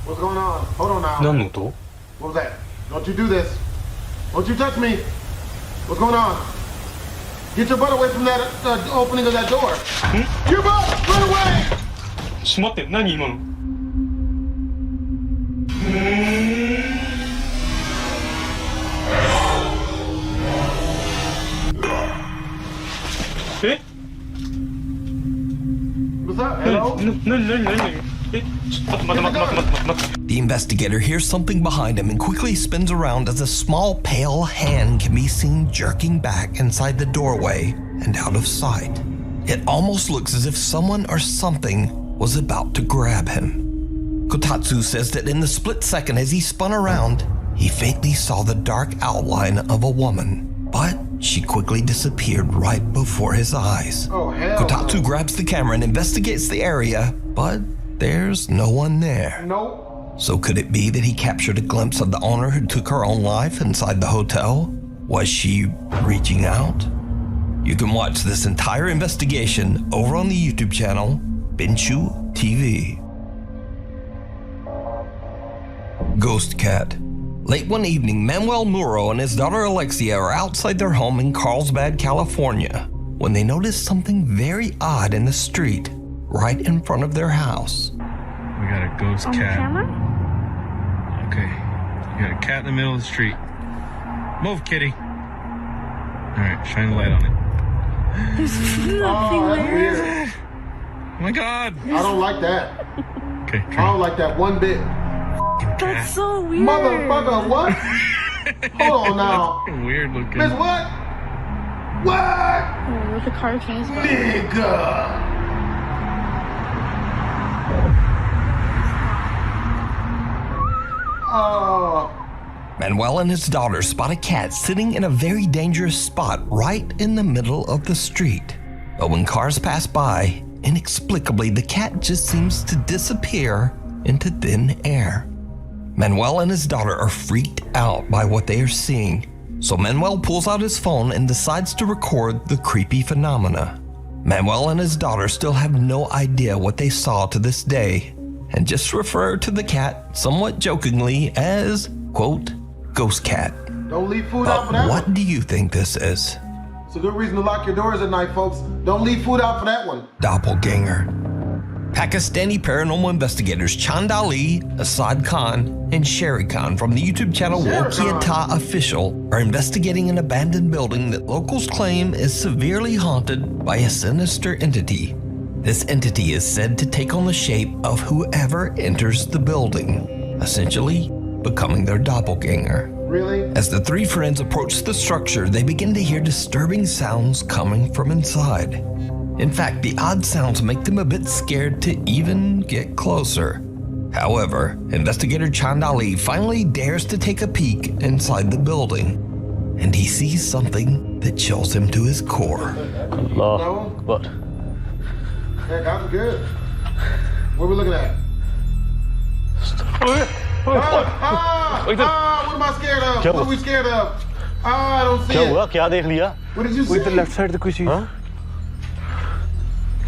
What's going on? Hold on now. No. What was that? Don't you do this. Don't you touch me. What's going on? Get your butt away from that opening of that door. Your butt! Run away! ちょっと待って、何今の? What's up? Hello? The investigator hears something behind him and quickly spins around as a small pale hand can be seen jerking back inside the doorway and out of sight. It almost looks as if someone or something was about to grab him. Kotatsu says that in the split second as he spun around, he faintly saw the dark outline of a woman, but she quickly disappeared right before his eyes. Oh, hell Kotatsu no. grabs the camera and investigates the area, but there's no one there. Nope. So could it be that he captured a glimpse of the owner who took her own life inside the hotel? Was she reaching out? You can watch this entire investigation over on the YouTube channel Binshu TV. Ghost Cat. Late one evening, Manuel Muro and his daughter Alexia are outside their home in Carlsbad, California, when they notice something very odd in the street, right in front of their house. We got a ghost cat. Okay. We got a cat in the middle of the street. Move, kitty. Alright, shine the light on it. There's nothing there. Oh my god. I don't like that. Okay, I don't like that one bit. That's so weird. Motherfucker, what? Hold on now. Weird looking. Miss what? What? Oh, with the car came. Nigga. Manuel and his daughter spot a cat sitting in a very dangerous spot right in the middle of the street. But when cars pass by, inexplicably the cat just seems to disappear into thin air. Manuel and his daughter are freaked out by what they are seeing, so Manuel pulls out his phone and decides to record the creepy phenomena. Manuel and his daughter still have no idea what they saw to this day, and just refer to the cat somewhat jokingly as, quote, Ghost Cat. Don't leave food out for that What one. do you think this is? It's a good reason to lock your doors at night, folks. Don't leave food out for that one. Doppelganger. Pakistani paranormal investigators Chand Ali, Asad Khan, and Sherry Khan from the YouTube channel Wokiata Official are investigating an abandoned building that locals claim is severely haunted by a sinister entity. This entity is said to take on the shape of whoever enters the building, essentially becoming their doppelganger. Really? As the three friends approach the structure, they begin to hear disturbing sounds coming from inside. In fact, the odd sounds make them a bit scared to even get closer. However, investigator Chand Ali finally dares to take a peek inside the building, and he sees something that chills him to his core. Allah Akbar. Hey, that was good. What are we looking at? What am I scared of? What are we scared of? I don't see it. क्या देख लिया? What did you see? Left side पे कोई चीज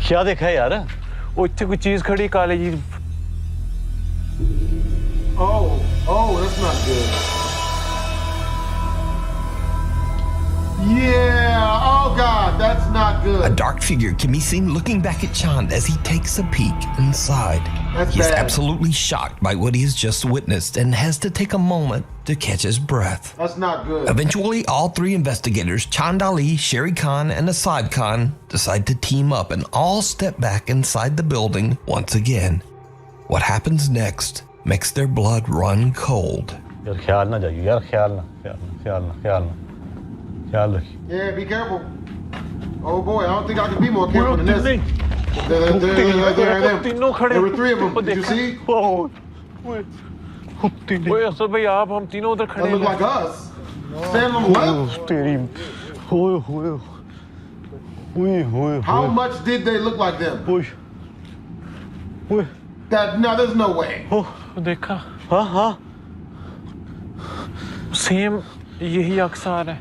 क्या देखा यार वो इतने कोई चीज खड़ी काले जी Oh, that's not good. Yeah, oh God, that's not good. A dark figure can be seen looking back at Chand as he takes a peek inside. He's absolutely shocked by what he has just witnessed and has to take a moment to catch his breath. That's not good. Eventually, all three investigators, Chand Ali, Sherry Khan, and Asad Khan, decide to team up and all step back inside the building once again. What happens next makes their blood run cold. यार ख्याल ना जाइए यार ख्याल ना Yeah, be careful. Oh boy, I don't think I can be more careful than this. There were three of them. Did you see? ओए असल भाई आप हम तीनों उधर खड़े They look like us. Stand on the left. तेरी ओए How much did they look like them? No, there's no way. देखा हाँ सेम यही अक्सर है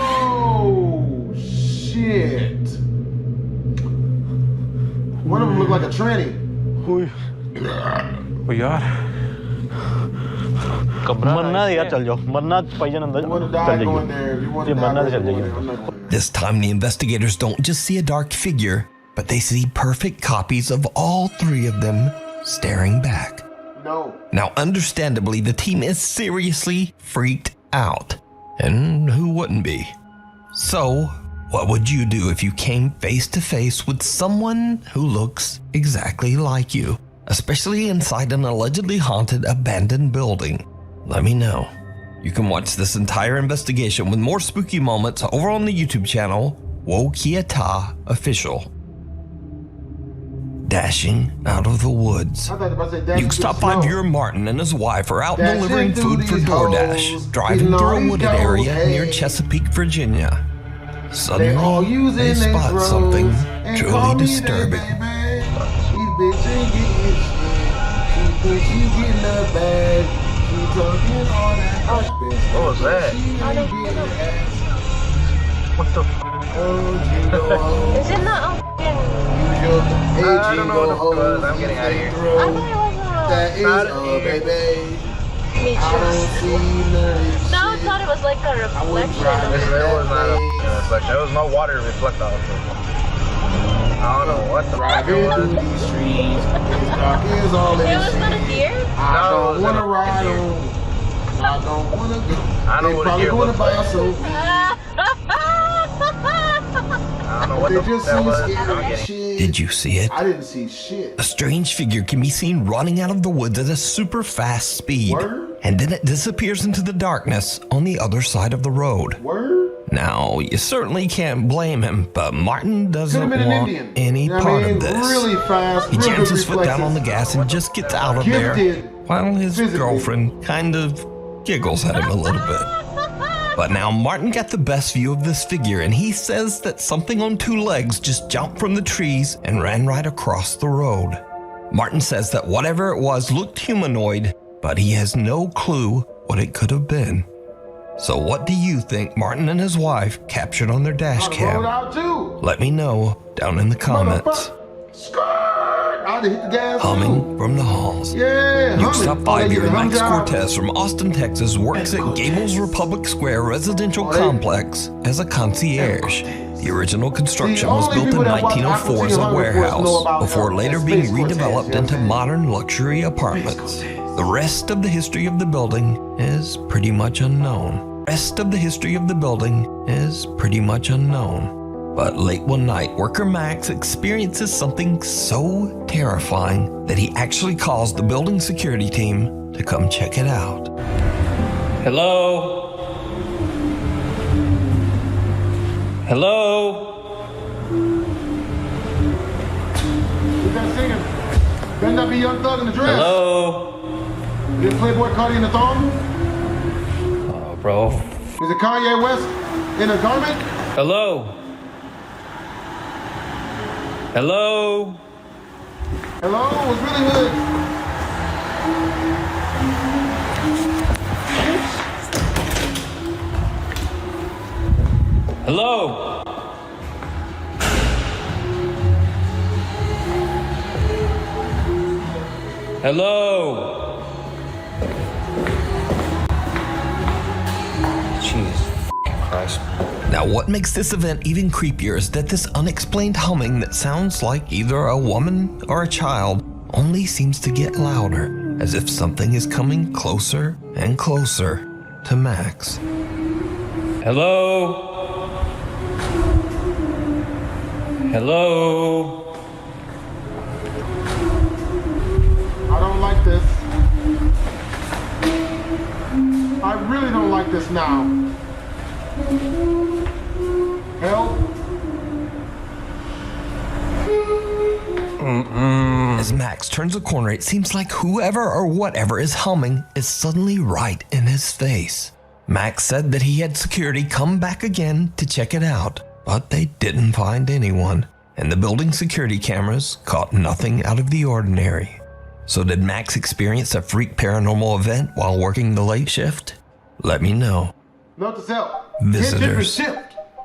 Oh shit! One of them looked like a tranny. ओ यार मरना यार चल जाओ मरना भाईजान अंदर चल जाइए ये मरना चल जाइए This time, the investigators don't just see a dark figure, but they see perfect copies of all three of them staring back. No. Now, understandably, the team is seriously freaked out. And who wouldn't be? So, what would you do if you came face to face with someone who looks exactly like you, especially inside an allegedly haunted abandoned building? Let me know. You can watch this entire investigation with more spooky moments over on the YouTube channel, Wokiata Official. Dashing out of the woods. News Top 5 viewer Martin and his wife are out delivering food for DoorDash, driving through a wooded area near Chesapeake, Virginia. Suddenly, they spot something truly disturbing. What was that? What the Is it not a I don't know what this was. I'm getting out of here. I thought it was a... baby. Me too. No, I thought it was like a reflection. It was not a reflection. There was no water to reflect off of. I don't know what the fuck it was. It was not a deer? I don't want to ride on. I don't want to go. I know what a deer looks like. I don't know what the fuck that was. I'm getting. Did you see it? I didn't see shit. A strange figure can be seen running out of the woods at a super fast speed. And then it disappears into the darkness on the other side of the road. Now, you certainly can't blame him, but Martin doesn't want any part of this. Really fast, he jams his foot down on the gas and just gets out of there, while his girlfriend kind of giggles at him a little bit. But now Martin got the best view of this figure, and he says that something on two legs just jumped from the trees and ran right across the road. Martin says that whatever it was looked humanoid, but he has no clue what it could have been. So what do you think Martin and his wife captured on their dash cam? Let me know down in the comments. Humming from the halls. Next Top 5 here, Max Cortez from Austin, Texas works at Gables Republic Square Residential Complex as a concierge. The original construction was built in 1904 as a warehouse, before later being redeveloped into modern luxury apartments. The rest of the history of the building is pretty much unknown. But late one night, worker Max experiences something so terrifying that he actually calls the building security team to come check it out. Hello? Hello? Who's that singing? Better not be Young Thug in the dress. Hello? Is Playboy Cardi in the thong? Oh, bro. Is it Kanye West in a garment? Hello? Hello? Hello? It's really hood. Hello? Hello? Jesus Christ. Now what makes this event even creepier is that this unexplained humming that sounds like either a woman or a child only seems to get louder, as if something is coming closer and closer to Max. Hello? Hello? I don't like this. I really don't like this now. Help. As Max turns a corner, it seems like whoever or whatever is humming is suddenly right in his face. Max said that he had security come back again to check it out, but they didn't find anyone, and the building security cameras caught nothing out of the ordinary. So did Max experience a freak paranormal event while working the late shift? Let me know. Note to self. Visitors.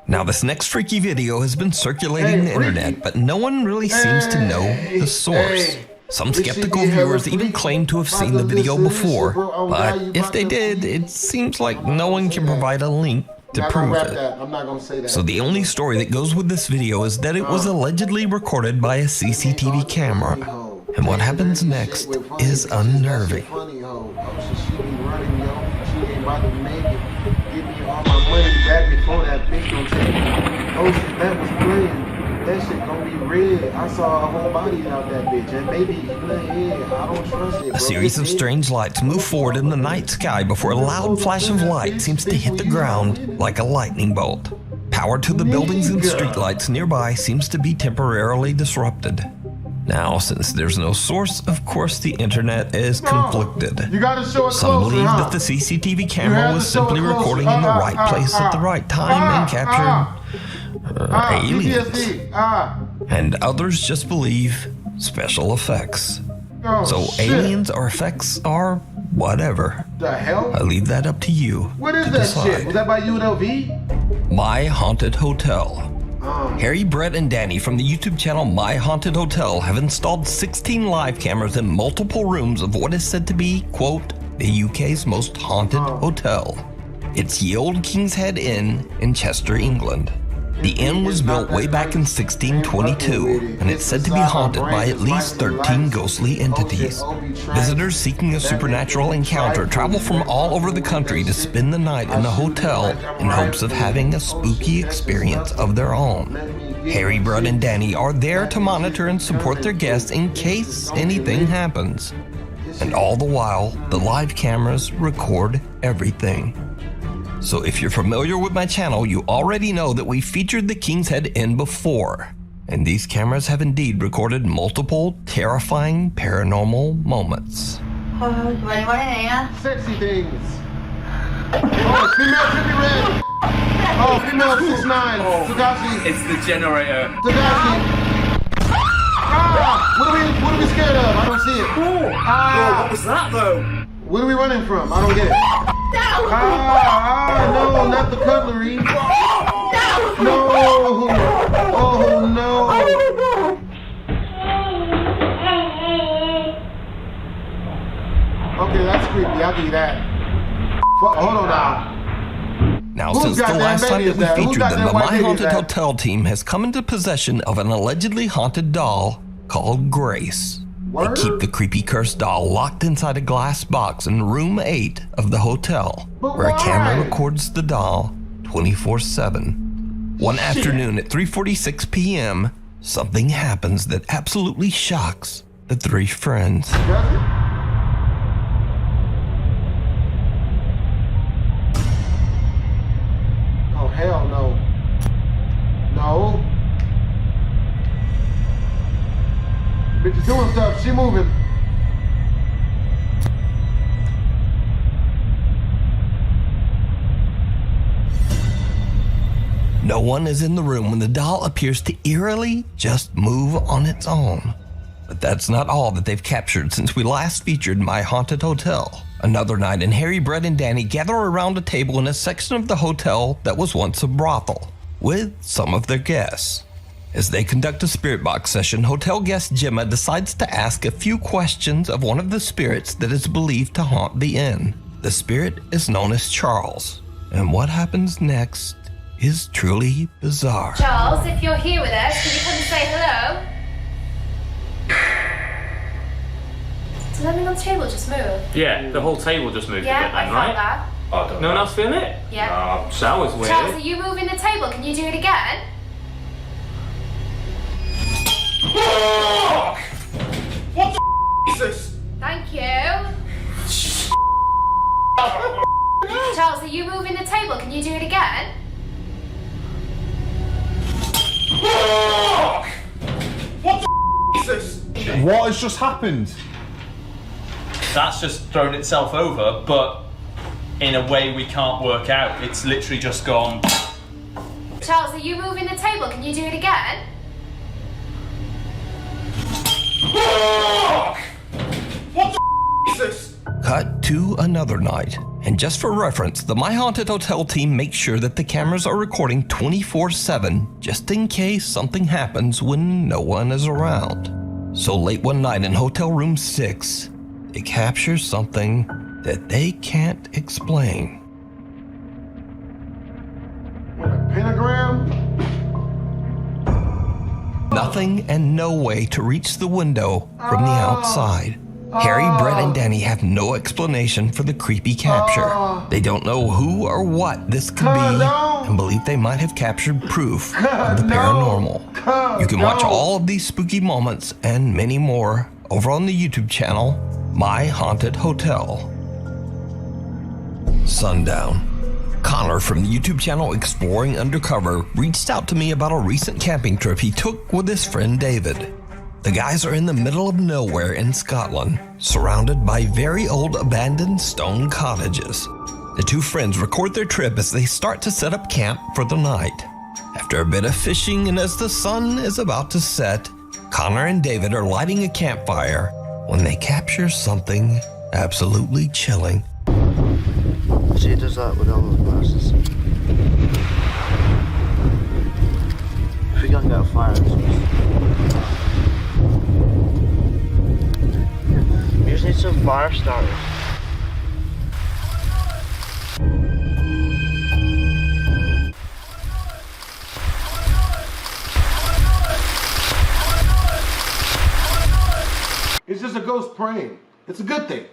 Now this next freaky video has been circulating the internet, but no one really seems to know the source. Some skeptical viewers even claim to have seen the video before, but if they did, it seems like no one can provide a link to prove it. I'm not gonna say that. So the only story that goes with this video is that it was allegedly recorded by a CCTV camera. And what happens next is unnerving. That shit gonna be red. I saw a whole body out that bitch, and maybe I don't trust it. A series of strange lights move forward in the night sky before a loud flash of light seems to hit the ground like a lightning bolt. Power to the buildings and streetlights nearby seems to be temporarily disrupted. Now, since there's no source, of course the internet is conflicted. You gotta show it Some closer, believe huh? that the CCTV camera was simply recording in the right place at the right time and captured aliens. And others just believe special effects. So aliens or effects are whatever. The hell? I leave that up to you. What is to that decide. shit? Was that by UNLV? My Haunted Hotel. Harry, Brett, and Danny from the YouTube channel My Haunted Hotel have installed 16 live cameras in multiple rooms of what is said to be, quote, the UK's most haunted hotel. It's the old King's Head Inn in Chester, England. The inn was built way back in 1622, and it's said to be haunted by at least 13 ghostly entities. Visitors seeking a supernatural encounter travel from all over the country to spend the night in the hotel in hopes of having a spooky experience of their own. Harry, Brett, and Danny are there to monitor and support their guests in case anything happens. And all the while, the live cameras record everything. So if you're familiar with my channel, you already know that we featured the King's Head Inn before. And these cameras have indeed recorded multiple terrifying paranormal moments. Sexy things. Oh, female trippy red. Oh, female 6'9". Tagashi. It's the generator. Tagashi. Ah! What are we scared of? I don't see it. Ah! What was that though? What are we running from? I don't get it. No, not the cutlery. No. Oh, no. Okay, that's creepy. I'll give you that. Hold on now. Now, since the last time that we featured them, the My Haunted Hotel team has come into possession of an allegedly haunted doll called Grace. They keep the creepy cursed doll locked inside a glass box in room 8 of the hotel, where a camera records the doll 24/7. One afternoon at 3:46 p.m., something happens that absolutely shocks the three friends. Oh, hell no. No. Bitch is doing stuff. She moving. No one is in the room when the doll appears to eerily just move on its own. But that's not all that they've captured since we last featured My Haunted Hotel. Another night, and Harry, Brett, and Danny gather around a table in a section of the hotel that was once a brothel, with some of their guests. As they conduct a spirit box session, hotel guest Gemma decides to ask a few questions of one of the spirits that is believed to haunt the inn. The spirit is known as Charles, and what happens next is truly bizarre. Charles, if you're here with us, can you come and say hello? Did everything on the table just move? Yeah, the whole table just moved a bit Yeah, then, I felt right? that. I don't No know. one else feeling it? Yeah. That was weird. Charles, are you moving the table? Can you do it again? Fuck! What the is this? Thank you. Charles, are you moving the table? Can you do it again? Fuck! What the is this? What has just happened? That's just thrown itself over, but in a way we can't work out. It's literally just gone. Charles, are you moving the table? Can you do it again? Fuck! What the is this? Cut to another night. And just for reference, the My Haunted Hotel team makes sure that the cameras are recording 24/7 just in case something happens when no one is around. So late one night in hotel room 6, they capture something that they can't explain. Pentagram? Nothing and no way to reach the window from the outside. Harry, Brett, and Danny have no explanation for the creepy capture. They don't know who or what this could be and believe they might have captured proof of the paranormal. You can watch all of these spooky moments and many more over on the YouTube channel, My Haunted Hotel. Sundown. Connor from the YouTube channel Exploring Undercover reached out to me about a recent camping trip he took with his friend David. The guys are in the middle of nowhere in Scotland, surrounded by very old abandoned stone cottages. The two friends record their trip as they start to set up camp for the night. After a bit of fishing and as the sun is about to set, Connor and David are lighting a campfire when they capture something absolutely chilling. See, he does that with all those glasses. If we can't get a fire, we just need some fire starters. It's just a ghost praying. It's a good thing.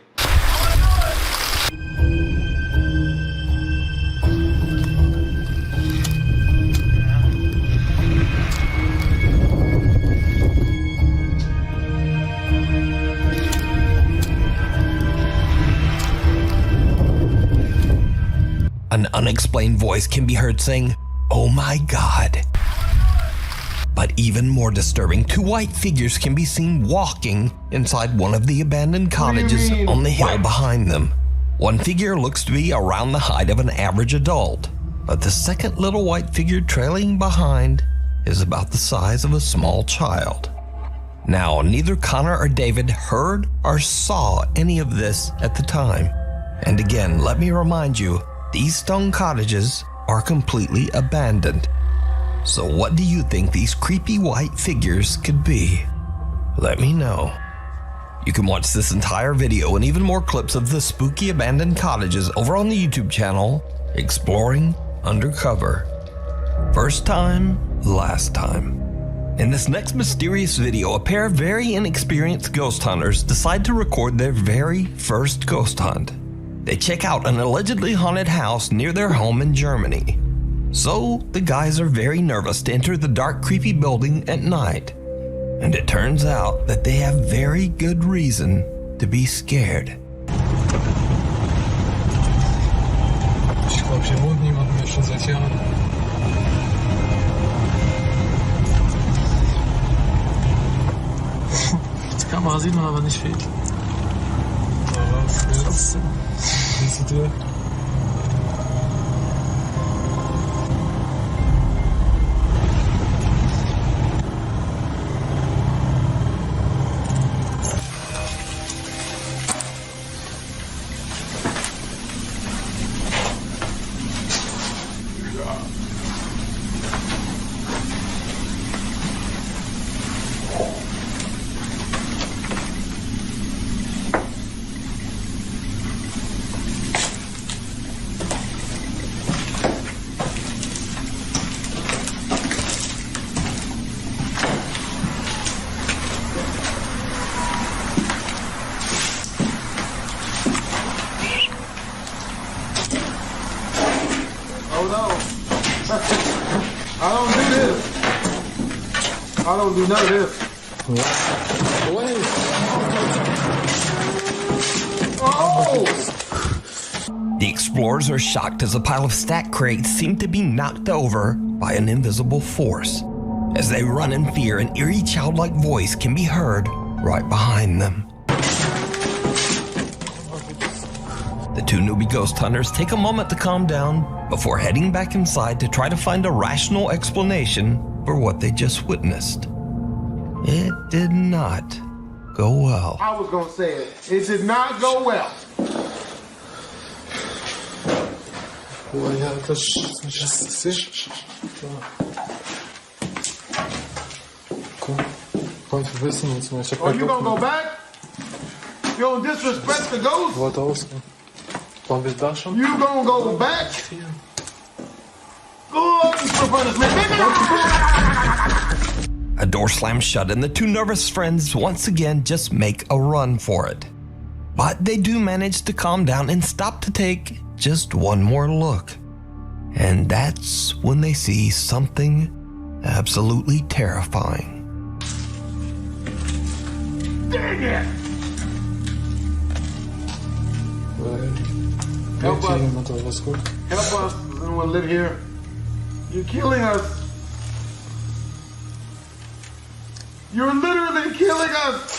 An unexplained voice can be heard saying, "Oh my God." But even more disturbing, two white figures can be seen walking inside one of the abandoned cottages on the hill behind them. One figure looks to be around the height of an average adult, but the second little white figure trailing behind is about the size of a small child. Now, neither Connor or David heard or saw any of this at the time. And again, let me remind you, these stone cottages are completely abandoned. So what do you think these creepy white figures could be? Let me know. You can watch this entire video and even more clips of the spooky abandoned cottages over on the YouTube channel, Exploring Undercover. First time, last time. In this next mysterious video, a pair of very inexperienced ghost hunters decide to record their very first ghost hunt. They check out an allegedly haunted house near their home in Germany. So the guys are very nervous to enter the dark, creepy building at night. And it turns out that they have very good reason to be scared. Ich glaube, hier wohnt niemand mehr, schon seit Jahren. Die Kamera sieht man aber nicht viel. Aber trotzdem. Diese Tür. I don't do none of this. Oh! The explorers are shocked as a pile of stacked crates seem to be knocked over by an invisible force. As they run in fear, an eerie childlike voice can be heard right behind them. The two newbie ghost hunters take a moment to calm down before heading back inside to try to find a rational explanation for what they just witnessed. It did not go well. I was gonna say it. It did not go well. Ой, я też сейчас Oh, you gonna go back? You don't disrespect the ghost? Вот awesome. Вам без Даша? You gonna go back? Go for punishment. A door slams shut and the two nervous friends once again just make a run for it. But they do manage to calm down and stop to take just one more look. And that's when they see something absolutely terrifying. Dang it! Help us. Help us. Does anyone live here? You're killing us. You're literally killing us.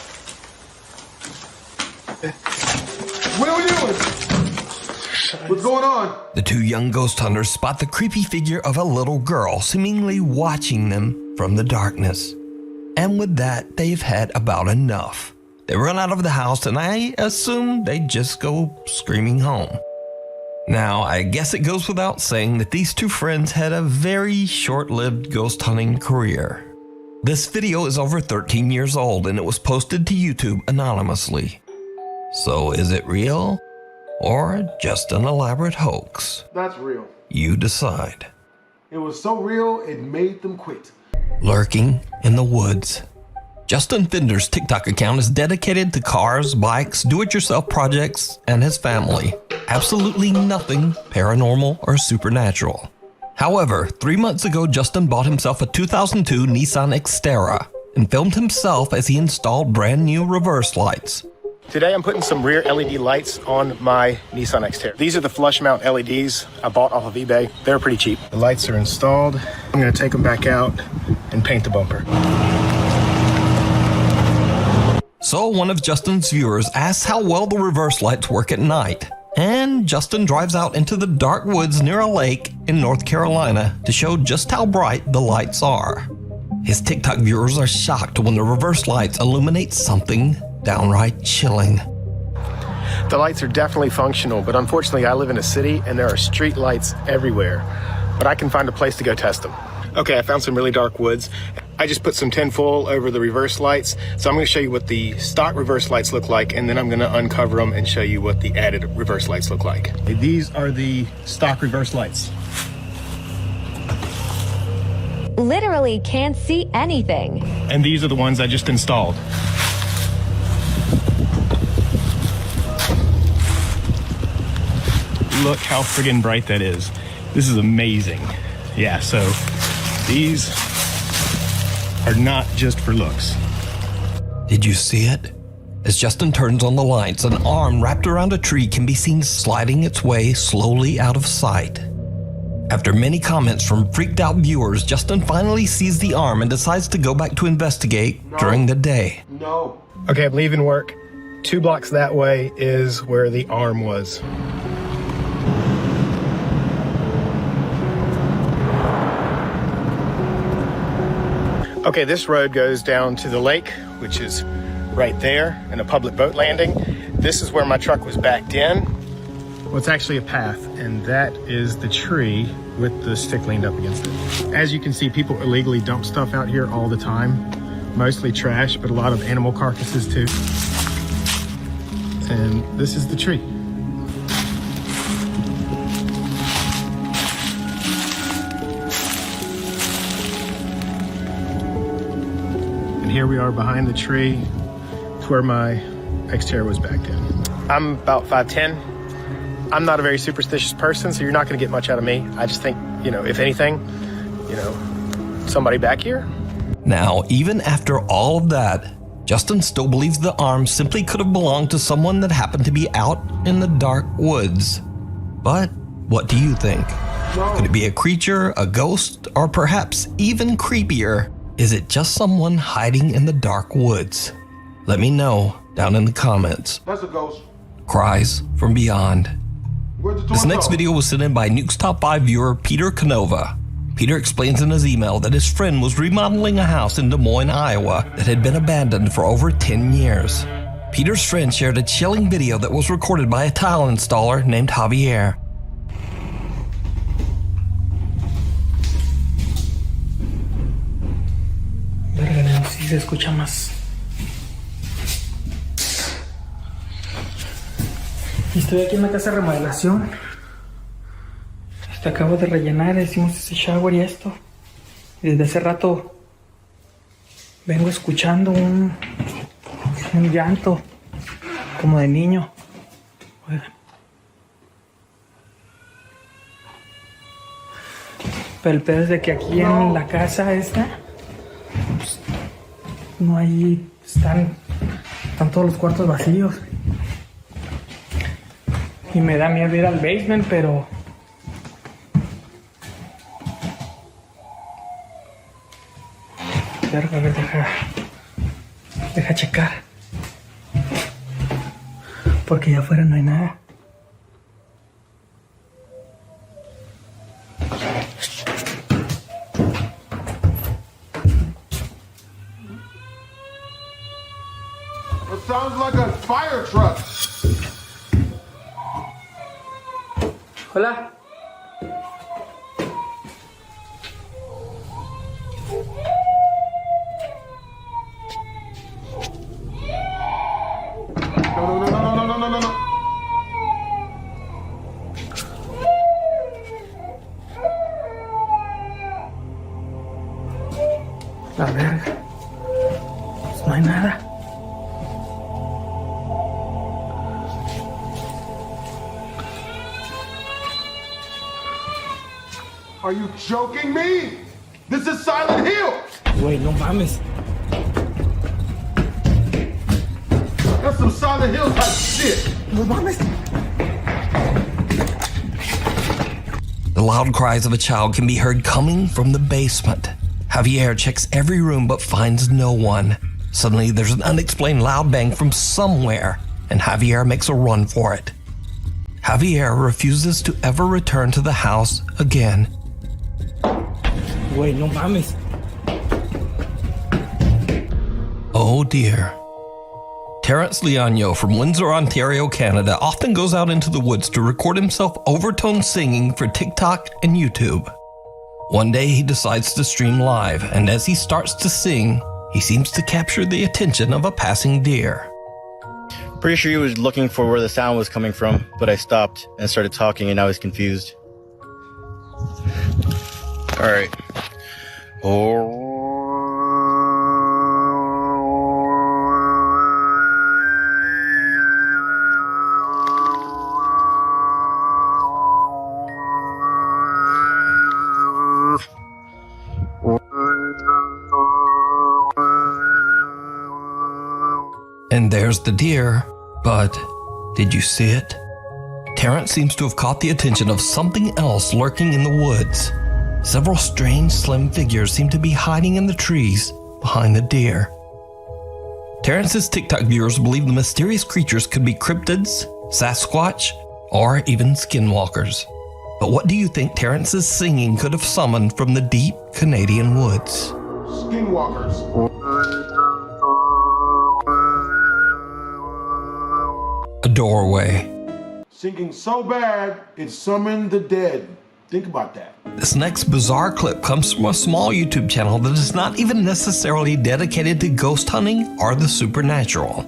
What are we doing? What's going on? The two young ghost hunters spot the creepy figure of a little girl seemingly watching them from the darkness. And with that, they've had about enough. They run out of the house, and I assume they just go screaming home. Now, I guess it goes without saying that these two friends had a very short-lived ghost hunting career. This video is over 13 years old, and it was posted to YouTube anonymously. So is it real, or just an elaborate hoax? That's real. You decide. It was so real, it made them quit. Lurking in the woods. Justin Finder's TikTok account is dedicated to cars, bikes, do-it-yourself projects, and his family. Absolutely nothing paranormal or supernatural. However, 3 months ago, Justin bought himself a 2002 Nissan Xterra and filmed himself as he installed brand new reverse lights. Today I'm putting some rear LED lights on my Nissan Xterra. These are the flush mount LEDs I bought off of eBay. They're pretty cheap. The lights are installed. I'm gonna take them back out and paint the bumper. So one of Justin's viewers asks how well the reverse lights work at night. And Justin drives out into the dark woods near a lake in North Carolina to show just how bright the lights are. His TikTok viewers are shocked when the reverse lights illuminate something downright chilling. The lights are definitely functional, but unfortunately I live in a city and there are street lights everywhere. But I can find a place to go test them. Okay, I found some really dark woods. I just put some tinfoil over the reverse lights. So I'm gonna show you what the stock reverse lights look like, and then I'm gonna uncover them and show you what the added reverse lights look like. These are the stock reverse lights. Literally can't see anything. And these are the ones I just installed. Look how friggin' bright that is. This is amazing. Yeah, so these are not just for looks. Did you see it? As Justin turns on the lights, an arm wrapped around a tree can be seen sliding its way slowly out of sight. After many comments from freaked out viewers, Justin finally sees the arm and decides to go back to investigate during the day. No. Okay, I'm leaving work. 2 blocks that way is where the arm was. Okay, this road goes down to the lake, which is right there, and a public boat landing. This is where my truck was backed in. Well, it's actually a path, and that is the tree with the stick leaned up against it. As you can see, people illegally dump stuff out here all the time. Mostly trash, but a lot of animal carcasses too. And this is the tree. Here we are behind the tree. It's where my Xterra was backed in. I'm about 5'10". I'm not a very superstitious person, so you're not gonna get much out of me. I just think, if anything, somebody back here. Now, even after all of that, Justin still believes the arm simply could have belonged to someone that happened to be out in the dark woods. But what do you think? Could it be a creature, a ghost, or perhaps even creepier? Is it just someone hiding in the dark woods? Let me know down in the comments. That's a ghost. Cries from Beyond. This next video was sent in by Nuke's Top 5 viewer Peter Canova. Peter explains in his email that his friend was remodeling a house in Des Moines, Iowa that had been abandoned for over 10 years. Peter's friend shared a chilling video that was recorded by a tile installer named Javier. Sí se escucha más. Estoy aquí en la casa de remodelación. Acabo de rellenar, hicimos ese shower y esto. Y desde hace rato vengo escuchando un llanto como de niño. Oigan. Pero el pedo es de que aquí en la casa esta pues, no hay, están todos los cuartos vacíos. Y me da miedo ir al basement, pero a ver, deja checar, porque allá afuera no hay nada. It sounds like a fire truck. Hola. No. La verga. Pues no hay nada. Are you joking me? This is Silent Hill. Güey, no mames. That's some Silent Hill type shit. No mames. The loud cries of a child can be heard coming from the basement. Javier checks every room but finds no one. Suddenly, there's an unexplained loud bang from somewhere, and Javier makes a run for it. Javier refuses to ever return to the house again. Güey, no mames. Oh dear. Terrence Leonio from Windsor, Ontario, Canada often goes out into the woods to record himself overtone singing for TikTok and YouTube. One day he decides to stream live, and as he starts to sing, he seems to capture the attention of a passing deer. Pretty sure he was looking for where the sound was coming from, but I stopped and started talking and I was confused. Alright. And there's the deer, but did you see it? Terrence seems to have caught the attention of something else lurking in the woods. Several strange, slim figures seem to be hiding in the trees behind the deer. Terrence's TikTok viewers believe the mysterious creatures could be cryptids, Sasquatch, or even skinwalkers. But what do you think Terrence's singing could have summoned from the deep Canadian woods? Skinwalkers. A doorway. Singing so bad, it summoned the dead. Think about that. This next bizarre clip comes from a small YouTube channel that is not even necessarily dedicated to ghost hunting or the supernatural.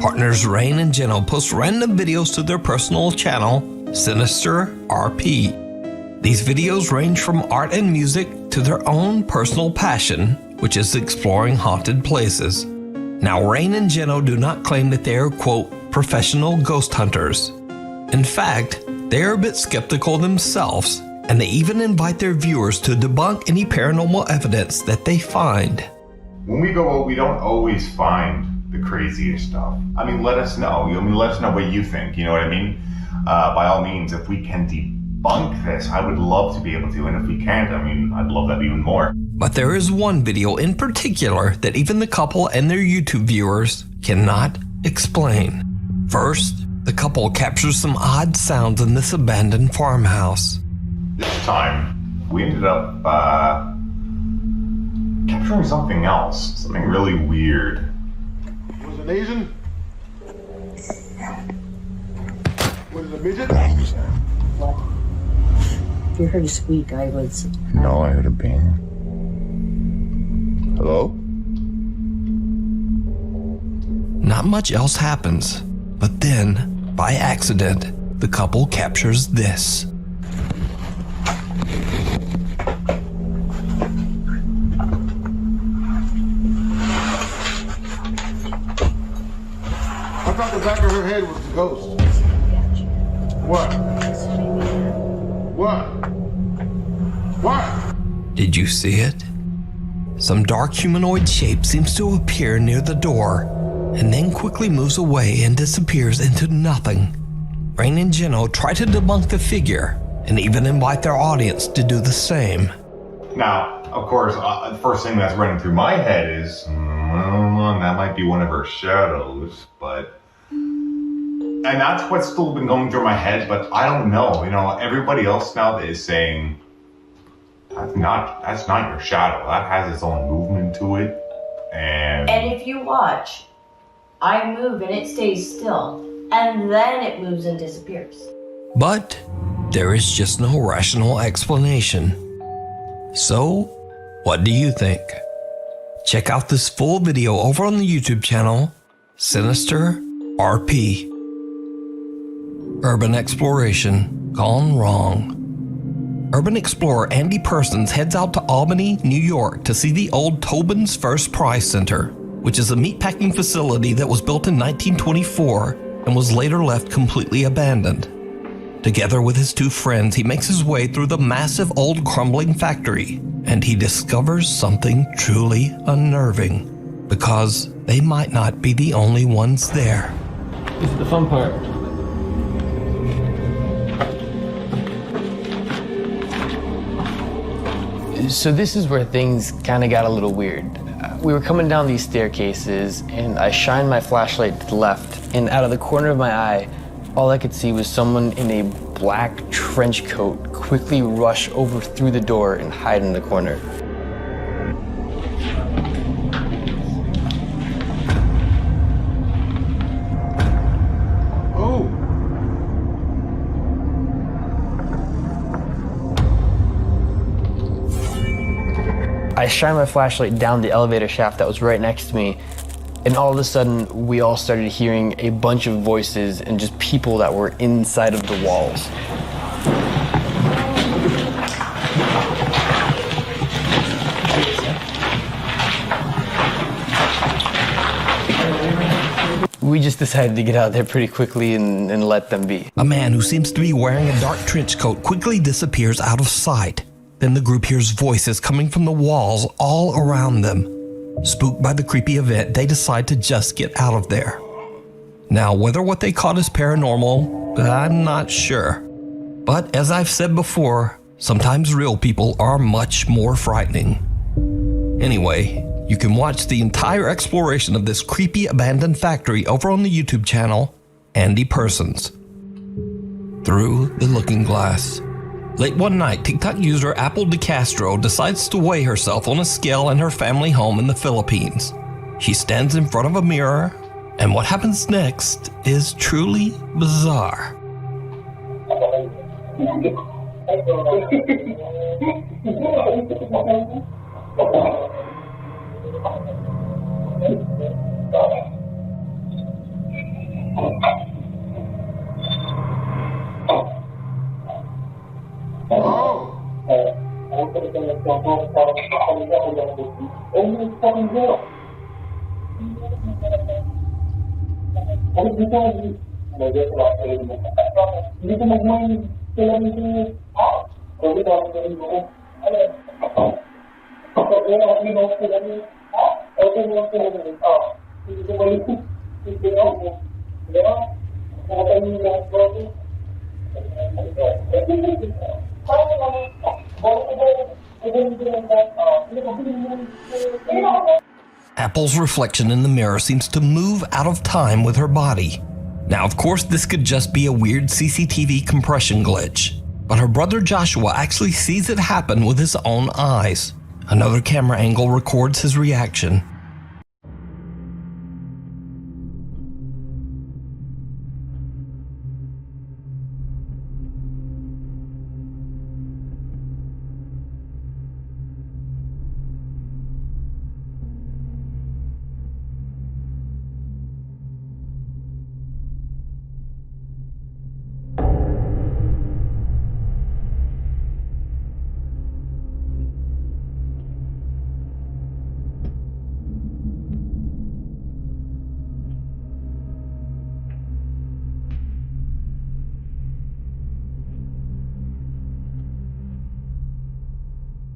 Partners Rain and Jenno post random videos to their personal channel, Sinister RP. These videos range from art and music to their own personal passion, which is exploring haunted places. Now, Rain and Jenno do not claim that they are, quote, professional ghost hunters. In fact, they are a bit skeptical themselves, and they even invite their viewers to debunk any paranormal evidence that they find. When we go out, we don't always find the craziest stuff. I mean, let us know. Let us know what you think. You know what I mean? By all means, if we can debunk this, I would love to be able to. And if we can't, I mean, I'd love that even more. But there is one video in particular that even the couple and their YouTube viewers cannot explain. First, the couple captures some odd sounds in this abandoned farmhouse. This time, we ended up capturing something else. Something really weird. Was it Asian? Was it a midget? If you heard a squeak, I was... No, I heard a bang. Hello? Not much else happens, but then, by accident, the couple captures this. I thought the back of her head was the ghost. What? What? Did you see it? Some dark humanoid shape seems to appear near the door, and then quickly moves away and disappears into nothing. Rain and Jenno try to debunk the figure, and even invite their audience to do the same. Now, of course, the first thing that's running through my head is, that might be one of her shadows, but... And that's what's still been going through my head, but I don't know. You know, everybody else now is saying, that's not your shadow. That has its own movement to it. And if you watch, I move and it stays still, and then it moves and disappears. But there is just no rational explanation. So, what do you think? Check out this full video over on the YouTube channel, Sinister RP. Urban exploration gone wrong. Urban explorer Andy Persons heads out to Albany, New York to see the old Tobin's First Prize Center, which is a meatpacking facility that was built in 1924 and was later left completely abandoned. Together with his two friends, he makes his way through the massive old crumbling factory, and he discovers something truly unnerving, because they might not be the only ones there. This is the fun part. So this is where things kind of got a little weird. We were coming down these staircases, and I shined my flashlight to the left, and out of the corner of my eye, all I could see was someone in a black trench coat quickly rush over through the door and hide in the corner. I shined my flashlight down the elevator shaft that was right next to me, and all of a sudden, we all started hearing a bunch of voices and just people that were inside of the walls. We just decided to get out there pretty quickly and let them be. A man who seems to be wearing a dark trench coat quickly disappears out of sight. Then the group hears voices coming from the walls all around them. Spooked by the creepy event, they decide to just get out of there. Now, whether what they caught is paranormal, I'm not sure. But as I've said before, sometimes real people are much more frightening. Anyway, you can watch the entire exploration of this creepy abandoned factory over on the YouTube channel, Andy Persons. Through the Looking Glass. Late one night, TikTok user Apple DeCastro decides to weigh herself on a scale in her family home in the Philippines. She stands in front of a mirror, and what happens next is truly bizarre. Apple's reflection in the mirror seems to move out of time with her body. Now, of course, this could just be a weird CCTV compression glitch, but her brother Joshua actually sees it happen with his own eyes. Another camera angle records his reaction.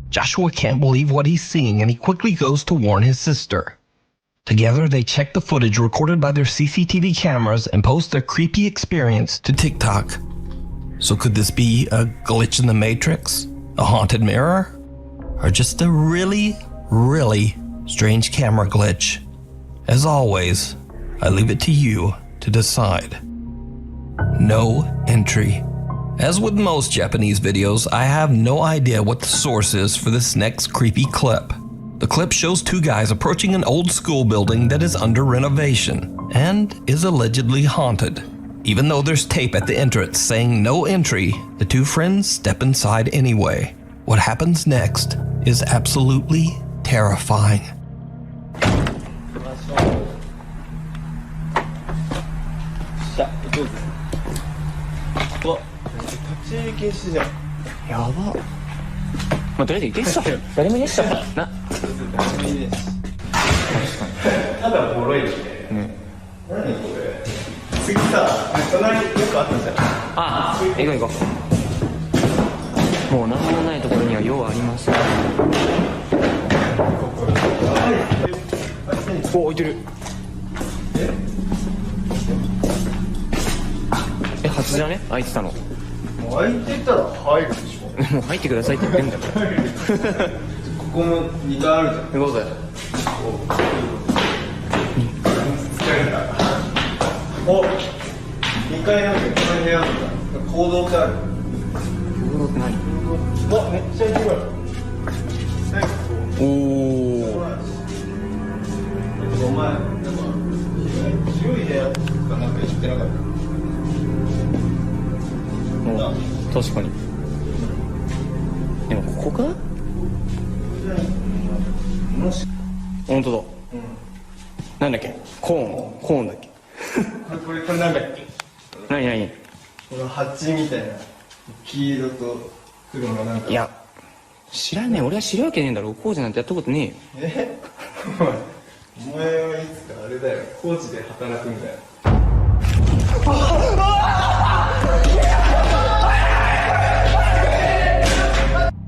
Joshua can't believe what he's seeing, and he quickly goes to warn his sister. Together, they check the footage recorded by their CCTV cameras and post their creepy experience to TikTok. So could this be a glitch in the Matrix? A haunted mirror? Or just a really, really strange camera glitch? As always, I leave it to you to decide. No entry. As with most Japanese videos, I have no idea what the source is for this next creepy clip. The clip shows two guys approaching an old school building that is under renovation and is allegedly haunted. Even though there's tape at the entrance saying no entry, the two friends step inside anyway. What happens next is absolutely terrifying.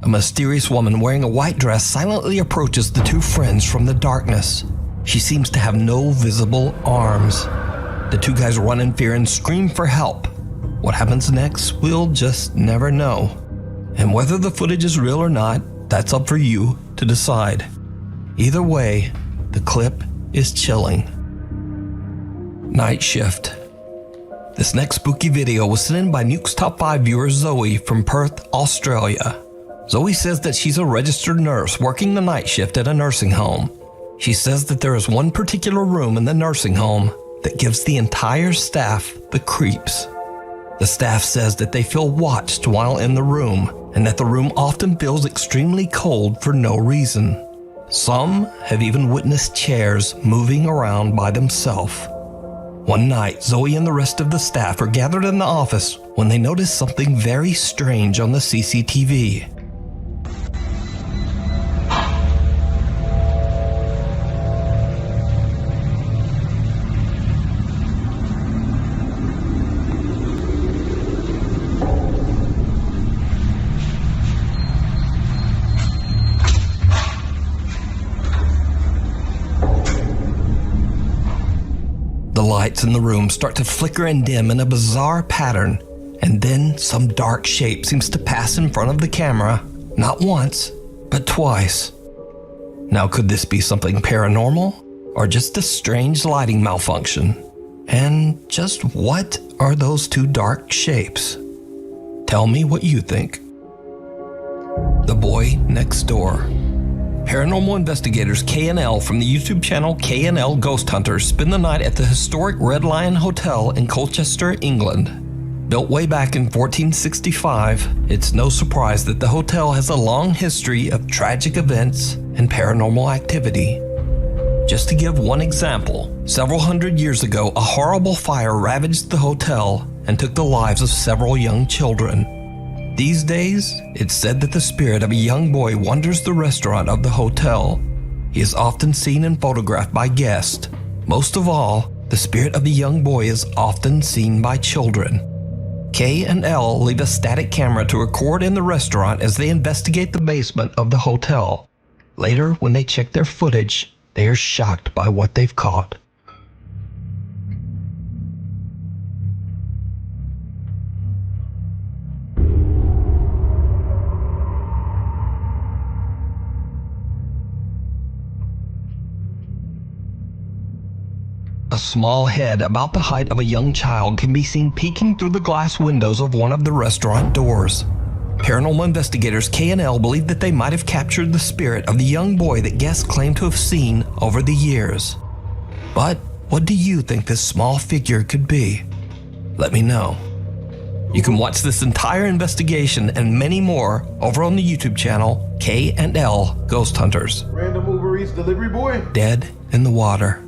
A mysterious woman wearing a white dress silently approaches the two friends from the darkness. She seems to have no visible arms. The two guys run in fear and scream for help. What happens next, we'll just never know. And whether the footage is real or not, that's up for you to decide. Either way, the clip is chilling. Night shift. This next spooky video was sent in by Nuke's Top 5 viewer Zoe from Perth, Australia. Zoe says that she's a registered nurse working the night shift at a nursing home. She says that there is one particular room in the nursing home that gives the entire staff the creeps. The staff says that they feel watched while in the room, and that the room often feels extremely cold for no reason. Some have even witnessed chairs moving around by themselves. One night, Zoe and the rest of the staff are gathered in the office when they notice something very strange on the CCTV. The lights in the room start to flicker and dim in a bizarre pattern, and then some dark shape seems to pass in front of the camera, not once, but twice. Now, could this be something paranormal, or just a strange lighting malfunction? And just what are those two dark shapes? Tell me what you think. The Boy Next Door. Paranormal investigators K&L from the YouTube channel K&L Ghost Hunters spend the night at the historic Red Lion Hotel in Colchester, England. Built way back in 1465, it's no surprise that the hotel has a long history of tragic events and paranormal activity. Just to give one example, several hundred years ago, a horrible fire ravaged the hotel and took the lives of several young children. These days, it's said that the spirit of a young boy wanders the restaurant of the hotel. He is often seen and photographed by guests. Most of all, the spirit of the young boy is often seen by children. K and L leave a static camera to record in the restaurant as they investigate the basement of the hotel. Later, when they check their footage, they are shocked by what they've caught. A small head about the height of a young child can be seen peeking through the glass windows of one of the restaurant doors. Paranormal investigators K and L believe that they might have captured the spirit of the young boy that guests claim to have seen over the years. But what do you think this small figure could be? Let me know. You can watch this entire investigation and many more over on the YouTube channel K and L Ghost Hunters. Random Uber Eats delivery boy? Dead in the water.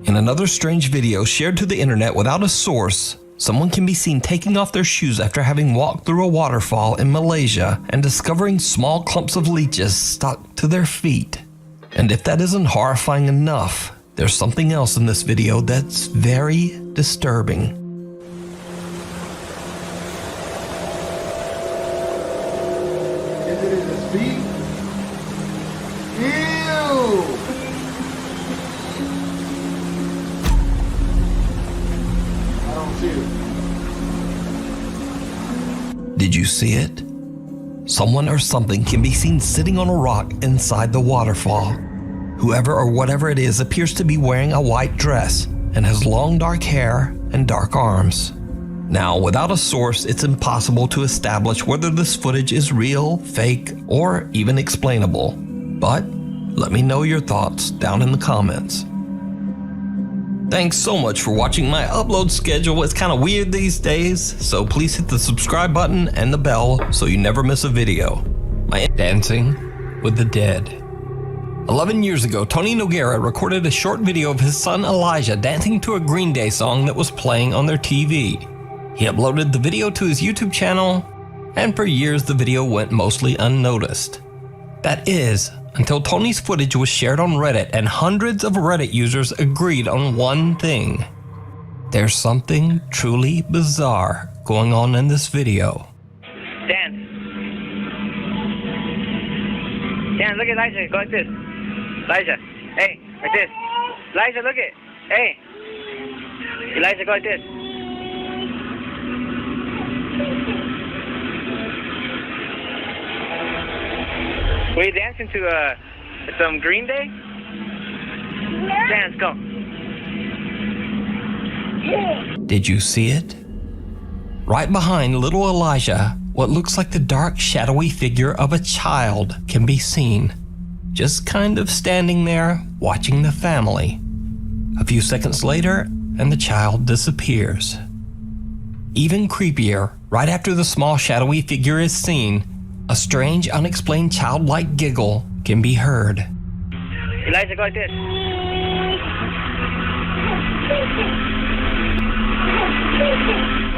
In another strange video shared to the internet without a source, someone can be seen taking off their shoes after having walked through a waterfall in Malaysia and discovering small clumps of leeches stuck to their feet. And if that isn't horrifying enough, there's something else in this video that's very disturbing. Is it in his feet? Ew! I don't see it. Did you see it? Someone or something can be seen sitting on a rock inside the waterfall. Whoever or whatever it is appears to be wearing a white dress and has long dark hair and dark arms. Now, without a source, it's impossible to establish whether this footage is real, fake, or even explainable. But let me know your thoughts down in the comments. Thanks so much for watching. My upload schedule is kind of weird these days, so please hit the subscribe button and the bell so you never miss a video. My Dancing with the Dead. 11 years ago, Tony Noguera recorded a short video of his son Elijah dancing to a Green Day song that was playing on their TV. He uploaded the video to his YouTube channel, and for years the video went mostly unnoticed. That is, until Tony's footage was shared on Reddit and hundreds of Reddit users agreed on one thing. There's something truly bizarre going on in this video. Dan, look at Elijah, go like this. Elijah, hey, like this. Elijah, look it. Hey. Elijah, go like this. Were you dancing to some Green Day? Dance, go. Did you see it? Right behind little Elijah, what looks like the dark, shadowy figure of a child can be seen, just kind of standing there, watching the family. A few seconds later, and the child disappears. Even creepier, right after the small, shadowy figure is seen, a strange, unexplained childlike giggle can be heard. Elijah, go like this.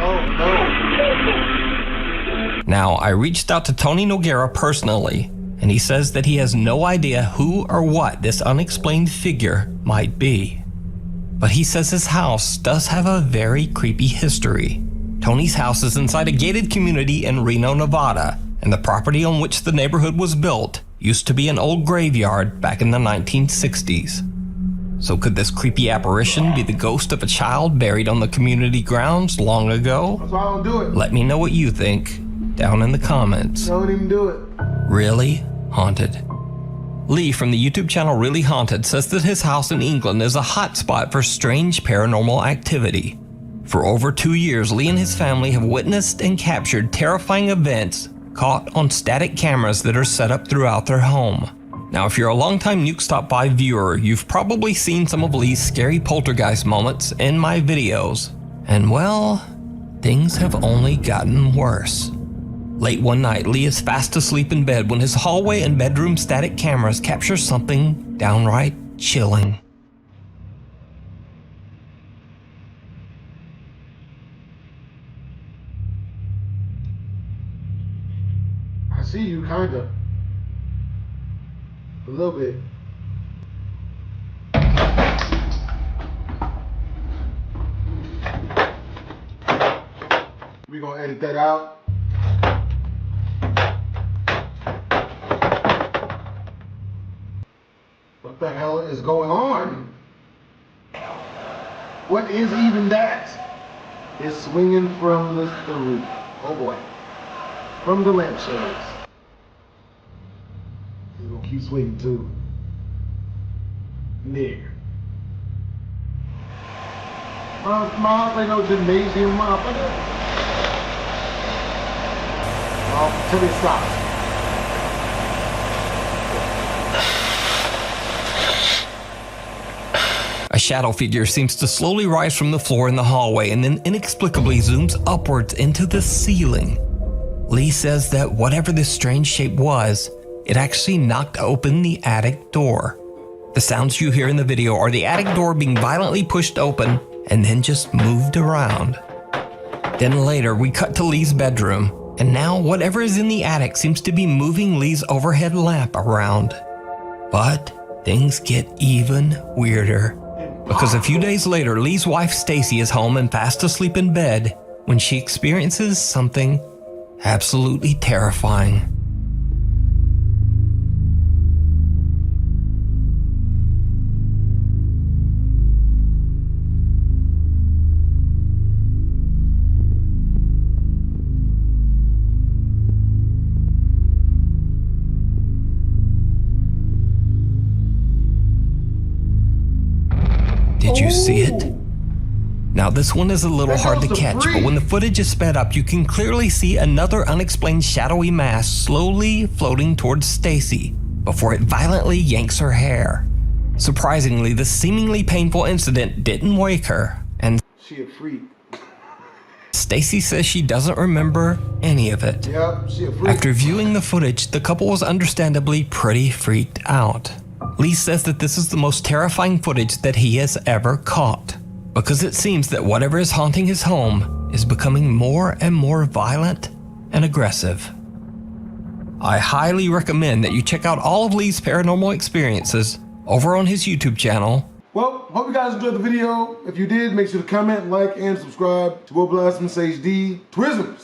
Oh, no. Now, I reached out to Tony Noguera personally, and he says that he has no idea who or what this unexplained figure might be. But he says his house does have a very creepy history. Tony's house is inside a gated community in Reno, Nevada, and the property on which the neighborhood was built used to be an old graveyard back in the 1960s. So could this creepy apparition be the ghost of a child buried on the community grounds long ago? That's why I don't do it. Let me know what you think down in the comments. Don't even do it. Really Haunted. Lee from the YouTube channel Really Haunted says that his house in England is a hotspot for strange paranormal activity. For over 2 years, Lee and his family have witnessed and captured terrifying events caught on static cameras that are set up throughout their home. Now, if you're a longtime Nuke Stop 5 viewer, you've probably seen some of Lee's scary poltergeist moments in my videos. And well, things have only gotten worse. Late one night, Lee is fast asleep in bed when his hallway and bedroom static cameras capture something downright chilling. I see you, kinda. A little bit. We're gonna edit that out. What the hell is going on? What is even that? It's swinging from the roof. Oh boy. From the lampshades. We're gonna keep swinging too. Nigga. My house ain't no gymnasium, motherfucker. Tell me to stop. A shadow figure seems to slowly rise from the floor in the hallway and then inexplicably zooms upwards into the ceiling. Lee says that whatever this strange shape was, it actually knocked open the attic door. The sounds you hear in the video are the attic door being violently pushed open and then just moved around. Then later, we cut to Lee's bedroom, and now whatever is in the attic seems to be moving Lee's overhead lamp around. But things get even weirder, because a few days later, Lee's wife Stacy is home and fast asleep in bed when she experiences something absolutely terrifying. Did you see it? Now this one is a little hard to catch, but when the footage is sped up, you can clearly see another unexplained shadowy mass slowly floating towards Stacy before it violently yanks her hair. Surprisingly, the seemingly painful incident didn't wake her, and she a freak. Stacy says she doesn't remember any of it. Yep, she a freak. After viewing the footage, the couple was understandably pretty freaked out. Lee says that this is the most terrifying footage that he has ever caught, because it seems that whatever is haunting his home is becoming more and more violent and aggressive. I highly recommend that you check out all of Lee's paranormal experiences over on his YouTube channel. Well, hope you guys enjoyed the video. If you did, make sure to comment, like, and subscribe to BlastphamousHD. Twism!